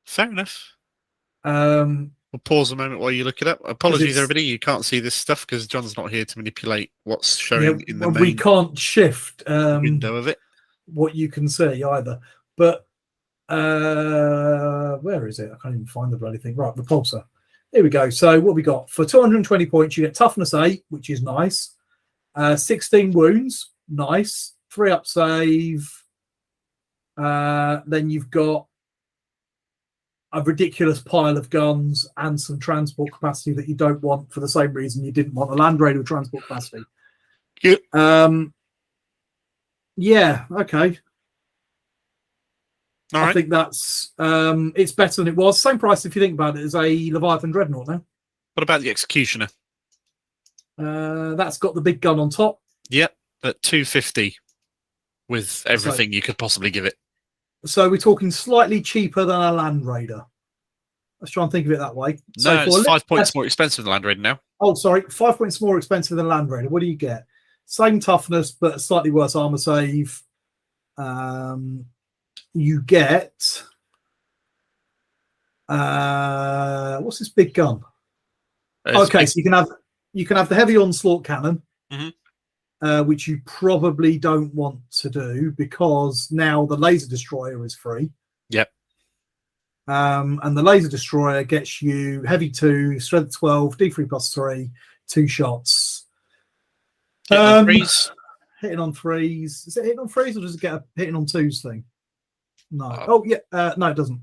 Fair enough. We'll pause a moment while you look it up. Apologies, it's- everybody. You can't see this stuff because John's not here to manipulate what's showing in the we main can't shift window of it. what you can see either. But where is it? I can't even find the bloody thing. Right, repulsor. Here we go. So what we got for 220 points, you get toughness 8, which is nice. 16 wounds, nice. 3 up save. Then you've got a ridiculous pile of guns and some transport capacity that you don't want for the same reason you didn't want a Land Raider with transport capacity. Yep. Yeah, okay. All I right. think that's it's better than it was. Same price if you think about it as a Leviathan Dreadnought now. What about the Executioner? That's got the big gun on top. Yep, at 250 with everything you could possibly give it. So we're talking slightly cheaper than a Land Raider. Let's try and think of it that way. No, it's 5 points more expensive than Land Raider now. Oh, sorry, 5 points more expensive than Land Raider. What do you get? Same toughness, but a slightly worse armor save. You get what's this big gun? Okay, so you can have the heavy onslaught cannon, which you probably don't want to do because now the laser destroyer is free. Yep. And the laser destroyer gets you heavy 2, strength 12, D3 plus 3, 2 shots. Hitting on threes. Hitting on 3s. Is it hitting on 3s or does it get a hitting on 2s thing? No. Oh. No, it doesn't.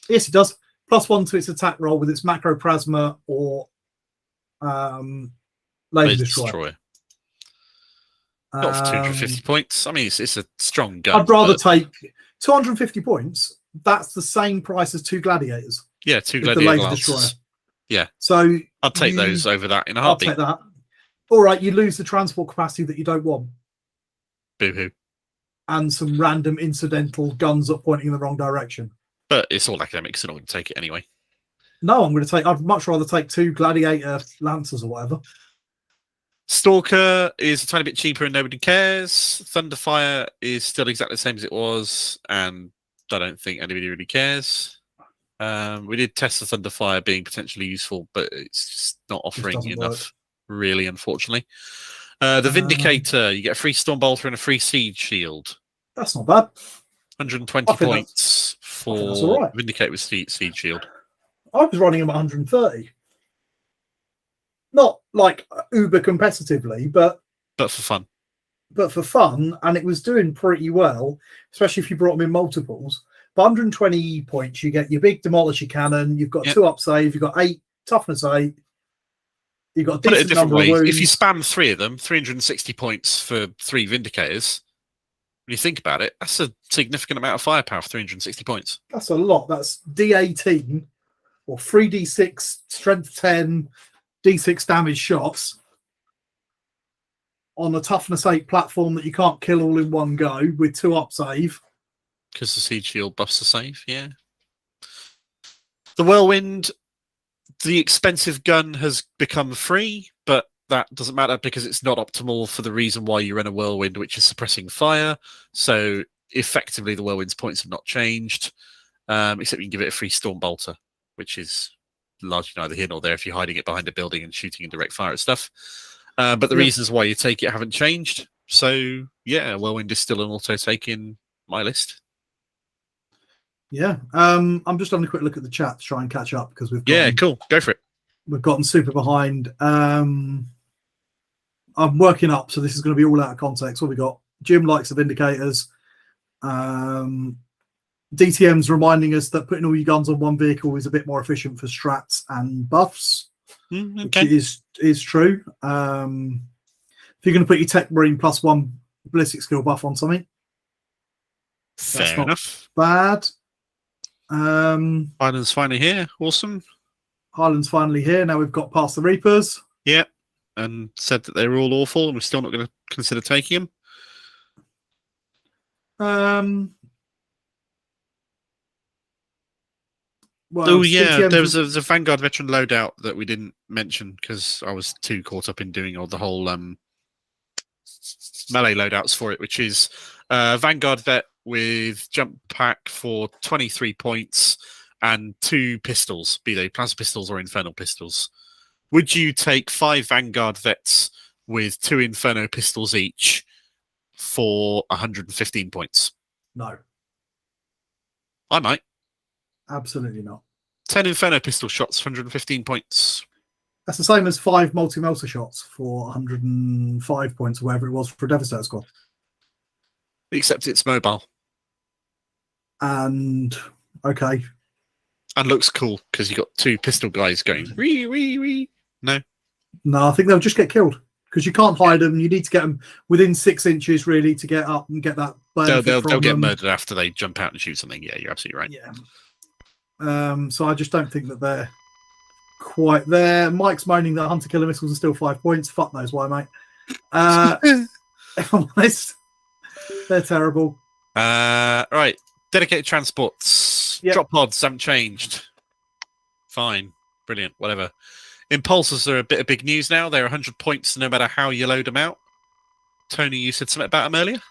Yes, it does. +1 to its attack roll with its macroplasma or laser destroyer. Not for 250 points. I mean, it's a strong gun. I'd rather take 250 points. That's the same price as 2 gladiators. Yeah, 2 with the gladiator laser lances. destroyer. Yeah. So I'd take those over that in a I'll heartbeat. take that. All right, you lose the transport capacity that you don't want. Boo-hoo. And some random incidental guns up pointing in the wrong direction. But it's all academics, so I'm not going to take it anyway. No, I'd much rather take 2 gladiator lancers or whatever. Stalker is a tiny bit cheaper and nobody cares. Thunderfire is still exactly the same as it was, and I don't think anybody really cares. We did test the Thunderfire being potentially useful, but it's just not offering enough, really, unfortunately. The Vindicator, you get a free Stormbolter and a free Siege Shield. That's not bad. 120 points for Vindicator with Siege Shield. I was running them at 130. Not like uber competitively, but for fun. But for fun, and it was doing pretty well, especially if you brought them in multiples. But 120 points, you get your big Demolisher cannon. You've got 2 up save. You've got 8 toughness 8. You've got a decent number of wounds. If you spam 3 of them, 360 points for 3 Vindicators. When you think about it, that's a significant amount of firepower for 360 points. That's a lot. That's D18 or 3d6 strength 10 d6 damage shots on a toughness 8 platform that you can't kill all in one go with 2 up save. Because the Siege Shield buffs the save, yeah. The Whirlwind, the expensive gun has become free, but that doesn't matter because it's not optimal for the reason why you run a whirlwind, which is suppressing fire. So effectively, the whirlwind's points have not changed, except you can give it a free storm bolter, which is largely neither here nor there if you're hiding it behind a building and shooting in direct fire at stuff. But the reasons why you take it haven't changed. So yeah, whirlwind is still an auto take in my list. Yeah. I'm just having a quick look at the chat to try and catch up because Cool. Go for it. We've gotten super behind. I'm working up, so this is going to be all out of context. What we got? Jim likes the Vindicators. DTM's reminding us that putting all your guns on one vehicle is a bit more efficient for strats and buffs, which is true. If you're going to put your Tech Marine +1 ballistic skill buff on something, Fair enough. Bad. Highland's finally here. Awesome. Highland's finally here. Now we've got past the Reapers. Yeah, and said that they were all awful, and we're still not going to consider taking them. Well, there's a Vanguard veteran loadout that we didn't mention because I was too caught up in doing all the whole melee loadouts for it, which is Vanguard vet with jump pack for 23 points and 2 pistols, be they plasma pistols or infernal pistols. Would you take 5 Vanguard vets with 2 inferno pistols each for 115 points? No. I might. Absolutely not. 10 inferno pistol shots for 115 points. That's the same as 5 multi-melter shots for 105 points, or whatever it was for Devastator Squad. Except it's mobile. And, okay. And looks cool, because you got 2 pistol guys going, wee, wee, wee. No? No, I think they'll just get killed, because you can't hide them. You need to get them within 6 inches, really, to get up and get that. They'll get murdered after they jump out and shoot something. Yeah, you're absolutely right. Yeah. So I just don't think that they're quite there. Mike's moaning that hunter killer missiles are still 5 points. Fuck knows why, mate. If I'm honest, they're terrible. Right. Dedicated transports. Yep. Drop pods haven't changed. Fine. Brilliant. Whatever. Impulsors are a bit of big news now. They're 100 points no matter how you load them out. Tony, you said something about them earlier?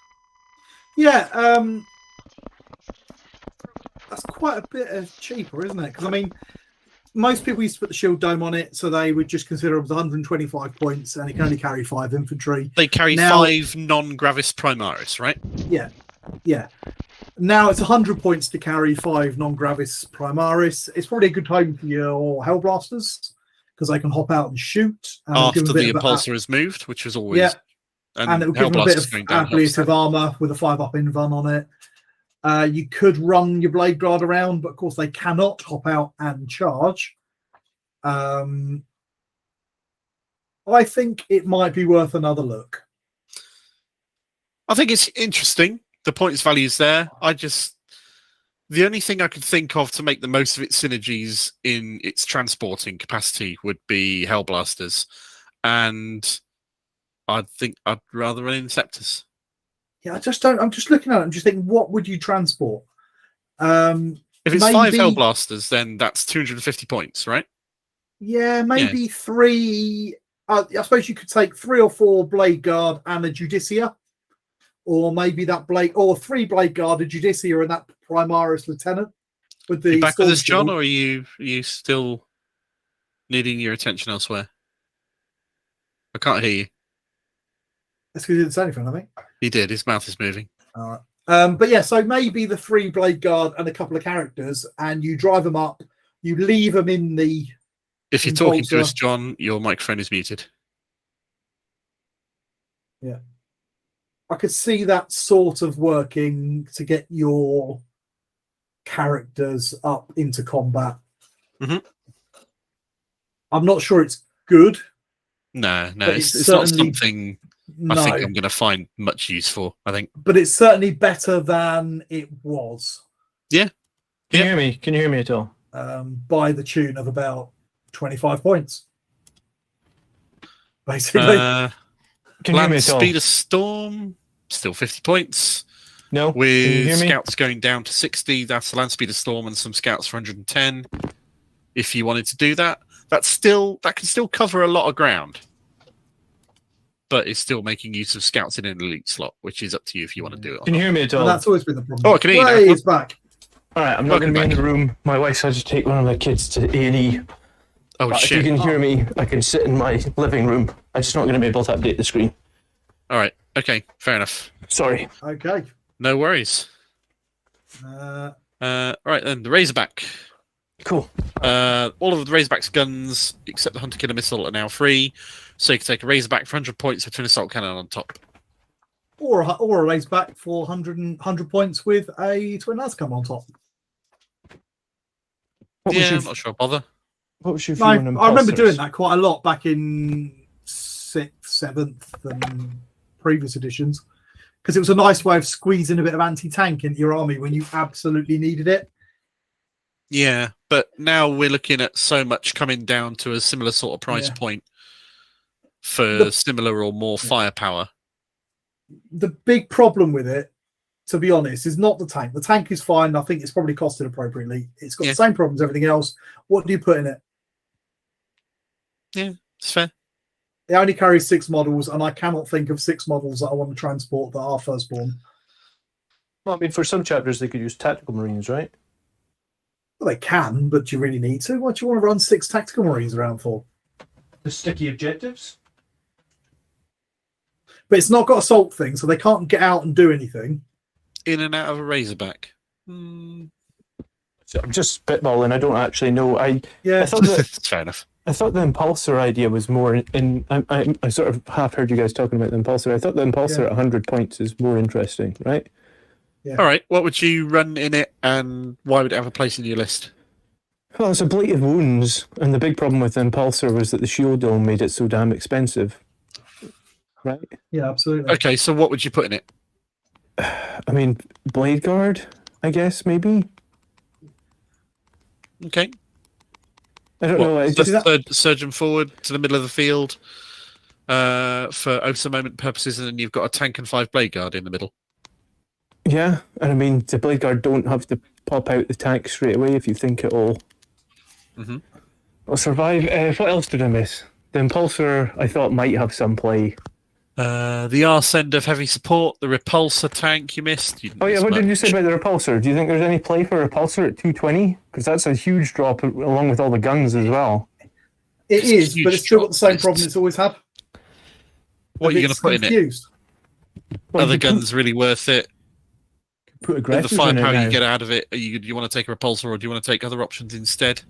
Yeah. That's quite a bit cheaper, isn't it? Because, I mean, most people used to put the shield dome on it, so they would just consider it was 125 points, and it can only carry 5 infantry. They carry 5 non-gravis primaris, right? Yeah, yeah. Now it's 100 points to carry 5 non-gravis primaris. It's probably a good time for your Hellblasters, because they can hop out and shoot. After the impulsor is moved, which is always... Yeah, and it will give them a bit of ablative armor with a 5-up invuln on it. You could run your Blade Guard around, but of course they cannot hop out and charge. I think it might be worth another look. I think it's interesting. The points value is there. The only thing I could think of to make the most of its synergies in its transporting capacity would be Hellblasters. And I think I'd rather run Inceptors. Yeah, I just don't. I'm just looking at it. I'm just thinking, what would you transport? If it's 5 Hellblasters, then that's 250 points, right? Yeah, maybe 3. I suppose you could take 3 or 4 Blade Guard and a Judicia, or maybe that Blade, or 3 Blade Guard, a Judicia, and that Primaris Lieutenant. With the you back with us, John, or are you still needing your attention elsewhere? I can't hear you. That's because he didn't say anything, I think. He did. His mouth is moving. All right. But yeah, so maybe the 3 Blade Guard and a couple of characters, and you drive them up, you leave them in the... If you're talking to us, John, your microphone is muted. Yeah. I could see that sort of working to get your characters up into combat. Mm-hmm. I'm not sure it's good. No, it's not something... I think I'm going to find much use for, I think. But it's certainly better than it was. Yeah. Can you hear me? Can you hear me at all? By the tune of about 25 points. Basically. Can you hear me at all? Speed of Storm, still 50 points. No. With scouts going down to 60, that's the land speed of Storm and some scouts for 110. If you wanted to do that, that can still cover a lot of ground. but is still making use of scouts in an elite slot, which is up to you if you want to do it. Or Can you not. hear me at all? And that's always been the problem. Oh, I can hear you now. Hey, he's back. All right, I'm not going Welcome to be in back. the room. My wife's had to take one of my kids to A&E. Oh But if you shit! can hear me, I can sit in my living room. I'm just not going to be able to update the screen. All right, okay, fair enough. Sorry. Okay. No worries. Right then, the Razorback. Cool. All of the Razorback's guns, except the Hunter Killer Missile, are now free. So you can take a Razorback for 100 points with twin assault cannon on top. Or a race back for 100 points with a twin lascam on top. I'm not sure I'll bother. What was your No, view on I remember impulsors? doing that quite a lot back in 6th, 7th, and previous editions. Because it was a nice way of squeezing a bit of anti-tank into your army when you absolutely needed it. Yeah, but now we're looking at so much coming down to a similar sort of price point for similar or more firepower. The big problem with it, to be honest, is not the tank. The tank is fine. I think it's probably costed appropriately. It's got the same problems as everything else. What do you put in it? Yeah, it's fair. It only carries 6 models, and I cannot think of 6 models that I want to transport that are firstborn. Well, I mean, for some chapters, they could use tactical marines, right? Well, they can, but do you really need to? What do you want to run 6 tactical marines around for? The sticky objectives? But it's not got assault thing, so they can't get out and do anything. In and out of a Razorback. So I'm just spitballing. I don't actually know. I thought that It's fair enough. I thought the impulsor idea was more in. I sort of half heard you guys talking about the impulsor. I thought the impulsor at 100 points is more interesting, right? Yeah. All right, what would you run in it, and why would it have a place in your list? Well, it's ablative wounds, and the big problem with the impulsor was that the shield dome made it so damn expensive, right? Yeah, absolutely. Okay, so what would you put in it? I mean, blade guard, I guess maybe. Okay. I don't know. I just, Surgeon forward to the middle of the field for Osa moment purposes, and then you've got a tank and 5 blade guard in the middle. yeah, and I mean, the blade guard don't have to pop out the tank straight away if you think it'll survive. What else did I miss? The impulsor, I thought might have some play. The Arsend of heavy support, the repulsor tank you missed. Oh yeah, what did you say about the repulsor? Do you think there's any play for repulsor at 220? Because that's a huge drop along with all the guns as well. It is, but it's still got the same problem it's always had. What are you going to put in it? Well, Are the guns really worth it? Put The aggressive in it firepower now. you get out of it, do you want to take a repulsor, or do you want to take other options instead?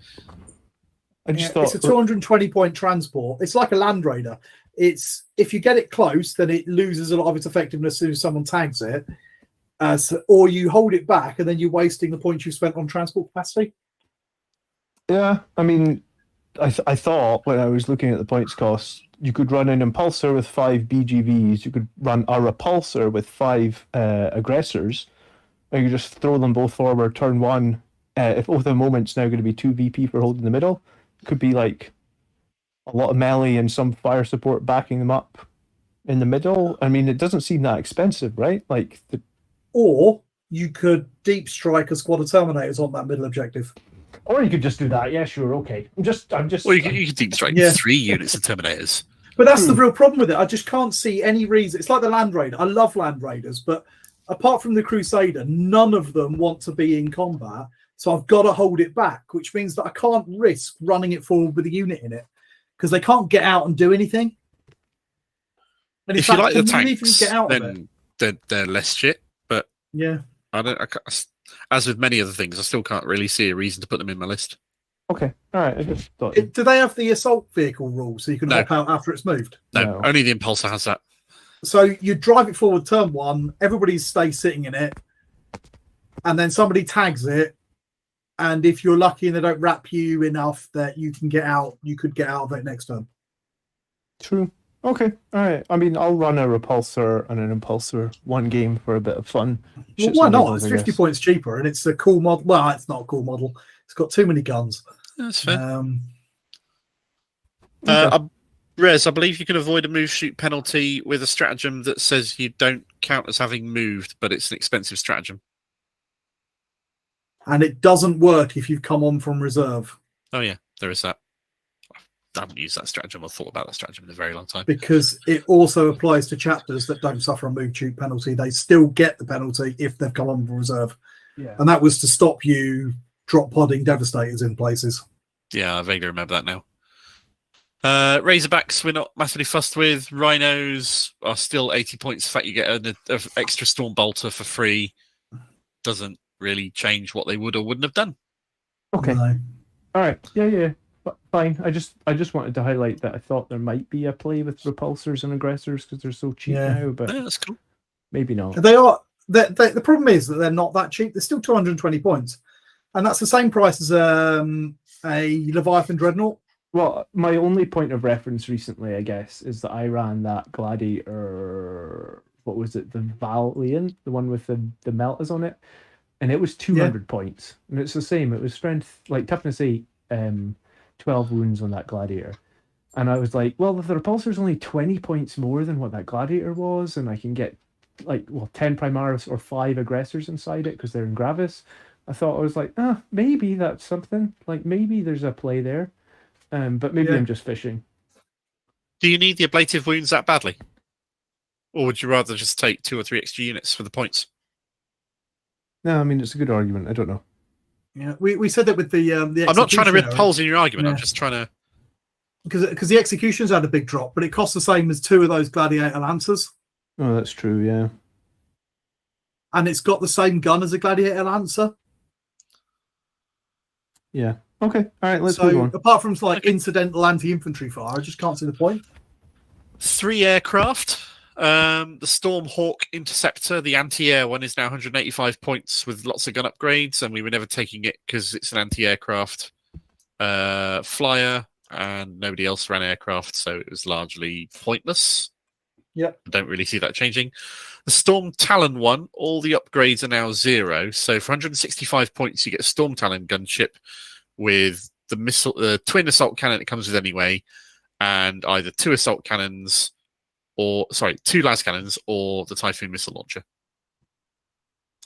I just thought It's a 220-point transport. It's like a Land Raider. It's if you get it close, then it loses a lot of its effectiveness as soon as someone tags it, or you hold it back and then you're wasting the points you spent on transport capacity. Yeah, I mean, I thought when I was looking at the points costs, you could run an impulsor with 5 BGVs, you could run a repulsor with 5 aggressors, and you just throw them both forward, turn 1. If both the moment's now going to be 2 VP for holding the middle, it could be like a lot of melee and some fire support backing them up in the middle. I mean, it doesn't seem that expensive, right? Like, Or you could deep strike a squad of Terminators on that middle objective. or you could just do that. Yeah, sure, okay. I'm just. Well, you can deep strike 3 units of Terminators. But that's the real problem with it. I just can't see any reason. It's like the Land Raider. I love Land Raiders, but apart from the Crusader, none of them want to be in combat. So I've got to hold it back, which means that I can't risk running it forward with a unit in it because they can't get out and do anything. And If you like the tanks, then they're less shit. But yeah, as with many other things, I still can't really see a reason to put them in my list. Okay, all right. I just thought. Do they have the assault vehicle rule so you can hop out after it's moved? No, only the Impulsor has that. So you drive it forward turn 1, everybody stays sitting in it, and then somebody tags it. And if you're lucky and they don't wrap you enough that you can get out, you could get out of it next turn. True. Okay. All right. I mean, I'll run a repulsor and an impulsor one game for a bit of fun. Well, why not? It's 50 points cheaper, and it's a cool model. Well, it's not a cool model. It's got too many guns. That's fair. Okay. Rez, I believe you can avoid a move shoot penalty with a stratagem that says you don't count as having moved, but it's an expensive stratagem. And it doesn't work if you've come on from reserve. Oh yeah, there is that. haven't used that stratagem or thought about that stratagem in a very long time. Because it also applies to chapters that don't suffer a move cheat penalty. They still get the penalty if they've come on reserve. Yeah. And that was to stop you drop podding Devastators in places. Yeah, I vaguely remember that now. Razorbacks, we're not massively fussed with. Rhinos are still 80 points. The fact you get an extra Storm Bolter for free doesn't really change what they would or wouldn't have done. Okay. No. All right. Yeah. Fine. I just wanted to highlight that I thought there might be a play with repulsors and aggressors because they're so cheap now, but Yeah, that's cool. maybe not. They are. The problem is that they're not that cheap. They're still 220 points. And that's the same price as a Leviathan Dreadnought. Well, my only point of reference recently, I guess, is that I ran that Gladiator. What was it? The Valiant, the one with the meltas on it, and it was 200 points. And it's the same. It was strength, like toughness 8, 12 wounds on that Gladiator. And I was like, well, if the Repulsor's only 20 points more than what that Gladiator was, and I can get 10 Primaris or 5 aggressors inside it because they're in Gravis, I was like, maybe that's something. Like maybe there's a play there. But maybe I'm just fishing. Do you need the ablative wounds that badly? Or would you rather just take 2 or 3 extra units for the points? No, I mean, it's a good argument. I don't know. Yeah, we said that with the I'm not trying to rip Executioner. holes in your argument. Yeah. I'm just trying to... Because the Execution's had a big drop, but it costs the same as 2 of those Gladiator Lancers. Oh, that's true, yeah. And it's got the same gun as a Gladiator Lancer. Yeah. Okay. All right, let's so move on. apart from incidental anti-infantry fire, I just can't see the point. 3 aircraft. The Storm Hawk Interceptor, the anti-air one, is now 185 points with lots of gun upgrades, and we were never taking it because it's an anti-aircraft flyer, and nobody else ran aircraft, so it was largely pointless. Yep. I don't really see that changing. The Storm Talon one, all the upgrades are now 0, so for 165 points you get a Storm Talon gunship with the twin assault cannon it comes with anyway, and either 2 assault cannons, 2 las cannons, or the Typhoon missile launcher.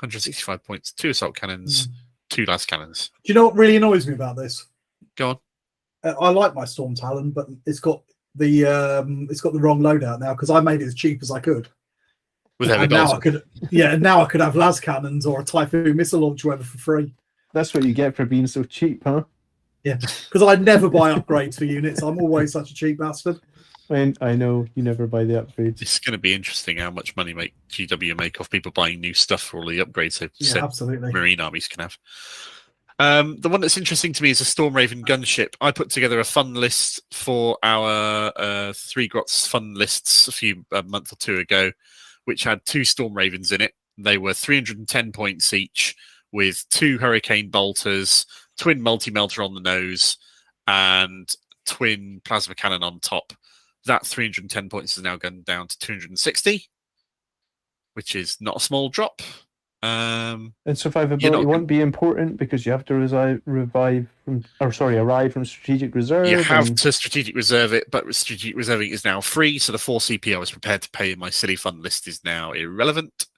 165 points, 2 assault cannons, 2 las cannons. Do you know what really annoys me about this? Go on. I like my Storm Talon, but it's got the wrong loadout now because I made it as cheap as I could. With heavy now bolts. now I could have las cannons or a Typhoon missile launcher whatever for free. That's what you get for being so cheap, huh? Yeah, because I never buy upgrades for units. I'm always such a cheap bastard. I know you never buy the upgrades. It's going to be interesting how much money GW make off people buying new stuff for all the upgrades so Absolutely. Marine armies can have. The one that's interesting to me is a Storm Raven gunship. I put together a fun list for our 3 Grots fun lists a month or 2 ago, which had 2 Storm Ravens in it. They were 310 points each, with 2 Hurricane Bolters, twin multi-melter on the nose, and twin plasma cannon on top. That 310 points is now gone down to 260, which is not a small drop. And survivability won't be important because you have to arrive from strategic reserve. You have to strategic reserve it, but strategic reserving is now free, so the 4 CP I was prepared to pay in my silly fun list is now irrelevant.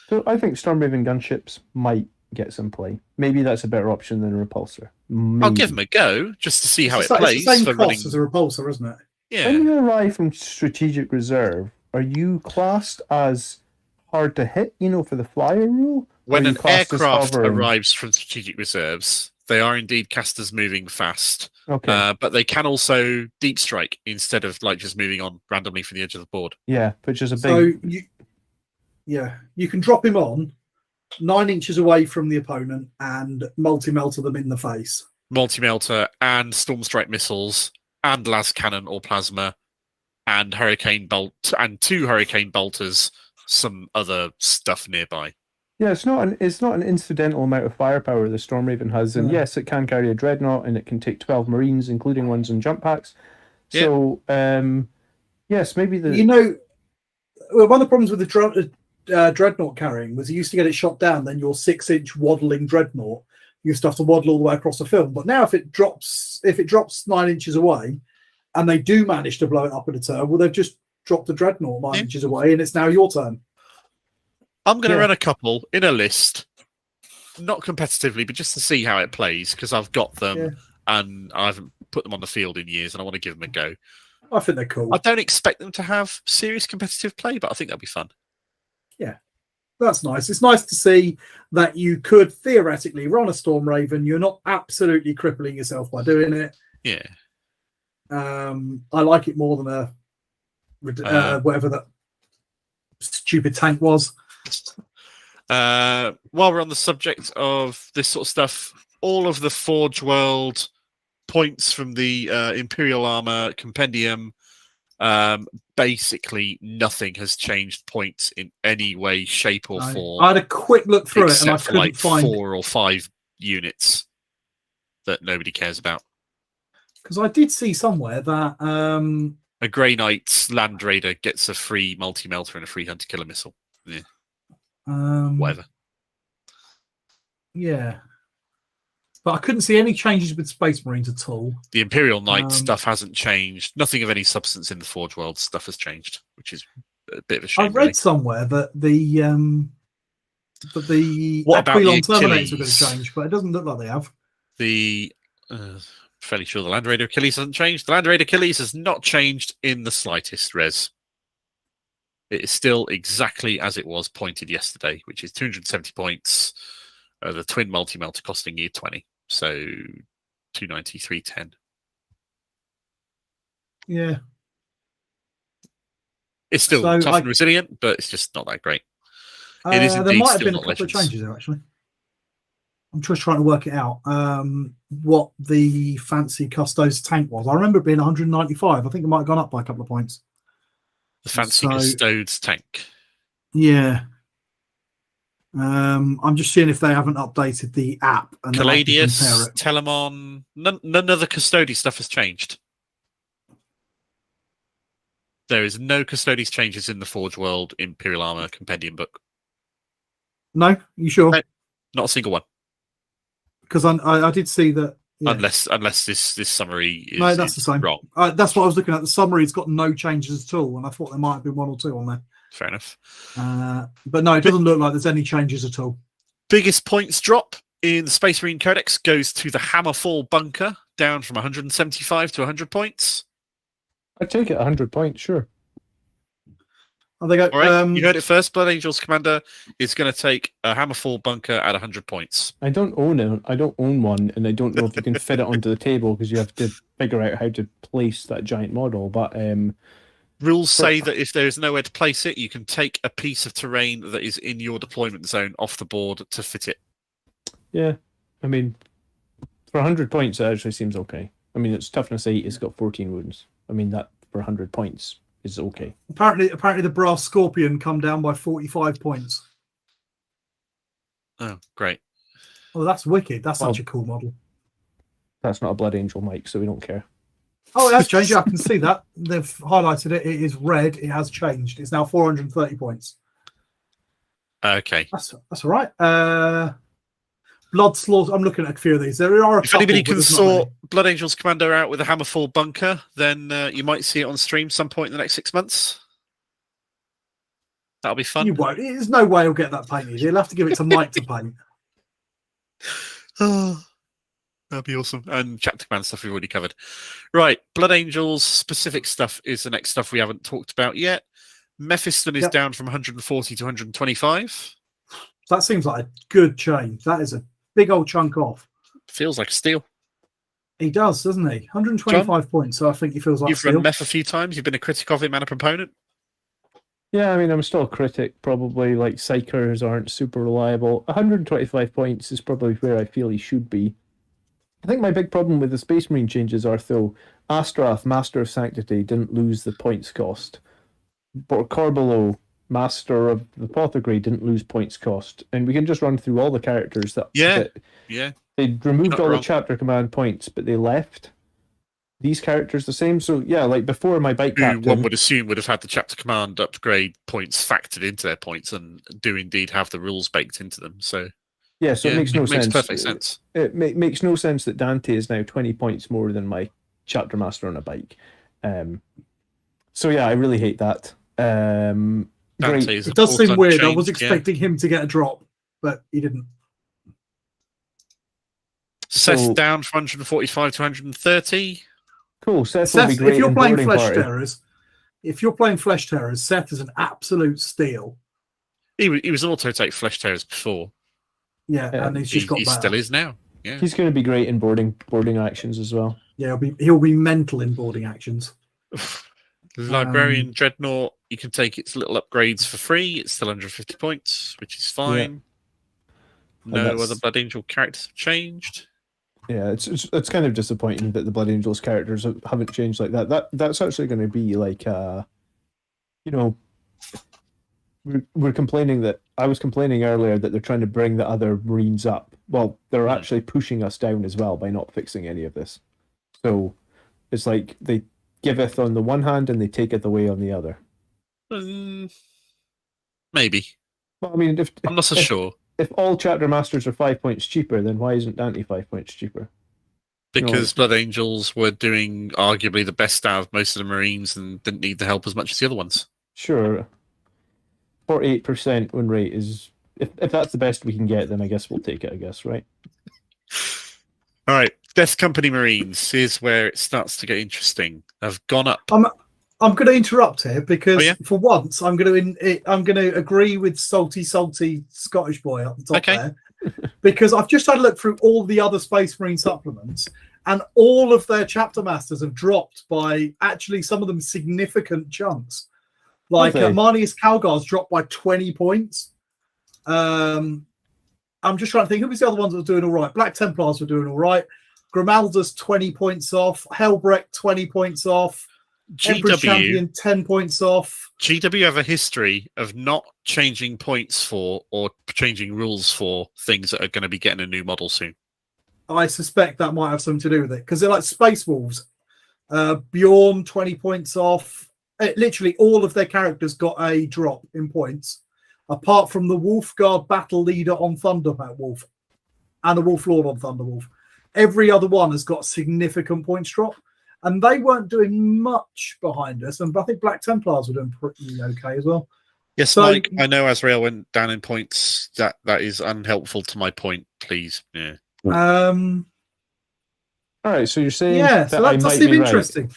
So I think Stormraven gunships might get some play. Maybe that's a better option than a repulsor. Maybe. I'll give them a go just to see how it plays. It's the same for cost running... as a repulsor, isn't it? Yeah. When you arrive from strategic reserve, are you classed as hard to hit, for the flyer rule? When an aircraft arrives from strategic reserves, they are indeed cast as moving fast. Okay. But they can also deep strike instead of just moving on randomly from the edge of the board. Yeah, which is a big... So you can drop him on 9 inches away from the opponent and multi-melter them in the face. Multi-melter and storm strike missiles and las cannon or plasma and hurricane bolt and 2 hurricane bolters, some other stuff nearby. Yeah, it's not an incidental amount of firepower the Stormraven has, and yes, it can carry a dreadnought and it can take 12 Marines, including ones in jump packs. So, yes, maybe the one of the problems with the dreadnought carrying was you used to get it shot down, then your 6-inch waddling dreadnought, you used to have to waddle all the way across the film. But now if it drops 9 inches away, and they do manage to blow it up at a turn, well, they've just dropped the dreadnought 9 inches away, and it's now your turn. I'm going to run a couple in a list, not competitively, but just to see how it plays, because I've got them and I haven't put them on the field in years, and I want to give them a go. I think they're cool. I don't expect them to have serious competitive play, but I think that'll be fun. Yeah, that's nice. It's nice to see that you could theoretically run a Storm Raven. You're not absolutely crippling yourself by doing it. Yeah. I like it more than whatever that stupid tank was. While we're on the subject of this sort of stuff, all of the Forge World points from the Imperial Armor Compendium, basically nothing has changed points in any way, shape, or form. I had a quick look through it, and I except for couldn't like find 4 or 5 units that nobody cares about. because I did see somewhere that A Grey Knight's Land Raider gets a free multi-melter and a free hunter killer missile. Yeah. Whatever. Yeah. But I couldn't see any changes with Space Marines at all. The Imperial Knight stuff hasn't changed. Nothing of any substance in the Forge World stuff has changed, which is a bit of a shame. I read somewhere that the What about Aquilon the Terminators are going to Achilles? change, but it doesn't look like they have. The fairly sure the Land Raider Achilles hasn't changed. The Land Raider Achilles has not changed in the slightest, Res. It is still exactly as it was pointed yesterday, which is 270 points. The twin multi-melter costing you 20. So 290, 310. Yeah. It's still tough and resilient, but it's just not that great. It is there indeed might have still been a not couple of Legends. changes there, actually. I'm just trying to work it out. What the fancy Custodes tank was. I remember it being 195. I think it might have gone up by a couple of points. The fancy Custodes tank. Yeah. I'm just seeing if they haven't updated the app. And Caladius, Telemon, none of the Custodes stuff has changed. There is no Custodes changes in the Forge World Imperial Armor Compendium book. No? You sure? No, not a single one. Because I did see that. Yeah. Unless this summary is, no, that's the same. Wrong. That's what I was looking at. The summary's got no changes at all, and I thought there might have been 1 or 2 on there. Fair enough. But no, it doesn't look like there's any changes at all. Biggest points drop in the Space Marine Codex goes to the Hammerfall Bunker, down from 175 to 100 points. I'd take it 100 points, sure. I think All right, you heard it first. Blood Angels Commander is going to take a Hammerfall Bunker at 100 points. I don't own it. I don't own one, and I don't know if you can fit it onto the table because you have to figure out how to place that giant model. But rules say that if there is nowhere to place it, you can take a piece of terrain that is in your deployment zone off the board to fit it. Yeah, I mean, for 100 points, it actually seems okay. I mean, it's toughness 8. It's got 14 wounds. I mean, that for 100 points is okay. Apparently, the Brass Scorpion come down by 45 points. Oh, great. Oh, that's wicked. That's such a cool model. That's not a Blood Angel, Mike, so we don't care. Oh, it has changed. I can see that. They've highlighted it. It is red. It has changed. It's now 430 points. Okay. That's all right. Blood Slaughter. I'm looking at a few of these. There are a If couple, anybody but can there's not sort many. Blood Angels Commander out with a Hammerfall Bunker, then you might see it on stream some point in the next 6 months. That'll be fun. You won't. There's no way he'll get that painted. He'll have to give it to Mike to paint. Oh, that'd be awesome. And Chapter Command stuff we've already covered. Right, Blood Angels specific stuff is the next stuff we haven't talked about yet. Mephiston is down from 140 to 125. That seems like a good change. That is a big old chunk off. Feels like a steal. He does, doesn't he? 125 points. So I think he feels like You've a steal. run Meph a few times. You've been a critic of him and a proponent. Yeah, I mean, I'm still a critic, probably. Like, Psychers aren't super reliable. 125 points is probably where I feel he should be. I think my big problem with the Space Marine changes are, though, Astrath, Master of Sanctity, didn't lose the points cost. But Corbolo, Master of the Apothecary, didn't lose points cost. And we can just run through all the characters that... Yeah. They removed Not all wrong. the chapter command points, but they left these characters the same. So, yeah, like before my bike Who captain... one would assume would have had the Chapter Command upgrade points factored into their points and do indeed have the rules baked into them. So, Yeah, so it makes no sense. Makes perfect sense. It makes no sense that Dante is now 20 points more than my chapter master on a bike. So yeah, I really hate that. Great. Dante's It does seem Unchained, weird. I was yeah. expecting him to get a drop, but he didn't. Seth So- down from 145 to 130. Cool. Seth will be Seth, great if you're in playing boarding Flesh party. Terrors, Seth is an absolute steal. He was an auto take Flesh Tears before. Yeah, Yeah, and he's just got He better. still is now. Yeah. He's going to be great in boarding actions as well. Yeah, he'll be mental in boarding actions. Librarian Dreadnought, you can take its little upgrades for free. It's still 150 points, which is fine. No that's- other Blood Angel characters have changed. Yeah, it's kind of disappointing that the Blood Angels characters haven't changed like that. That's actually going to be like, we're complaining that I was complaining earlier that they're trying to bring the other Marines up. Well, they're actually pushing us down as well by not fixing any of this. So it's like they giveth on the one hand and they taketh away on the other. Maybe. Well, I mean, I'm not so sure. If all chapter masters are 5 points cheaper, then why isn't Dante 5 points cheaper? Because Blood Angels were doing arguably the best out of most of the Marines and didn't need the help as much as the other ones. Sure. 48% win rate is... If that's the best we can get, then I guess we'll take it, I guess, right? All right. Death Company Marines. Here's where it starts to get interesting. Have gone up. I'm going to interrupt here because Oh, yeah? for once I'm going to agree with salty Scottish boy up the top there, because I've just had a look through all the other Space Marine supplements, and all of their chapter masters have dropped by actually some of them significant chunks. Like Okay. Marnius Calgar's dropped by 20 points. I'm just trying to think who was the other ones that were doing all right. Black Templars were doing all right. Grimalda's 20 points off. Helbrecht 20 points off. Emperor's Champion 10 points off. GW have a history of not changing points for or changing rules for things that are going to be getting a new model soon. I suspect that might have something to do with it because they're like Space Wolves. Bjorn 20 points off. Literally all of their characters got a drop in points, apart from the Wolfguard Battle Leader on Thunderbat Wolf and the Wolf Lord on Thunderwolf. Every other one has got significant points drop. And they weren't doing much behind us. And I think Black Templars were doing pretty okay as well. Yes, So- Mike, I know Azrael went down in points. That is unhelpful to my point, please. Yeah. All right, so you're saying So I that does might seem be right. interesting.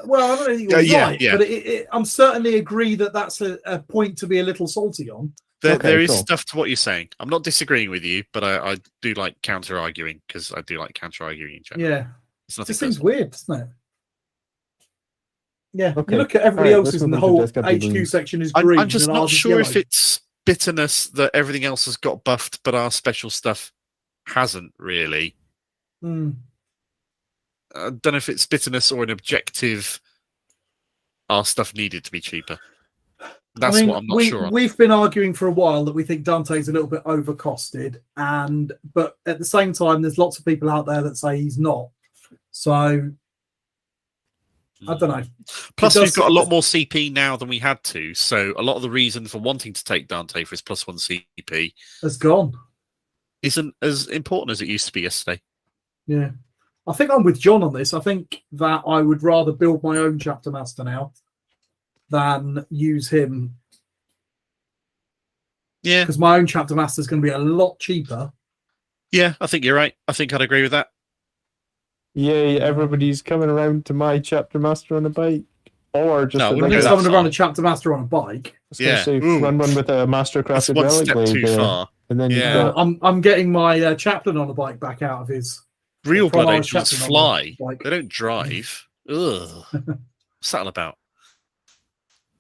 Well, I don't think you're Yeah, right, yeah. but I'm certainly agree that that's a point to be a little salty on. There is cool. stuff to what you're saying. I'm not disagreeing with you, but I do like counter-arguing because I do like counter-arguing in general. Yeah. It's It nothing just seems personal. weird, doesn't it? Yeah. Okay. You look at everybody All right, else let's in the move on to whole Death Company HQ Marines. section is green. I'm just and not ours is sure if yellow. it's bitterness that everything else has got buffed, but our special stuff hasn't really. Hmm. I don't know if it's bitterness or an objective. Our stuff needed to be cheaper. That's what I'm not sure on. We've been arguing for a while that we think Dante's a little bit overcosted, but at the same time, there's lots of people out there that say he's not. So I don't know. Plus, It we've does- got a lot more CP now than we had to. So a lot of the reason for wanting to take Dante for his +1 CP It's gone. isn't as important as it used to be yesterday. Yeah. I think I'm with John on this. I think that I would rather build my own chapter master now than use him, Yeah, because my own chapter master is going to be a lot cheaper. yeah, I think you're right. I think I'd agree with that. Yay, everybody's coming around to my chapter master on a bike. Or just No, a we When go he's that having to far. run a chapter master on a bike, I was going Yeah. to say, Ooh. run one with a master That's crafted one relic step blade too there. far. And then you've Yeah. got I'm getting my chaplain on a bike back out of his. Real Blood Prime Angels Chaplain on fly. the bike. They don't drive. Ugh. What's that all about?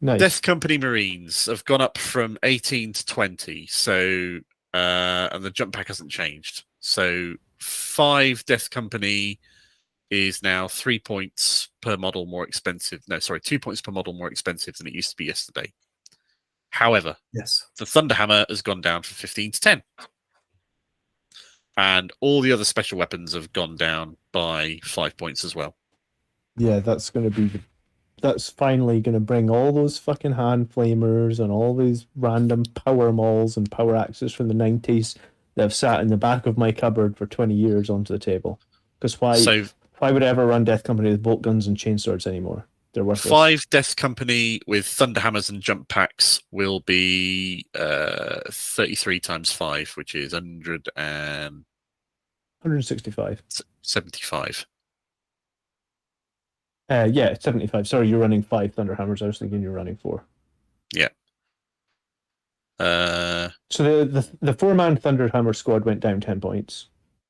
nice. Death Company Marines have gone up from 18 to 20. So, and the jump pack hasn't changed. So 5 Death Company is now 3 points per model more expensive. No, sorry, 2 points per model more expensive than it used to be yesterday. However, Yes. the Thunderhammer has gone down from 15 to 10. And all the other special weapons have gone down by 5 points as well. Yeah, that's going to be. That's finally going to bring all those fucking hand flamers and all these random power mauls and power axes from the 90s that have sat in the back of my cupboard for 20 years onto the table. Because why would I ever run Death Company with bolt guns and chainswords anymore? They're worthless. 5 Death Company with Thunderhammers and jump packs will be 33 times 5, which is 100 and 165. 75. Yeah, 75. Sorry, you're running 5 Thunderhammers. I was thinking you're running 4. Yeah. So the 4-man Thunderhammer squad went down 10 points.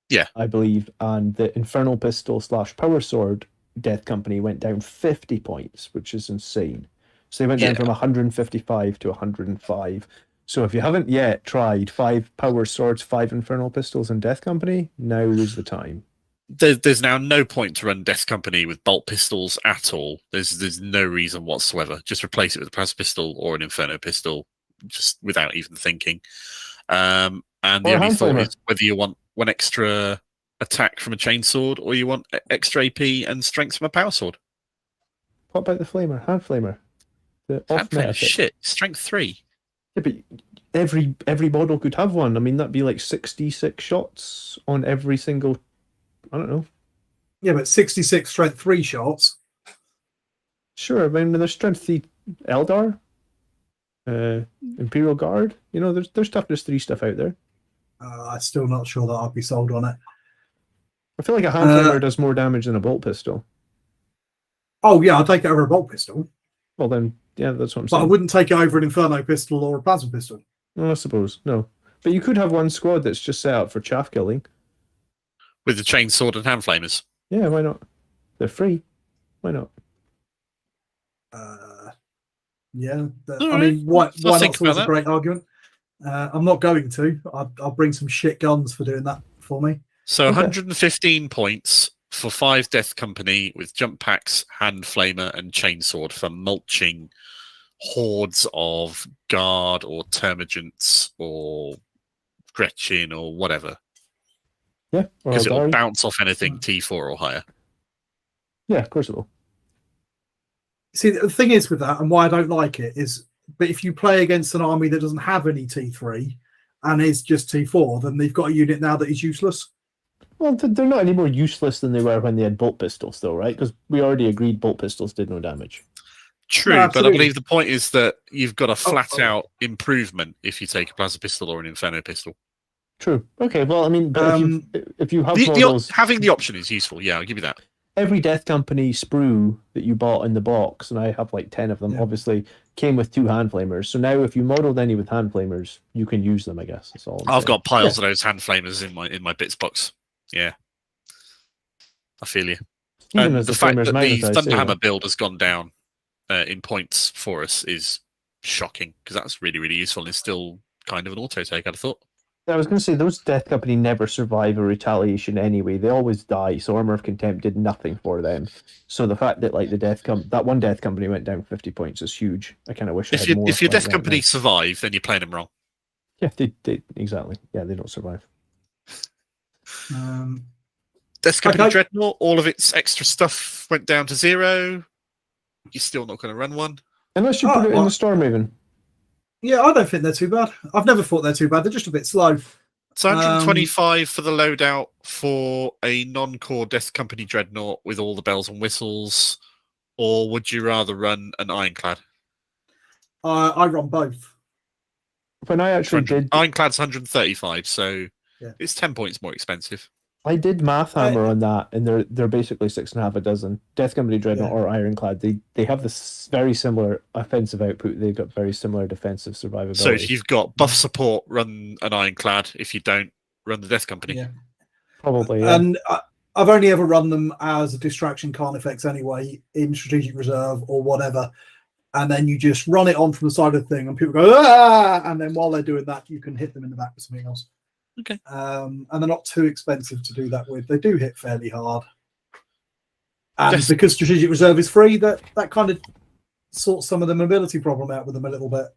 Yeah. I believe, and the Infernal Pistol / Power Sword Death Company went down 50 points, which is insane. So they went down from 155 to 105. So if you haven't yet tried 5 Power Swords, 5 Infernal Pistols, and Death Company, now is the time. There's now no point to run Death Company with bolt pistols at all. There's no reason whatsoever. Just replace it with a Plasma Pistol or an Inferno Pistol, just without even thinking. And the only thought is whether you want 1 extra attack from a chainsword or you want extra AP and strength from a power sword. What about the Flamer? Hand Flamer? The Hand Flamer, shit. Strength 3. Yeah, but every model could have one. I mean, that'd be like 66 shots on every single... I don't know. Yeah, but 66 strength 3 shots. Sure, I mean, there's strength 3 Eldar, Imperial Guard. You know, there's toughness 3 stuff out there. I'm still not sure that I'd be sold on it. I feel like a hand flamer does more damage than a bolt pistol. Oh, yeah, I'll take it over a bolt pistol. Well, then, yeah, that's what I'm saying. But I wouldn't take it over an Inferno pistol or a Plasma pistol. Well, I suppose, no. But you could have one squad that's just set up for chaff killing. With the chainsword and hand flamers. Yeah, why not? They're free. Why not? Yeah. All I mean, why not? think It's about a great argument. I'm not going to. I'll bring some shit guns for doing that for me. So 115 points for 5 Death Company with jump packs, hand flamer, and chainsword for mulching hordes of guard or termagants or Gretchen or whatever. Yeah. Because it'll bounce off anything T4 or higher. Yeah, of course it will. See, the thing is with that, and why I don't like it, is but if you play against an army that doesn't have any T3 and is just T4, then they've got a unit now that is useless. Well, they're not any more useless than they were when they had bolt pistols, though, right? Because we already agreed bolt pistols did no damage. True, No, but I believe the point is that you've got a flat-out Oh. improvement if you take a Plasma Pistol or an Inferno Pistol. True. Okay, well, I mean, but if you have models... having the option is useful, yeah, I'll give you that. Every Death Company sprue that you bought in the box, and I have like 10 of them, obviously, came with 2 hand flamers. So now if you modeled any with hand flamers, you can use them, I guess. That's all I've got piles of those hand flamers in my bits box. Yeah. I feel you. Even And as the fact that the magnetized, Thunderhammer build has gone down in points for us is shocking, because that's really, really useful and it's still kind of an auto take, I'd have thought. I was going to say, those Death Company never survive a retaliation anyway. They always die, so Armor of Contempt did nothing for them. So the fact that like that one Death Company went down 50 points is huge. I kind of wish I had more. If your Death Company survive, then you're playing them wrong. Yeah, they exactly. Yeah, they don't survive. Death Company Dreadnought, all of its extra stuff went down to 0. You're still not going to run one. Unless you put it in the Stormraven. Yeah, I don't think they're too bad. I've never thought they're too bad. They're just a bit slow. It's 125 for the loadout for a non-core Death Company Dreadnought with all the bells and whistles, or would you rather run an Ironclad? I run both. When I actually did... Ironclad's 135, so it's 10 points more expensive. I did math hammer on that, and they're basically 6.5 a dozen. Death Company Dreadnought or Ironclad, they have this very similar offensive output. They've got very similar defensive survivability. So if you've got buff support, run an Ironclad. If you don't, run the Death Company. Yeah. Probably, yeah. And I've only ever run them as a distraction Carnifex anyway, in Strategic Reserve or whatever. And then you just run it on from the side of the thing, and people go, ah! And then while they're doing that, you can hit them in the back with something else. Okay. And they're not too expensive to do that with. They do hit fairly hard. And because Strategic Reserve is free, that kind of sorts some of the mobility problem out with them a little bit.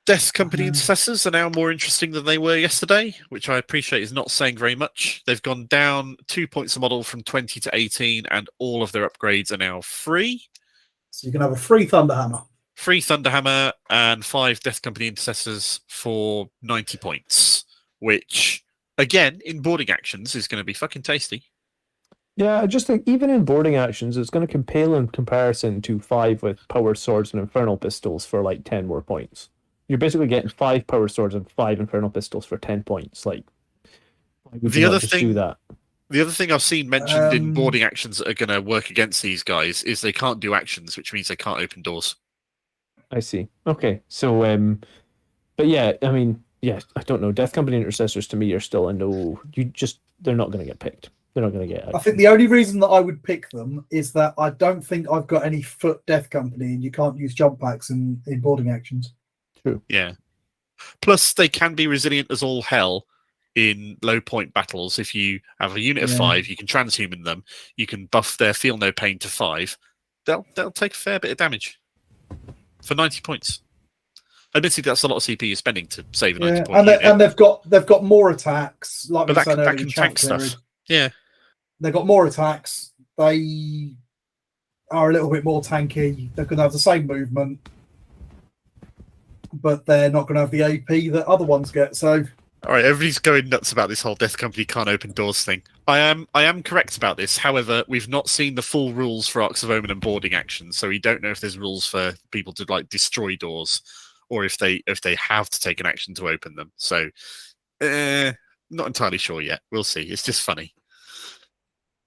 Death Company Intercessors are now more interesting than they were yesterday, which I appreciate is not saying very much. They've gone down 2 points a model from 20 to 18, and all of their upgrades are now free. So you can have a free Thunderhammer. Free Thunderhammer and 5 Death Company Intercessors for 90 points, which, again, in boarding actions is going to be fucking tasty. Yeah, I just think even in boarding actions, it's going to pale in comparison to 5 with power swords and infernal pistols for like 10 more points. You're basically getting 5 power swords and 5 infernal pistols for 10 points. Like, why would you not just do that? The other thing I've seen mentioned in boarding actions that are going to work against these guys is they can't do actions, which means they can't open doors. I see. Okay, so but yeah, I mean, yeah, I don't know. Death Company intercessors to me are still a no. They're not going to get picked. They're not going to get. I think the only reason that I would pick them is that I don't think I've got any foot Death Company, and you can't use jump packs in boarding actions. True. Yeah. Plus, they can be resilient as all hell in low point battles. If you have a unit of 5, you can transhuman them. You can buff their feel no pain to 5. They'll take a fair bit of damage for 90 points. Admittedly, that's a lot of CP you're spending to save a 90 point unit. And they've got more attacks. Like But we said that earlier, can in tank chat period. stuff. Yeah. They've got more attacks. They are a little bit more tanky. They're going to have the same movement, but they're not going to have the AP that other ones get. So, all right, everybody's going nuts about this whole Death Company can't open doors thing. I am correct about this. However, we've not seen the full rules for Arcs of Omen and boarding actions, so we don't know if there's rules for people to like destroy doors, or if they have to take an action to open them. So, not entirely sure yet. We'll see. It's just funny.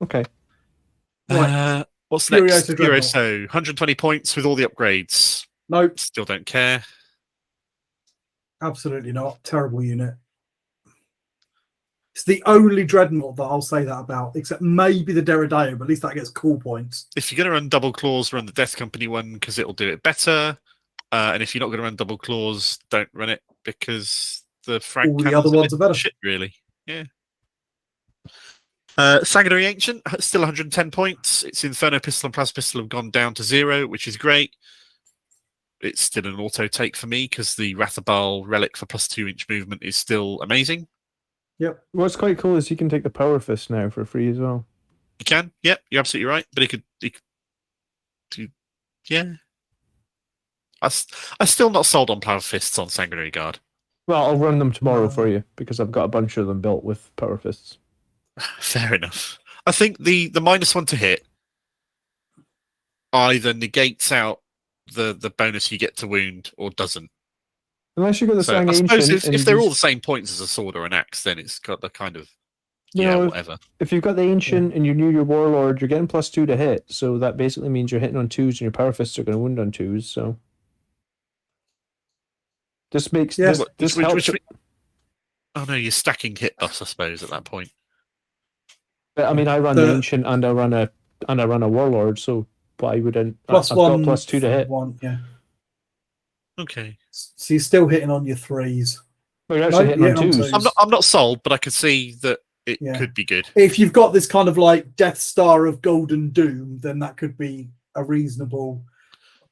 Okay. What's Furiosa next? Dreadnought. Furiosa, 120 points with all the upgrades. nope, Still don't care. absolutely not. Terrible unit. It's the only dreadnought that I'll say that about, except maybe the Derrideo, but at least that gets cool points. If you're going to run double claws, run the Death Company one because it'll do it better. And if you're not going to run double claws, don't run it because the frag All the cannons other ones are better. shit, really. Yeah. Sanguinary Ancient, still 110 points. Its Inferno Pistol and Plasma Pistol have gone down to 0, which is great. It's still an auto take for me because the Rathabal relic for plus 2-inch movement is still amazing. Yep. What's quite cool is you can take the Power Fist now for free as well. You can, yep, you're absolutely right. But it could do, yeah. I'm still not sold on Power Fists on Sanguinary Guard. Well, I'll run them tomorrow for you because I've got a bunch of them built with Power Fists. Fair enough. I think the -1 to hit either negates out the bonus you get to wound or doesn't. Unless you got the So Sang I suppose Ancient. if they're all the same points as a sword or an axe, then it's got the kind of whatever. If you've got the Ancient and you knew your Warlord, you're getting +2 to hit. So that basically means you're hitting on 2s and your Power Fists are going to wound on 2s. So this makes this helps. Oh no, you're stacking hit buffs, I suppose, at that point. But I mean, I run the Ancient and I run a Warlord. So why wouldn't Plus I've one, got +2 to hit? One, yeah. Okay. So you're still hitting on your 3s. Well, you're actually hitting on 2s. I'm not sold, but I could see that it could be good. If you've got this kind of like Death Star of Golden Doom, then that could be a reasonable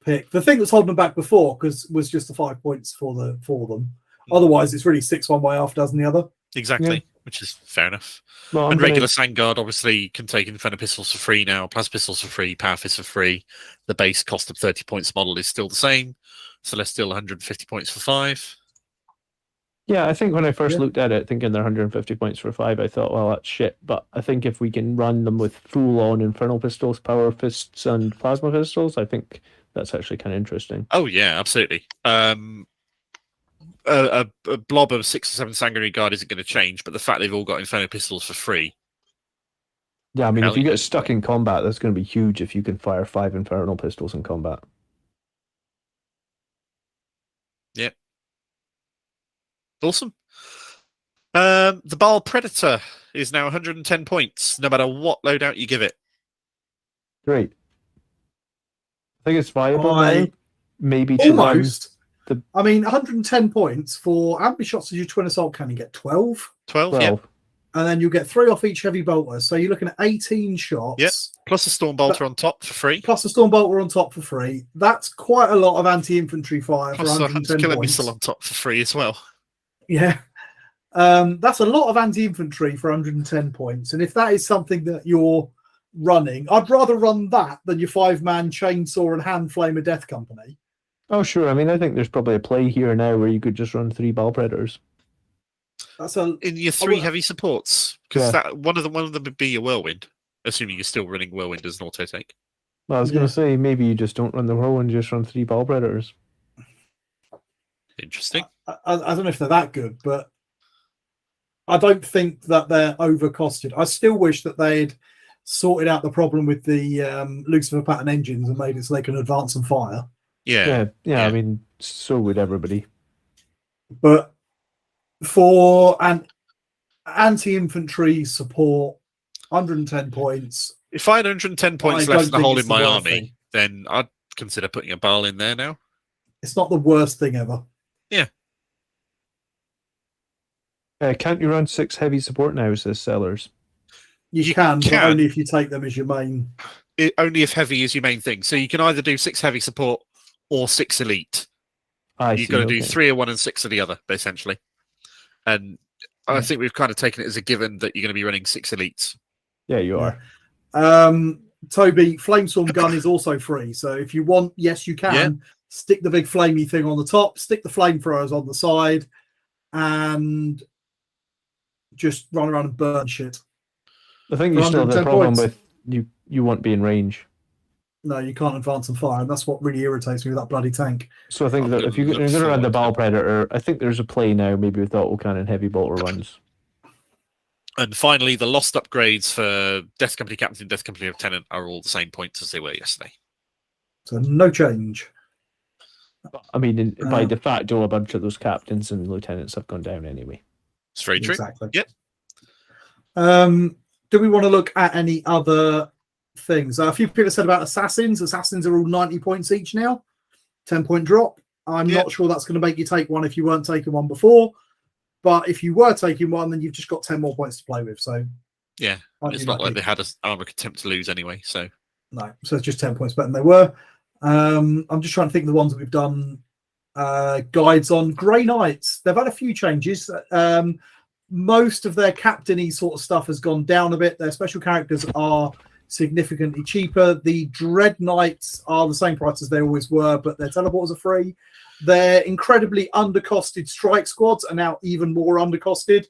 pick. The thing that's holding them back before was just the 5 points for them. Otherwise, it's really 6 one way, half dozen the other. Exactly, which is fair enough. Well, and regular Sangard obviously can take Inferno Pistols for free now, Plasma Pistols for free, Power Fists for free. The base cost of 30 points model is still the same. So let's still 150 points for 5. Yeah, I think when I first looked at it, thinking they're 150 points for 5, I thought, well, that's shit. But I think if we can run them with full-on Infernal Pistols, Power Fists, and Plasma Pistols, I think that's actually kind of interesting. Oh, yeah, absolutely. A blob of 6 or 7 Sanguinary Guard isn't going to change, but the fact they've all got Inferno Pistols for free. Yeah, I mean, if you get stuck in combat, that's going to be huge if you can fire 5 Infernal Pistols in combat. Yep. Awesome. The Baal Predator is now 110 points, no matter what loadout you give it. Great. I think it's viable now. Maybe to almost. I mean, 110 points for ambush shots as your twin assault cannon, you get 12. 12, yeah. And then you'll get 3 off each heavy bolter. So you're looking at 18 shots. Yep. Plus a Storm Bolter on top for free. Plus a Storm Bolter on top for free. That's quite a lot of anti-infantry fire plus for 110 killer points. missile on top for free as well. Yeah. That's a lot of anti-infantry for 110 points. And if that is something that you're running, I'd rather run that than your 5-man chainsaw and hand flamer Death Company. Oh, sure. I mean, I think there's probably a play here now where you could just run 3 Baal Predators. That's in your 3 heavy supports, because that one of them would be your Whirlwind, assuming you're still running Whirlwind as an auto take. Well, I was going to say maybe you just don't run the Whirlwind, you just run 3 Baal Predators. Interesting. I don't know if they're that good, but I don't think that they're overcosted. I still wish that they'd sorted out the problem with the Lucifer pattern engines and made it so they can advance and fire. Yeah. I mean, so would everybody. But for an anti-infantry support, 110 points. If I had 110 points I left in don't the whole think in it's the my worst army, thing. then I'd consider putting a Baal in there now. It's not the worst thing ever. Can't you run 6 heavy support now, says Sellers? You can, but only if you take them as your main. Only if heavy is your main thing. So you can either do 6 heavy support or 6 elite. You've got to do 3 of one and 6 of the other, essentially. And I think we've kind of taken it as a given that you're going to be running 6 elites. Yeah, you are. Toby, Flamestorm gun is also free. So if you want, yes, you can stick the big flamey thing on the top, stick the flamethrowers on the side, and just run around and burn shit. I think you still have the problem with you won't be in range. No, you can't advance and fire, and that's what really irritates me with that bloody tank. So I think that if you're going to run the Baal Predator, I think there's a play now, maybe with autocannon heavy bolter runs. And finally, the lost upgrades for Death Company Captain and Death Company Lieutenant are all the same points as they were yesterday. So no change. I mean, by de facto, a bunch of those captains and lieutenants have gone down anyway. It's very true. Exactly. Yep. Do we want to look at any other things? A few people said about assassins. Assassins are all 90 points each now. 10-point drop. I'm not sure that's going to make you take one if you weren't taking one before. But if you were taking one, then you've just got 10 more points to play with. So yeah, it's not like they had an armor attempt to lose anyway. So no, so it's just 10 points better than they were. I'm just trying to think of the ones that we've done guides on. Grey Knights, they've had a few changes. Most of their captain-y sort of stuff has gone down a bit. Their special characters are significantly cheaper. The Dread Knights are the same price as they always were, but their teleporters are free. Their incredibly undercosted strike squads are now even more undercosted.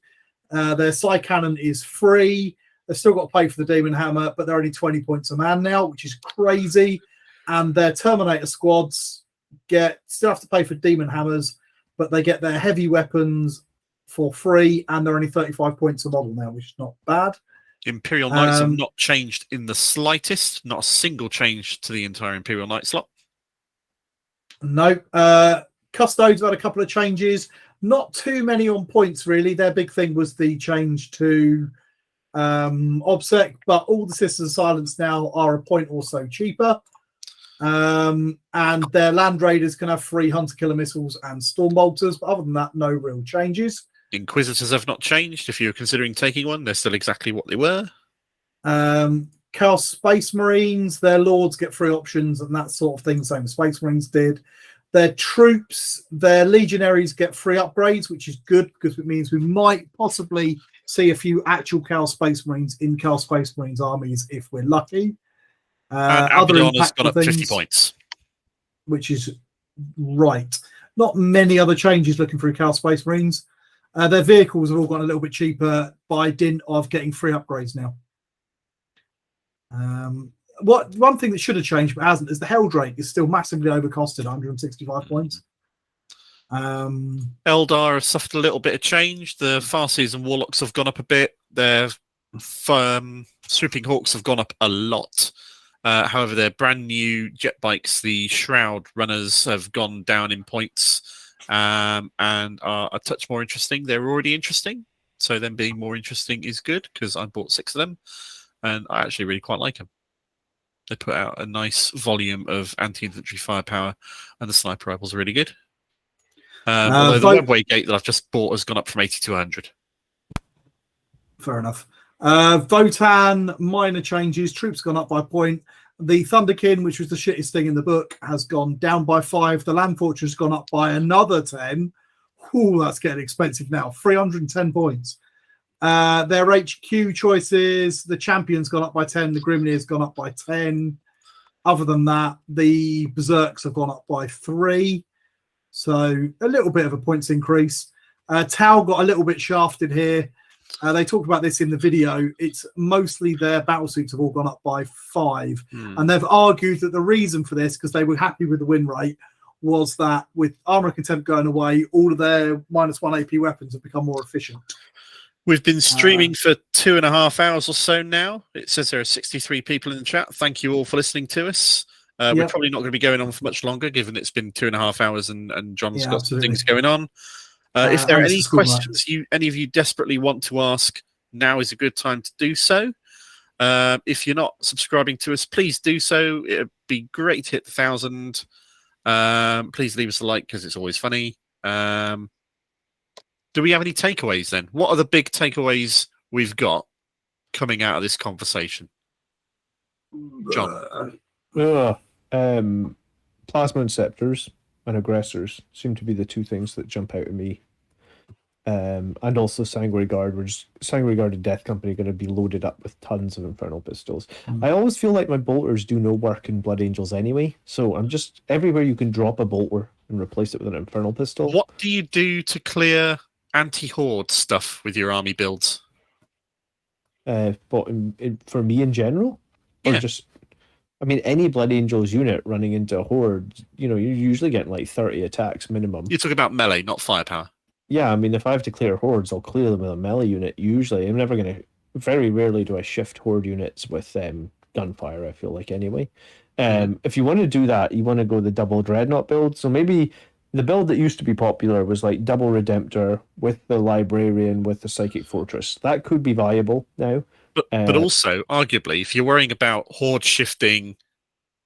Their Psy Cannon is free. They've still got to pay for the Demon Hammer, but they're only 20 points a man now, which is crazy. And their Terminator squads still have to pay for Demon Hammers, but they get their heavy weapons for free, and they're only 35 points a model now, which is not bad. Imperial Knights have not changed in the slightest. Not a single change to the entire Imperial Knight slot. No. Custodes have had a couple of changes. Not too many on points, really. Their big thing was the change to OBSEC, but all the Sisters of Silence now are a point or so cheaper. And their Land Raiders can have free Hunter Killer missiles and Storm Bolters, but other than that, no real changes. Inquisitors have not changed. If you're considering taking one, they're still exactly what they were. Chaos Space Marines, their Lords get free options and that sort of thing, same as Space Marines did. Their troops, their Legionaries get free upgrades, which is good because it means we might possibly see a few actual Chaos Space Marines in Chaos Space Marines armies if we're lucky. Other has gone up 50 points. Which is right. Not many other changes looking through Chaos Space Marines. Their vehicles have all gone a little bit cheaper by dint of getting free upgrades now. One thing that should have changed but hasn't is the Helldrake is still massively overcosted, 165 points. Eldar have suffered a little bit of change. The Farseers and Warlocks have gone up a bit. Their Swooping Hawks have gone up a lot. However, their brand new jet bikes, the Shroud Runners, have gone down in points and are a touch more interesting. They're already interesting, so them being more interesting is good because I bought 6 of them and I actually really quite like them. They put out a nice volume of anti-infantry firepower and the sniper rifles are really good. Although the webway gate that I've just bought has gone up from 80 to 100. Fair enough. Votan, minor changes. Troops gone up by a point. The Thunderkin, which was the shittest thing in the book, has gone down by 5. The Land Fortress has gone up by another 10. Ooh, that's getting expensive now. 310 points. Their HQ choices, the Champion's gone up by 10. The Grimnir's gone up by 10. Other than that, the Berserks have gone up by 3. So a little bit of a points increase. Tau got a little bit shafted here. They talked about this in the video. It's mostly their battlesuits have all gone up by 5. And they've argued that the reason for this, because they were happy with the win rate, was that with Armor of Contempt going away, all of their -1 AP weapons have become more efficient. We've been streaming for 2.5 hours or so now. It says there are 63 people in the chat. Thank you all for listening to us. We're probably not going to be going on for much longer, given it's been 2.5 hours and John's got some things going on. If there are any questions any of you desperately want to ask, now is a good time to do so. If you're not subscribing to us, please do so. It'd be great to hit the 1,000. Please leave us a like because it's always funny. Do we have any takeaways then? What are the big takeaways we've got coming out of this conversation? John? Plasma Inceptors and Aggressors seem to be the two things that jump out at me. And also Sanguinary Guard, Sanguinary Guard and Death Company are going to be loaded up with tons of Infernal Pistols. I always feel like my bolters do no work in Blood Angels anyway, so I'm just everywhere you can drop a bolter and replace it with an Infernal Pistol. What do you do to clear anti-horde stuff with your army builds? But for me in general? Or just, I mean, any Blood Angels unit running into a horde, you're usually getting like 30 attacks minimum. You're talking about melee, not firepower. Yeah, I mean, if I have to clear hordes, I'll clear them with a melee unit. Usually, I'm never going to. Very rarely do I shift horde units with gunfire. I feel like anyway. If you want to do that, you want to go the double dreadnought build. So maybe the build that used to be popular was like double Redemptor with the librarian with the psychic fortress. That could be viable now. But also, arguably, if you're worrying about horde shifting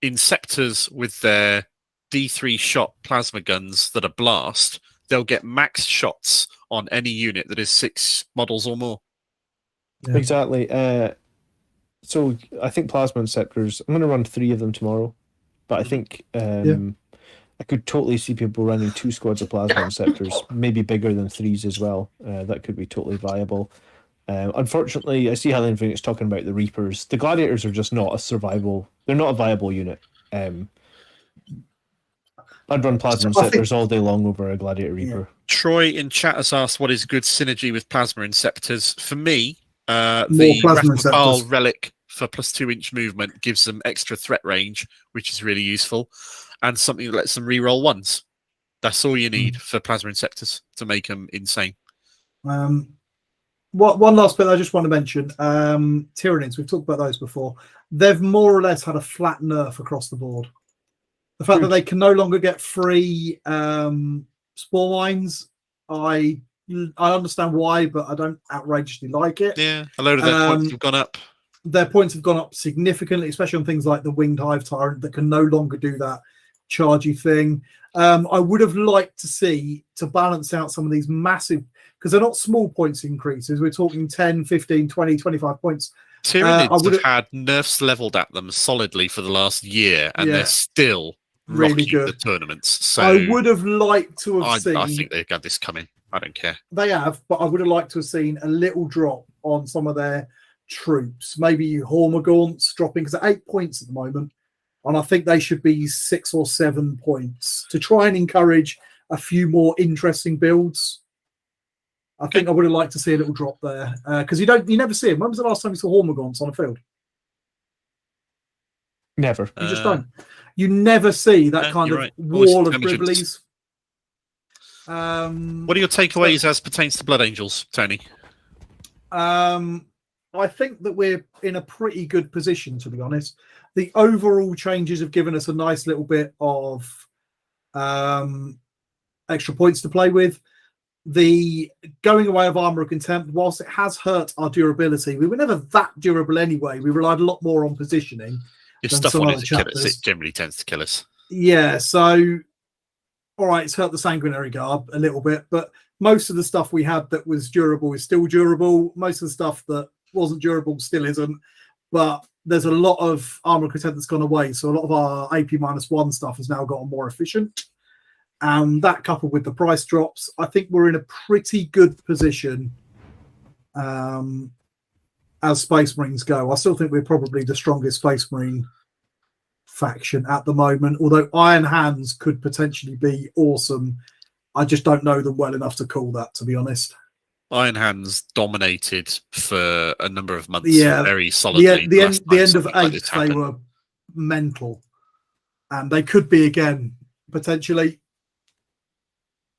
Inceptors with their D3 shot plasma guns that are blast, they'll get max shots on any unit that is 6 models or more. Yeah. Exactly. So I think Plasma Inceptors, I'm going to run 3 of them tomorrow. But I think I could totally see people running 2 squads of Plasma Inceptors, maybe bigger than 3s as well. That could be totally viable. Unfortunately, I see Helen Phoenix talking about the Reapers. The Gladiators are just not they're not a viable unit. I'd run Plasma Inceptors all day long over a Gladiator Reaper. Troy in chat has asked what is good synergy with Plasma Inceptors. For me, More the Plasma Rathmapal Inceptors. relic for plus 2-inch movement gives them extra threat range, which is really useful, and something that lets them reroll 1s. That's all you need for Plasma Inceptors to make them insane. One last bit I just want to mention. Tyranids, we've talked about those before. They've more or less had a flat nerf across the board. The fact that they can no longer get free spore mines, I understand why, but I don't outrageously like it. Yeah, a load of their points have gone up. Their points have gone up significantly, especially on things like the Winged Hive Tyrant that can no longer do that chargy thing. I would have liked to see, to balance out some of these massive, because they're not small points increases. We're talking 10, 15, 20, 25 points. Tyranids have had nerfs leveled at them solidly for the last year, and they're still really good the tournaments. So I would have liked to have seen. I think they've got this coming. I don't care. They have, but I would have liked to have seen a little drop on some of their troops. Maybe Hormagaunts dropping, because they're 8 points at the moment, and I think they should be 6 or 7 points to try and encourage a few more interesting builds. I think I would have liked to see a little drop there, because you never see them. When was the last time you saw Hormagaunts on a field? Never. You just don't. You never see that kind of wall of Gribblies. What are your takeaways as pertains to Blood Angels, Tony? I think that we're in a pretty good position, to be honest. The overall changes have given us a nice little bit of extra points to play with. The going away of Armour of Contempt, whilst it has hurt our durability, we were never that durable anyway. We relied a lot more on positioning. If stuff wanted to kill us, it generally tends to kill us. Yeah, so all right, it's hurt the Sanguinary Garb a little bit, but most of the stuff we had that was durable is still durable. Most of the stuff that wasn't durable still isn't. But there's a lot of Armour of Contempt that's gone away, so a lot of our AP-1 stuff has now gotten more efficient. And that coupled with the price drops, I think we're in a pretty good position as Space Marines go. I still think we're probably the strongest Space Marine faction at the moment, although Iron Hands could potentially be awesome. I just don't know them well enough to call that, to be honest. Iron Hands dominated for a number of months very solidly. The end of 8, they were mental. And they could be again, potentially.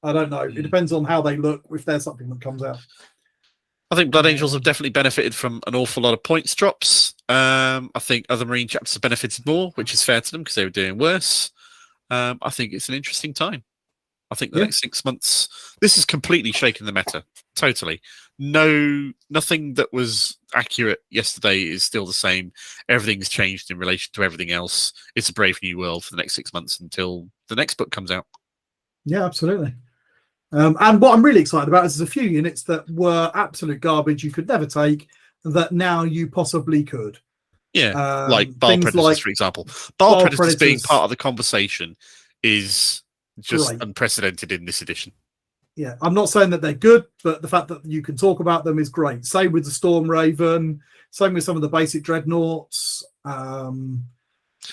I don't know. It depends on how they look, if there's something that comes out. I think Blood Angels have definitely benefited from an awful lot of points drops. I think other Marine chapters have benefited more, which is fair to them because they were doing worse. I think it's an interesting time. I think the next 6 months, this has completely shaken the meta. Totally. Nothing that was accurate yesterday is still the same. Everything's changed in relation to everything else. It's a brave new world for the next 6 months until the next book comes out. Yeah, absolutely. And what I'm really excited about is there's a few units that were absolute garbage you could never take that now you possibly could. Yeah, like Baal Predators, for example. Baal Predators being part of the conversation is just unprecedented in this edition. Yeah, I'm not saying that they're good, but the fact that you can talk about them is great. Same with the Storm Raven, same with some of the basic dreadnoughts.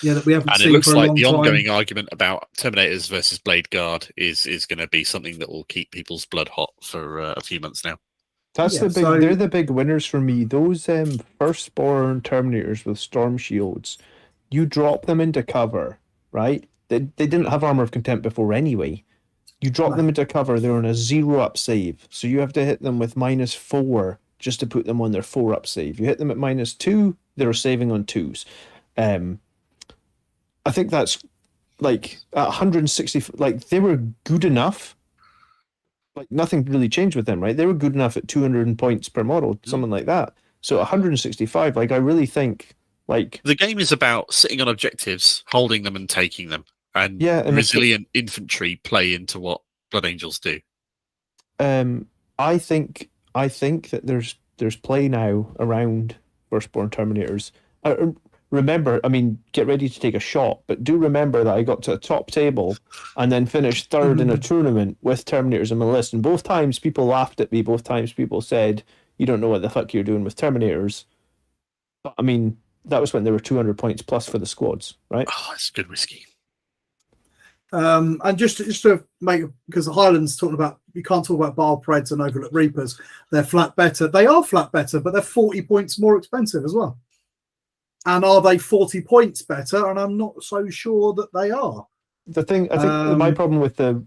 That we haven't and seen it looks for a like long the time. Ongoing argument about Terminators versus Blade Guard is going to be something that will keep people's blood hot for a few months now. That's the big. They're the big winners for me. Those firstborn Terminators with storm shields, you drop them into cover, right? They didn't have Armor of Contempt before anyway. You drop them into cover, they're on a 0-up save, so you have to hit them with -4 just to put them on their 4-up save. You hit them at -2, they're saving on 2s. I think that's like at 160. Like they were good enough. Like nothing really changed with them, right? They were good enough at 200 points per model, something like that. So 165, like I really think, like the game is about sitting on objectives, holding them, and taking them, and resilient infantry play into what Blood Angels do. I think that there's play now around Firstborn Terminators. Remember, I mean, get ready to take a shot, but do remember that I got to a top table and then finished third in a tournament with Terminators on my list. And both times people laughed at me. Both times people said, you don't know what the fuck you're doing with Terminators. But I mean, that was when there were 200 points plus for the squads, right? Oh, it's good whiskey. And just to make, because the Highlands talking about, you can't talk about Baal Preds and Overlook Reapers. They're flat better. They are flat better, but they're 40 points more expensive as well. And are they 40 points better? And I'm not so sure that they are. I think my problem with a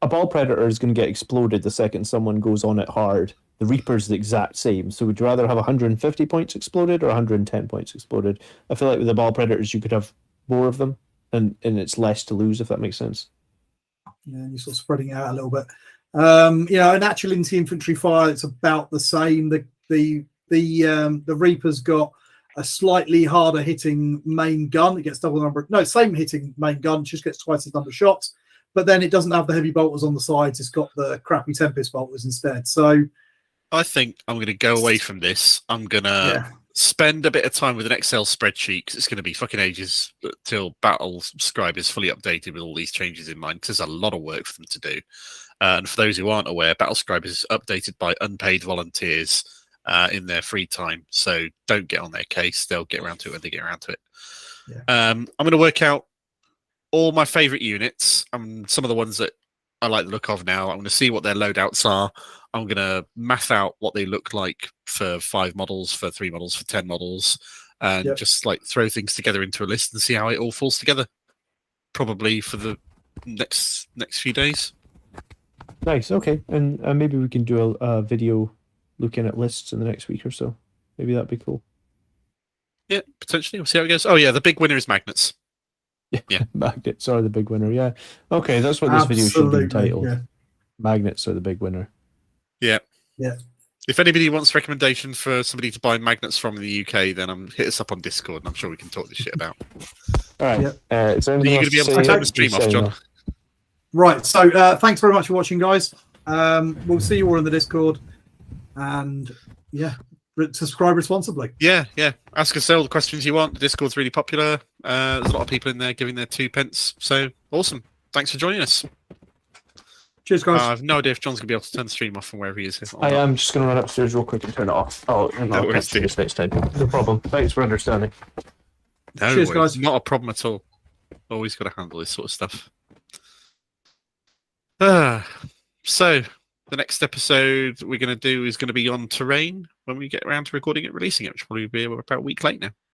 Baal Predator is going to get exploded the second someone goes on it hard. The Reaper's the exact same. So would you rather have 150 points exploded or 110 points exploded? I feel like with the Baal Predators, you could have more of them, and it's less to lose, if that makes sense. Yeah, you're sort of spreading it out a little bit. An actual anti-infantry fire, it's about the same. The Reaper's got a slightly harder hitting main gun. It gets double the number. No, same hitting main gun, just gets twice the number of shots. But then it doesn't have the heavy bolters on the sides. It's got the crappy Tempest bolters instead. So I think I'm going to go away from this. I'm going to spend a bit of time with an Excel spreadsheet because it's going to be fucking ages till Battle Scribe is fully updated with all these changes in mind, because there's a lot of work for them to do. And for those who aren't aware, Battle Scribe is updated by unpaid volunteers in their free time. So don't get on their case. They'll get around to it when they get around to it. Yeah. I'm going to work out all my favorite units and some of the ones that I like the look of now. I'm going to see what their loadouts are. I'm going to math out what they look like for 5 models, for 3 models, for 10 models, and just like throw things together into a list and see how it all falls together. Probably for the next few days. Nice. Okay, and maybe we can do a video looking at lists in the next week or so. Maybe that'd be cool. Yeah, potentially. We'll see how it goes. Oh yeah, the big winner is magnets. Yeah. Magnets are the big winner. Yeah. Okay, that's what this video should be entitled. Yeah. Magnets are the big winner. Yeah. Yeah. If anybody wants recommendation for somebody to buy magnets from in the UK, then hit us up on Discord and I'm sure we can talk this shit about. All right. Is there anything Are you going to be able to turn the stream off, John? Right. So thanks very much for watching, guys. We'll see you all in the Discord. And subscribe responsibly. Yeah. Ask us all the questions you want. The Discord's really popular. There's a lot of people in there giving their 2 pence. So awesome. Thanks for joining us. Cheers, guys. I have no idea if John's going to be able to turn the stream off from wherever he is. I am just going to run upstairs real quick and turn it off. Oh, no, I'll see you next time. No problem. Thanks for understanding. No, cheers, guys. Not a problem at all. Always got to handle this sort of stuff. So the next episode we're going to do is going to be on terrain when we get around to recording it, releasing it, which will probably be about a week late now.